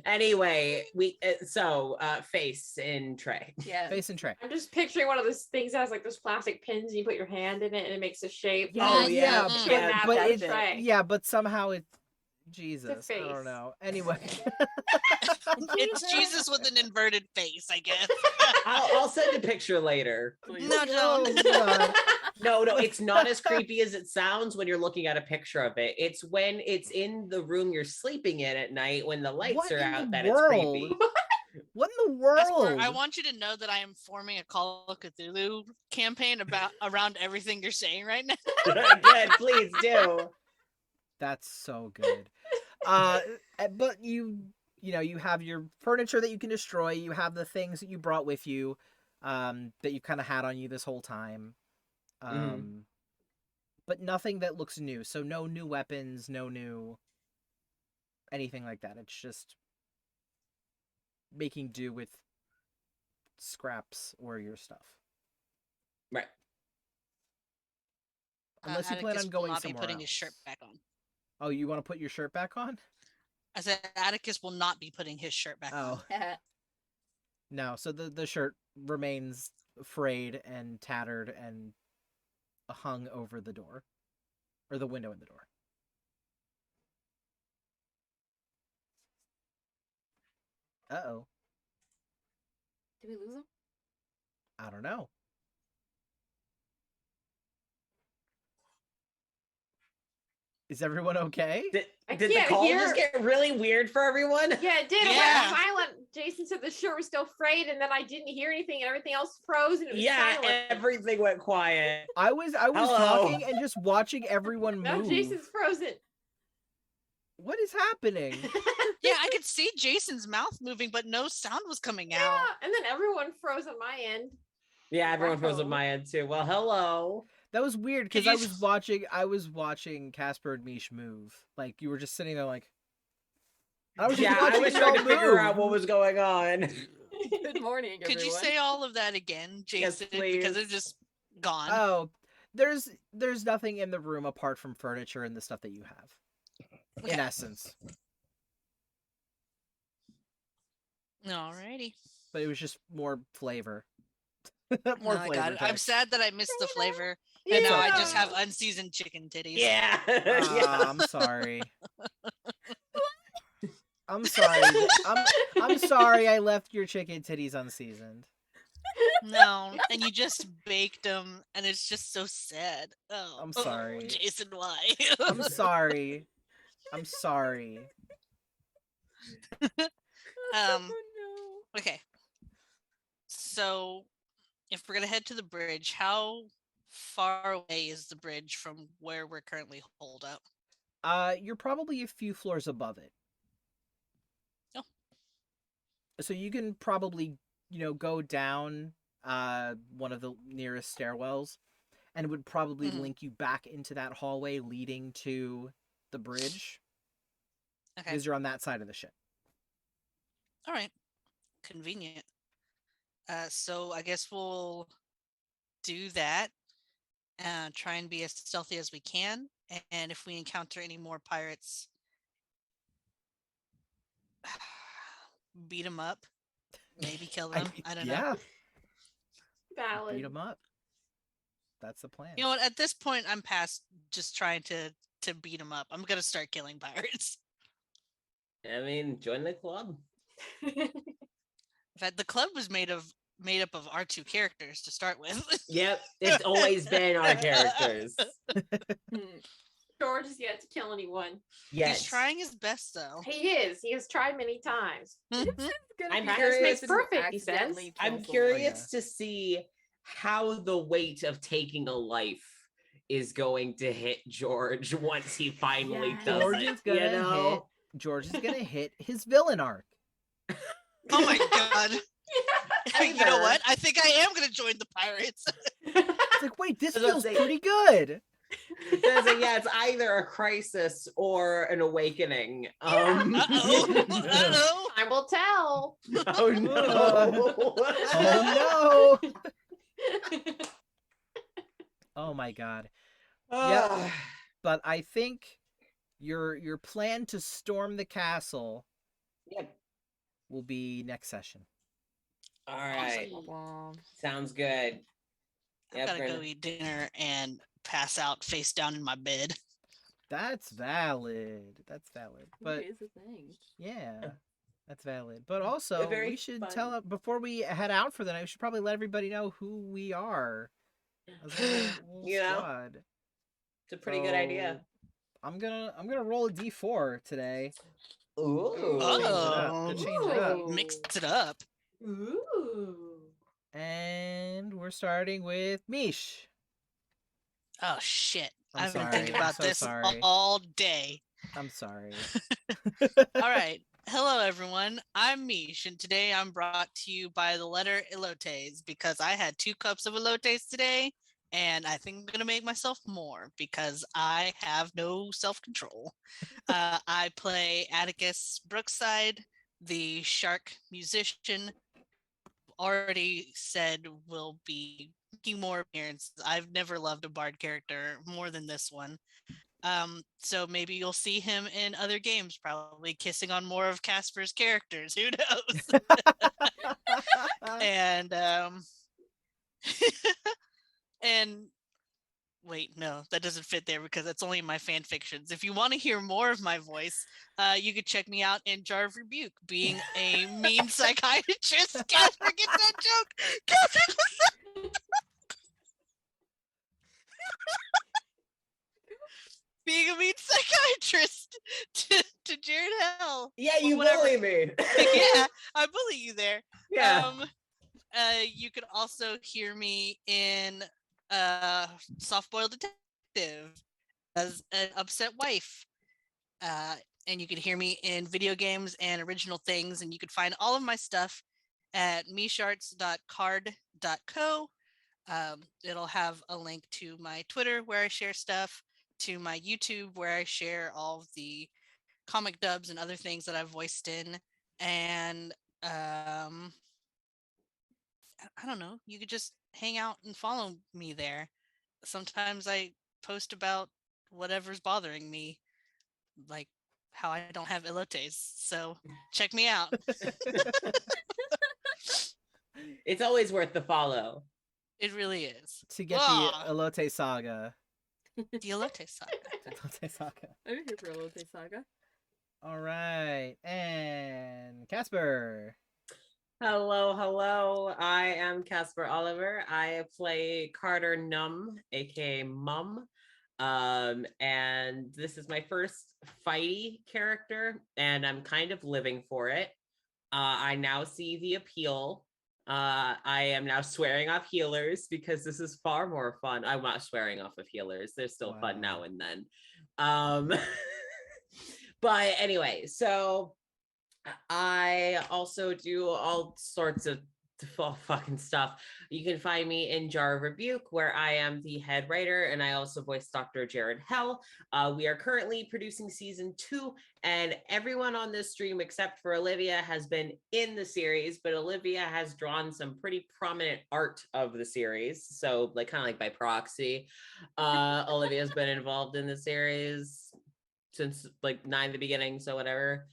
E: Anyway, face in tray.
B: Yeah.
A: Face and tray.
C: I'm just picturing one of those things that has like those plastic pins and you put your hand in it and it makes a shape.
E: Oh, yeah.
D: Mm.
C: Kidnap
A: but
C: that
A: it,
C: tray.
A: yeah, but somehow it's Jesus. I
C: face.
A: don't know. Anyway.
D: It's Jesus with an inverted face, I guess.
E: I'll send a picture later.
D: No,
A: Oh,
D: don't.
A: God.
E: No, it's not as creepy as it sounds when you're looking at a picture of it. It's when it's in the room you're sleeping in at night when the lights
A: What
E: are
A: in
E: out
A: the
E: that
A: world?
E: it's creepy.
A: What in the
D: Esper,
A: world?
D: I want you to know that I am forming a Call of Cthulhu campaign around everything you're saying right now.
E: Good, please do.
A: That's so good. But you have your furniture that you can destroy. You have the things that you brought with you, that you kind of had on you this whole time. But nothing that looks new. So no new weapons, no new anything like that. It's just making do with scraps or your stuff.
E: Right.
A: Unless you plan
D: Atticus
A: on going
D: will not be
A: somewhere
D: putting his
A: else.
D: shirt back on.
A: Oh, you want to put your shirt back on?
D: I said Atticus will not be putting his shirt back on.
A: Oh. No, so the shirt remains frayed and tattered and hung over the door. Or the window in the door. Uh-oh.
B: Did we lose him?
A: I don't know. Is everyone okay?
E: Did
C: I
E: the
C: can't
E: call
C: hear-
E: just get really weird for everyone?
C: Yeah, it did. It
D: Yeah.
C: went silent. Jason said the shirt was still frayed, and then I didn't hear anything, and everything else froze, and it was
E: Yeah,
C: silent.
E: everything went quiet.
A: I was
E: Hello.
A: talking and just watching everyone
C: Now
A: move.
C: Jason's frozen.
A: What is happening?
D: Yeah, I could see Jason's mouth moving, but no sound was coming
C: Yeah,
D: out.
C: and then everyone froze on my end.
E: Yeah, everyone froze
C: Wow.
E: on my end too. Well, hello.
A: That was weird because
D: Can
A: I
D: you-
A: was watching Casper and Mish move. Like you were just sitting there like I was just
E: Yeah, I
A: watching
E: was
A: y'all
E: trying to figure
A: move.
E: out what was going on.
B: Good morning, everyone.
D: Could you say all of that again,
E: Yes,
D: Jason? Because
E: please.
D: it's just gone.
A: Oh, there's nothing in the room apart from furniture and the stuff that you have. In
D: Okay.
A: essence.
D: Alrighty.
A: But it was just more flavor.
D: No,
A: more
D: I
A: flavor.
D: got it. I'm
A: text.
D: sad that I missed the flavor. And now I just
E: Yeah.
D: have unseasoned chicken titties.
E: Yeah.
A: I'm sorry. I'm sorry. I'm sorry I left your chicken titties unseasoned.
D: No, and you just baked them, and it's just so sad. Oh,
A: I'm sorry.
D: Jason, why?
A: I'm sorry. I'm sorry.
D: Um,
B: Oh,
D: okay. So, if we're gonna head to the bridge, how far away is the bridge from where we're currently holed up?
A: You're probably a few floors above it.
D: Oh.
A: So you can probably, go down one of the nearest stairwells and it would probably
D: Mhm.
A: link you back into that hallway leading to the bridge
D: Okay.
A: because you're on that side of the ship.
D: All right. Convenient. So I guess we'll do that. try and be as stealthy as we can. And if we encounter any more pirates, beat them up, maybe kill them. I don't know.
A: Yeah, beat
C: Valid.
A: them up. That's the plan.
D: You know what? At this point, I'm past just trying to beat them up. I'm gonna start killing pirates.
E: I mean, join the club.
D: In fact, the club was made up of our two characters to start with.
E: Yep, it's always been our characters.
C: George is yet to kill anyone.
E: Yes.
D: He's trying his best, though.
C: He is. He has tried many times.
E: I'm
C: Practice
E: curious
C: makes
E: if
C: perfect, he says.
B: accidentally
E: I'm
B: kill
E: curious to see how the weight of taking a life is going to hit George once he finally
C: Yes.
E: does
A: George
E: it.
A: is gonna
E: you know?
A: George is gonna hit his villain arc.
D: Oh my god. You know
E: Either.
D: what? I think I am going to join the pirates.
A: It's like, wait, this
E: I was about
A: feels
E: to say-
A: pretty good.
E: Yeah, it's either a crisis or an awakening.
D: Uh-oh. Uh-oh.
C: I will tell.
E: Oh no.
A: Oh no! Oh my god.
E: Ah.
A: But I think your plan to storm the castle
E: Yep.
A: will be next session.
E: All right.
B: Wow.
E: Sounds good.
D: I
E: Yep,
D: gotta go
E: Brenda.
D: eat dinner and pass out face down in my bed.
A: That's valid. That's valid. But
B: Here's the thing.
A: yeah, that's valid. But also,
E: very
A: we should
E: fun.
A: tell before we head out for the night. We should probably let everybody know who we are. As a whole
E: You know?
A: squad.
E: It's a pretty good idea.
A: So, I'm gonna roll a d4 today.
E: Ooh.
D: Oh.
A: To change it up.
D: Mix it up.
C: Ooh.
A: And we're starting with Mish.
D: Oh shit.
A: I'm
D: I've been
A: sorry.
D: thinking
A: I'm
D: about
A: so
D: this
A: sorry.
D: all day.
A: I'm sorry.
D: All right. Hello, everyone. I'm Mish, and today I'm brought to you by the letter elotes because I had 2 cups of elotes today, and I think I'm going to make myself more because I have no self-control. I play Atticus Brookside, the shark musician. Already said will be making more appearances. I've never loved a bard character more than this one. So maybe you'll see him in other games, probably kissing on more of Casper's characters. Who knows? And and wait, no, that doesn't fit there because that's only in my fan fictions. If you want to hear more of my voice, you could check me out in Jar of Rebuke, being a mean psychiatrist. Casper gets that joke. Casper being a mean psychiatrist to Jared Hell.
E: Yeah, you
D: Whatever.
E: bully me.
D: Yeah, I bully you there.
E: Yeah.
D: You could also hear me in Soft-Boiled Detective as an upset wife. And you could hear me in video games and original things, and you could find all of my stuff at misharts.card.co. It'll have a link to my Twitter where I share stuff, to my YouTube where I share all of the comic dubs and other things that I've voiced in, and I don't know, you could just hang out and follow me there. Sometimes I post about whatever's bothering me, like how I don't have elotes, so check me out.
E: It's always worth the follow.
D: It really is.
A: To get
D: Ah.
A: the Elote Saga.
D: The elote saga.
A: Elote Saga.
B: I'm here for Elote Saga.
A: All right, and Casper.
E: Hello, hello. I am Casper Oliver. I play Carter Num, aka Mum. And this is my first fighty character, and I'm kind of living for it. I now see the appeal. I am now swearing off healers because this is far more fun. I'm not swearing off of healers. They're still fun
A: Wow.
E: now and then. But anyway, so I also do all sorts of All fucking stuff. You can find me in Jar of Rebuke, where I am the head writer, and I also voice Dr. Jared Hell. We are currently producing season 2, and everyone on this stream except for Olivia has been in the series, but Olivia has drawn some pretty prominent art of the series, so like kind of like by proxy. Olivia's been involved in the series since like 9 the beginning, so whatever.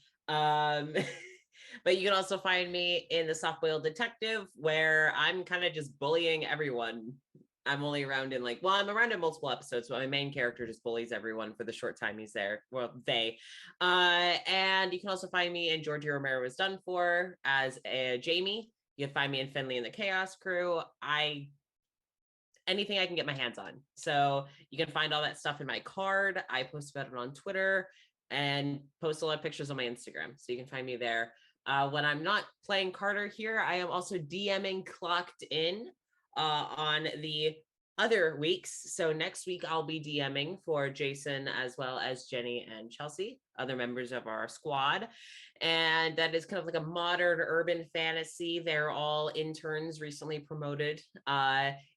E: But you can also find me in the Soft Boiled Detective, where I'm kind of just bullying everyone. I'm only around in I'm around in multiple episodes, but my main character just bullies everyone for the short time he's there. Well, they. And you can also find me in Georgie Romero Was Done For as a Jamie. You can find me in Finley and the Chaos Crew. Anything I can get my hands on. So you can find all that stuff in my card. I post about it on Twitter and post a lot of pictures on my Instagram. So you can find me there. When I'm not playing Carter here, I am also DMing Clocked In on the other weeks. So next week I'll be DMing for Jason as well as Jenny and Chelsea, other members of our squad. And that is kind of like a modern urban fantasy. They're all interns recently promoted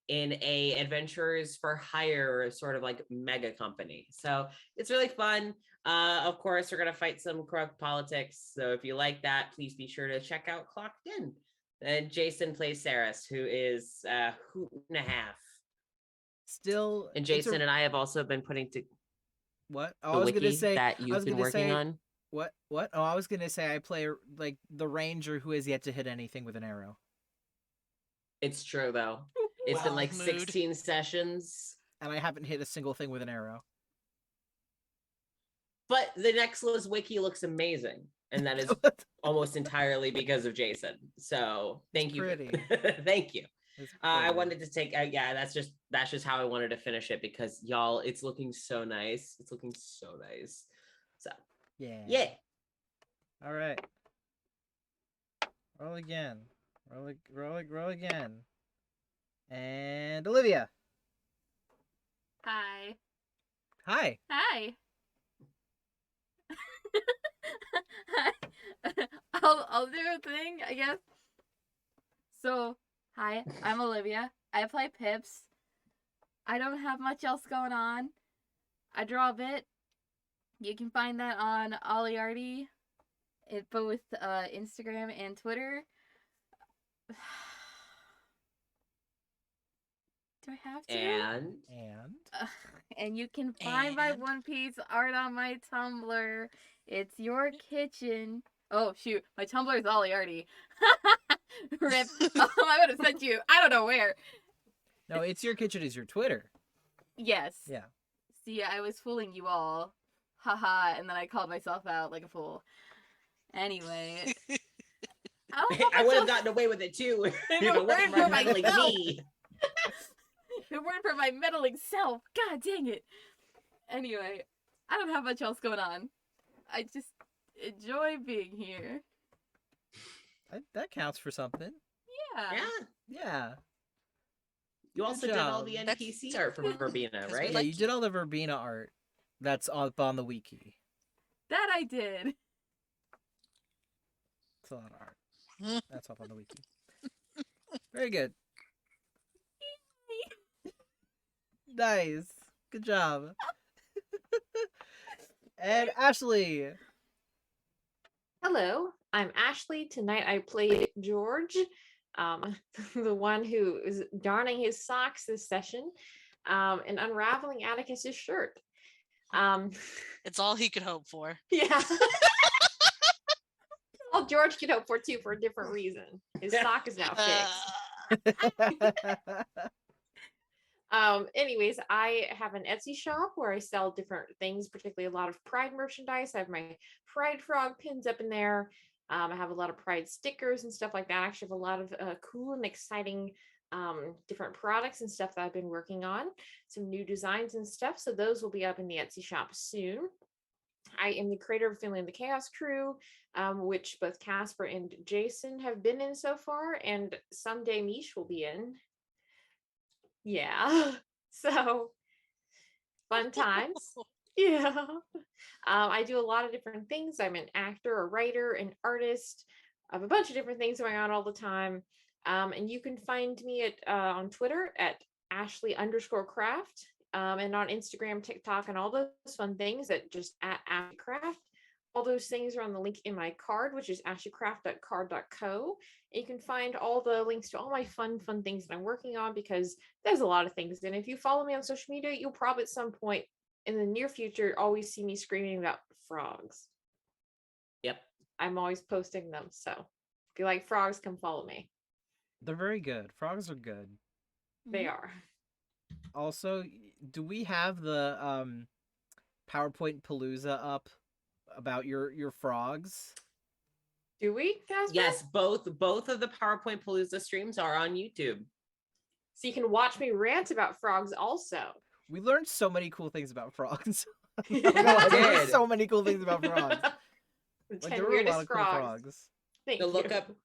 E: in a adventurers for hire sort of like mega company. So it's really fun. Of course, we're going to fight some corrupt politics. So if you like that, please be sure to check out Clocked In. And Jason plays Saris, who is a hoot and a half.
A: Still,
E: And Jason and I have also been putting to
A: what?
E: the wiki that you've been working on.
A: What? Oh, I was gonna say I play like the ranger who has yet to hit anything with an arrow.
E: It's true though. It's been like 16 sessions.
A: And I haven't hit a single thing with an arrow.
E: But the Nextla's wiki looks amazing. And that is almost entirely because of Jason. So thank you. Thank you. I wanted to take, that's just how I wanted to finish it because y'all, it's looking so nice. It's looking so nice. So yeah.
A: All right. Roll again. Roll again. And Olivia.
B: Hi.
A: Hi.
B: Hi. I'll do a thing, I guess. So, hi, I'm Olivia. I play Pips. I don't have much else going on. I draw a bit. You can find that on Oliarty at both Instagram and Twitter. Do I have to? And you can find my One Piece art on my Tumblr. It's Your Kitchen. Oh shoot, my Tumblr is Oliarty. Rip. I would have sent you. I don't know where.
A: No, It's Your Kitchen is your Twitter.
B: Yes.
A: Yeah.
B: See, I was fooling you all. Haha, and then I called myself out like a fool. Anyway.
E: I would have gotten away with it too. If it weren't for meddling me.
B: If it weren't for my meddling self. God dang it. Anyway, I don't have much else going on. I just enjoy being here.
A: That counts for something. Yeah.
E: You also did all the NPC art from Verbena, right?
A: Yeah, you did all the Verbena art. That's up on the wiki.
B: That I did.
A: It's a lot of art. That's up on the wiki. Very good. Nice. Good job. And Ashley.
C: Hello, I'm Ashley. Tonight I played George, the one who is darning his socks this session, and unraveling Atticus's shirt.
D: It's all he could hope for.
C: Yeah. All George could hope for too, for a different reason. His sock is now fixed. Anyways, I have an Etsy shop where I sell different things, particularly a lot of Pride merchandise. I have my Pride frog pins up in there. I have a lot of Pride stickers and stuff like that. I actually have a lot of cool and exciting different products and stuff that I've been working on. Some new designs and stuff. So those will be up in the Etsy shop soon. I am the creator of Finley and the Chaos Crew, which both Casper and Jason have been in so far, and someday Mish will be in. Yeah, so fun times. Yeah. I do a lot of different things. I'm an actor, a writer, an artist. I have a bunch of different things going on all the time. And you can find me at on Twitter at Ashley_craft, and on Instagram, TikTok, and all those fun things at just at AshleyCraft. All those things are on the link in my card, which is ashleycraft.card.co. And you can find all the links to all my fun things that I'm working on, because there's a lot of things. And if you follow me on social media, you'll probably at some point in the near future always see me screaming about frogs.
E: Yep.
C: I'm always posting them. So if you like frogs, come follow me.
A: They're very good. Frogs are good.
C: They are.
A: Also, do we have the PowerPoint Palooza up about your frogs?
C: Do we, Casper?
E: Yes, both of the PowerPoint Palooza streams are on YouTube.
C: So you can watch me rant about frogs also.
A: We learned so many cool things about frogs.
E: We
A: There's
E: did.
A: so many cool things about frogs.
C: The
A: Like
C: 10
A: there were a
C: weirdest
A: lot of cool
C: frogs.
A: frogs.
C: Thank
E: So
C: you.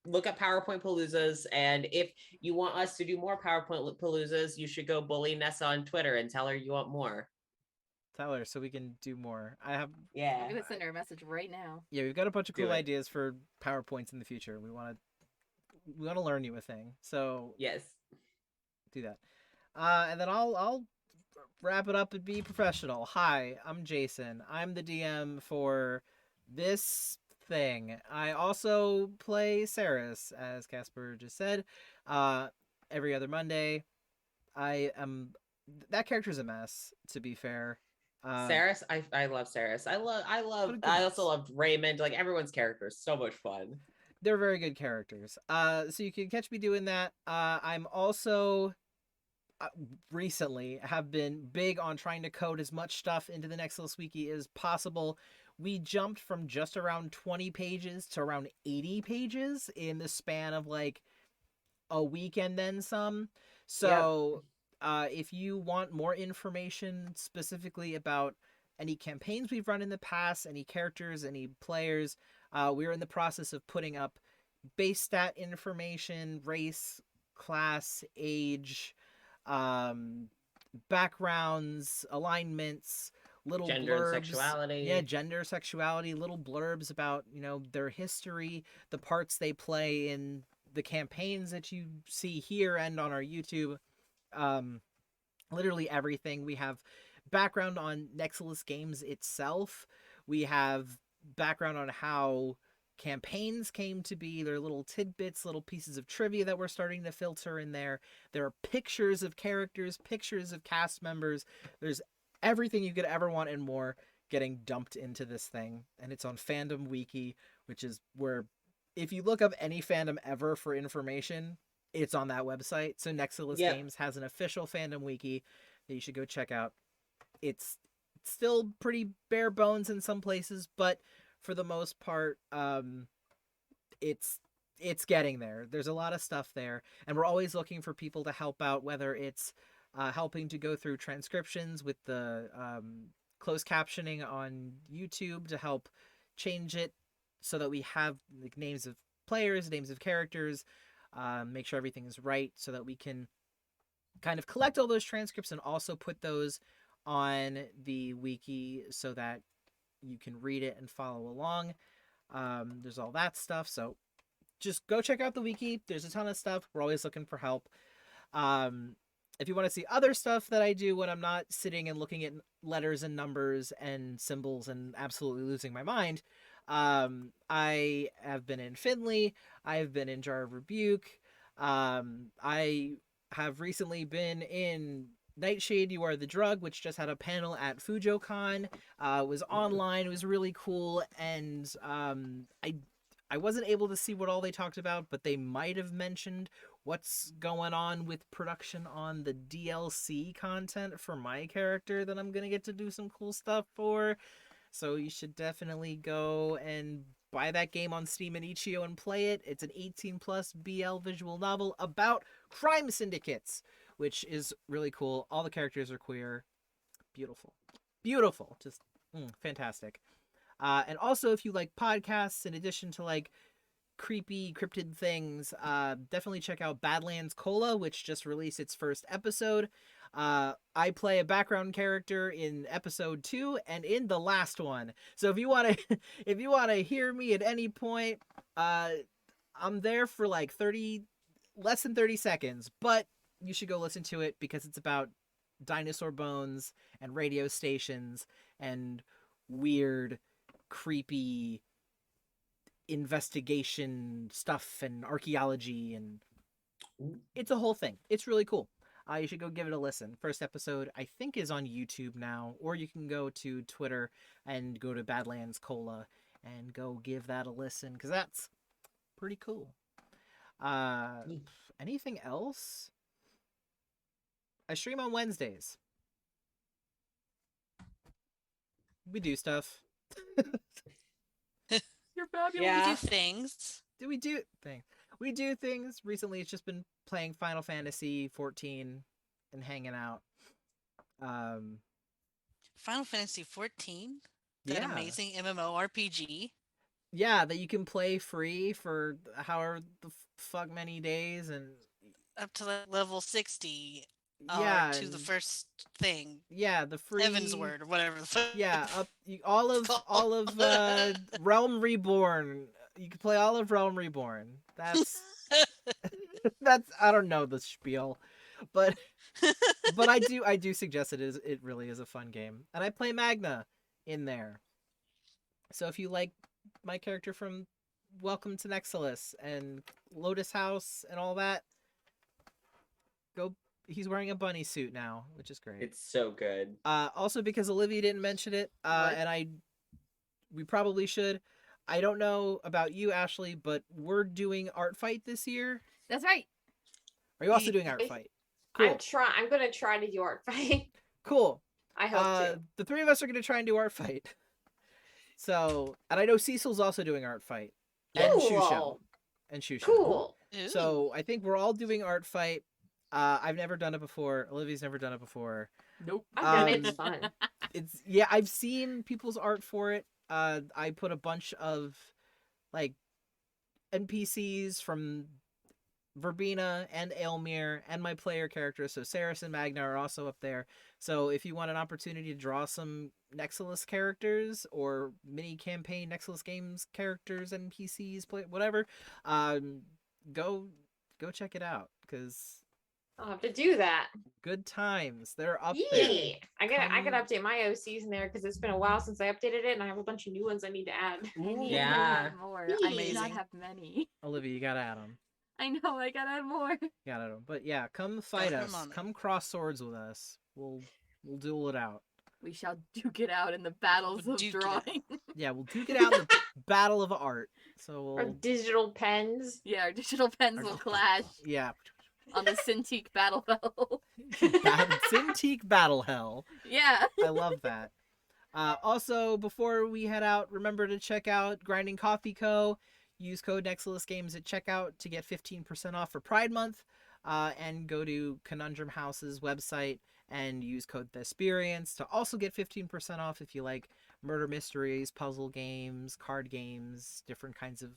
E: look up PowerPoint Paloozas, and if you want us to do more PowerPoint Paloozas, you should go bully Nessa on Twitter and tell her you want more.
A: Tell her so we can do more.
B: I'm
E: Yeah.
B: gonna send her a message right now.
A: Yeah, we've got a bunch of
E: Do
A: cool
E: it.
A: ideas for PowerPoints in the future. We want to learn you a thing. So
E: Yes.
A: do that. And then I'll wrap it up and be professional. Hi, I'm Jason. I'm the DM for this thing. I also play Saris, as Casper just said. Every other Monday. That character's a mess, to be fair.
E: Saris, I love Saris. I
A: What a good
E: also
A: mess.
E: loved Raymond. Like everyone's character is so much fun.
A: They're very good characters. So you can catch me doing that. I'm also recently have been big on trying to code as much stuff into the Nexus Wiki as possible. We jumped from just around 20 pages to around 80 pages in the span of like a week and then some. So if you want more information specifically about any campaigns we've run in the past, any characters, any players, we're in the process of putting up base stat information, race, class, age, backgrounds, alignments, little
E: Gender
A: blurbs.
E: and sexuality.
A: Yeah, gender, sexuality, little blurbs about, their history, the parts they play in the campaigns that you see here and on our YouTube. Literally everything. We have background on Nexus Games itself. We have background on how campaigns came to be. There are little tidbits, little pieces of trivia that we're starting to filter in there. There are pictures of characters, pictures of cast members. There's everything you could ever want and more getting dumped into this thing. And it's on Fandom Wiki, which is where if you look up any fandom ever for information, it's on that website. So Nexus Games has an official Fandom Wiki that you should go check out. It's still pretty bare bones in some places, but for the most part, it's getting there. There's a lot of stuff there, and we're always looking for people to help out, whether it's helping to go through transcriptions with the closed captioning on YouTube to help change it so that we have like names of players, names of characters, make sure everything is right so that we can kind of collect all those transcripts and also put those on the wiki so that you can read it and follow along. There's all that stuff, so just go check out the wiki. There's a ton of stuff. We're always looking for help. If you want to see other stuff that I do when I'm not sitting and looking at letters and numbers and symbols and absolutely losing my mind, I have been in Finley. I've been in Jar of Rebuke. I have recently been in Nightshade, You Are the Drug, which just had a panel at FujoCon. It was online. It was really cool. And I wasn't able to see what all they talked about, but they might have mentioned what's going on with production on the DLC content for my character that I'm going to get to do some cool stuff for. So you should definitely go and buy that game on Steam and Itch.io and play it. It's an 18+ BL visual novel about crime syndicates, which is really cool. All the characters are queer. Beautiful. Beautiful. Just fantastic. And also, if you like podcasts, in addition to like creepy cryptid things, definitely check out Badlands Cola, which just released its first episode. I play a background character in episode 2 and in the last one. So if you want to hear me at any point, I'm there for like 30 less than 30 seconds, but you should go listen to it because it's about dinosaur bones and radio stations and weird, creepy investigation stuff and archaeology, and it's a whole thing. It's really cool. You should go give it a listen. First episode, I think, is on YouTube now, or you can go to Twitter and go to Badlands Cola and go give that a listen, because that's pretty cool. Anything else? I stream on Wednesdays. We do stuff.
B: You're fabulous.
E: Yeah.
D: We do things.
A: We do things. Recently, it's just been playing Final Fantasy 14 and hanging out.
D: Final Fantasy 14? That
A: Yeah.
D: amazing MMORPG?
A: Yeah, that you can play free for however the fuck many days, and
D: Up to like level 60.
A: yeah,
D: Or to the
A: and-
D: first thing.
A: yeah, the free
D: Heaven's Word or whatever the fuck.
A: Yeah, all of Realm Reborn. You can play all of Realm Reborn. That's I don't know the spiel, but I do suggest it really is a fun game, and I play Magna in there. So if you like my character from Welcome to Nexalis and Lotus House and all that, go. He's wearing a bunny suit now, which is great.
E: It's so good.
A: Also because Olivia didn't mention it, and we probably should. I don't know about you, Ashley, but we're doing Art Fight this year.
B: That's right.
A: Are you also doing Art
C: If-
A: Fight? Cool.
C: I'm gonna try to do art fight.
A: Cool.
C: I hope to.
A: The three of us are going to try and do Art Fight. So, and I know Cecil's also doing Art Fight. And Shusho.
C: Cool.
A: And Shusho.
C: Cool.
D: Ooh.
A: So, I think we're all doing Art Fight. I've never done it before. Olivia's never done it before.
B: Nope.
C: I've done it.
A: Um,
C: It's fun.
A: I've seen people's art for it. I put a bunch of like NPCs from Verbena and Aelmir and my player characters, so Saris and Magna are also up there. So if you want an opportunity to draw some Nexalis characters or mini campaign Nexalis games characters, NPCs, play whatever, go check it out, because
C: I'll have to do that.
A: good times. They're up
C: Yeah.
A: there.
C: I gotta
A: Come-
C: update my OCs in there because it's been a while since I updated it, and I have a bunch of new ones I need to add.
B: I need
E: Yeah.
B: to add more. I do not
D: Amazing.
B: have many.
A: Olivia, you gotta add them.
B: I know. I gotta add more.
A: Got it. But yeah, come fight
D: Come
A: us.
D: on.
A: Come cross swords with us. We'll duel it out.
B: We shall duke it out in the battles
D: We'll
B: of
D: duke it
B: drawing.
A: Yeah, we'll duke it out in the battle of art. So
C: Or
A: we'll
C: digital pens.
B: Yeah, our digital pens will clash
A: yeah,
B: on the Cintiq battlefield.
A: Cintiq battle hell.
B: Yeah.
A: I love that. Also, before we head out, remember to check out Grinding Coffee Co. Use code NexalusGames at checkout to get 15% off for Pride Month. And go to Conundrum House's website and use code Thesperience to also get 15% off if you like murder mysteries, puzzle games, card games, different kinds of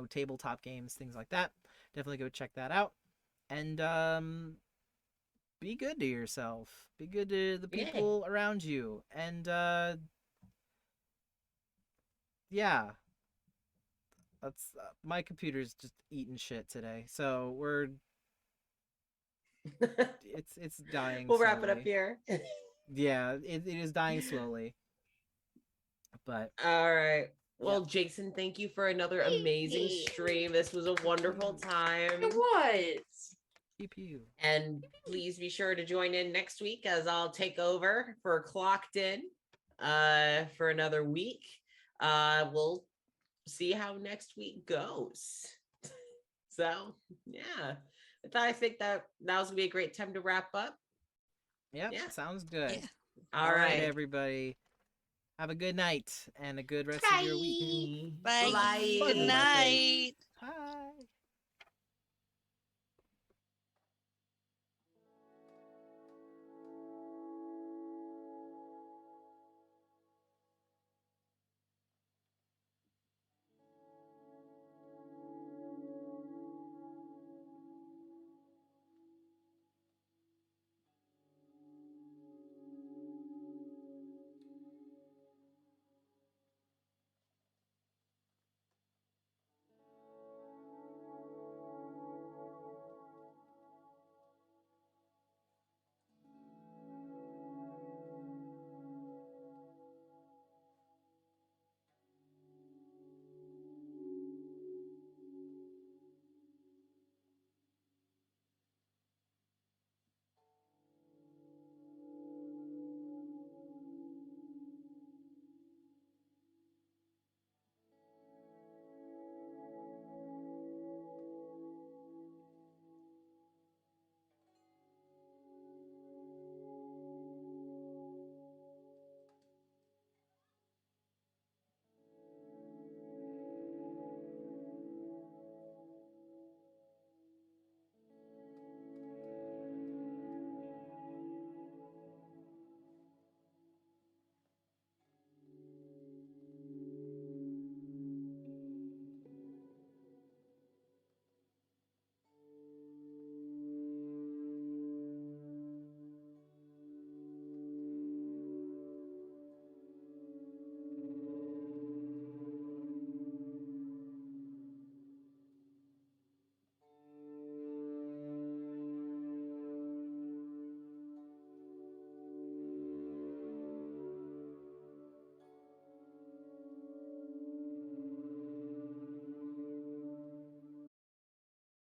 A: tabletop games, things like that. Definitely go check that out. And be good to yourself. Be good to the
E: Yeah.
A: people around you. And yeah. That's my computer's just eating shit today. So it's dying.
E: We'll wrap it up
A: slowly.
E: here.
A: Yeah, it is dying slowly. But
E: All right. Well, Jason, thank you for another amazing stream. This was a wonderful time.
C: It was.
A: CPU.
E: And please be sure to join in next week as I'll take over for Clocked In for another week. We'll see how next week goes. So, yeah. I think that was going to be a great time to wrap up.
A: Yep,
E: Yeah.
A: sounds good.
D: Yeah.
E: All right.
A: everybody. Have a good night and a good rest of your week.
D: Bye.
E: Bye.
D: Good night.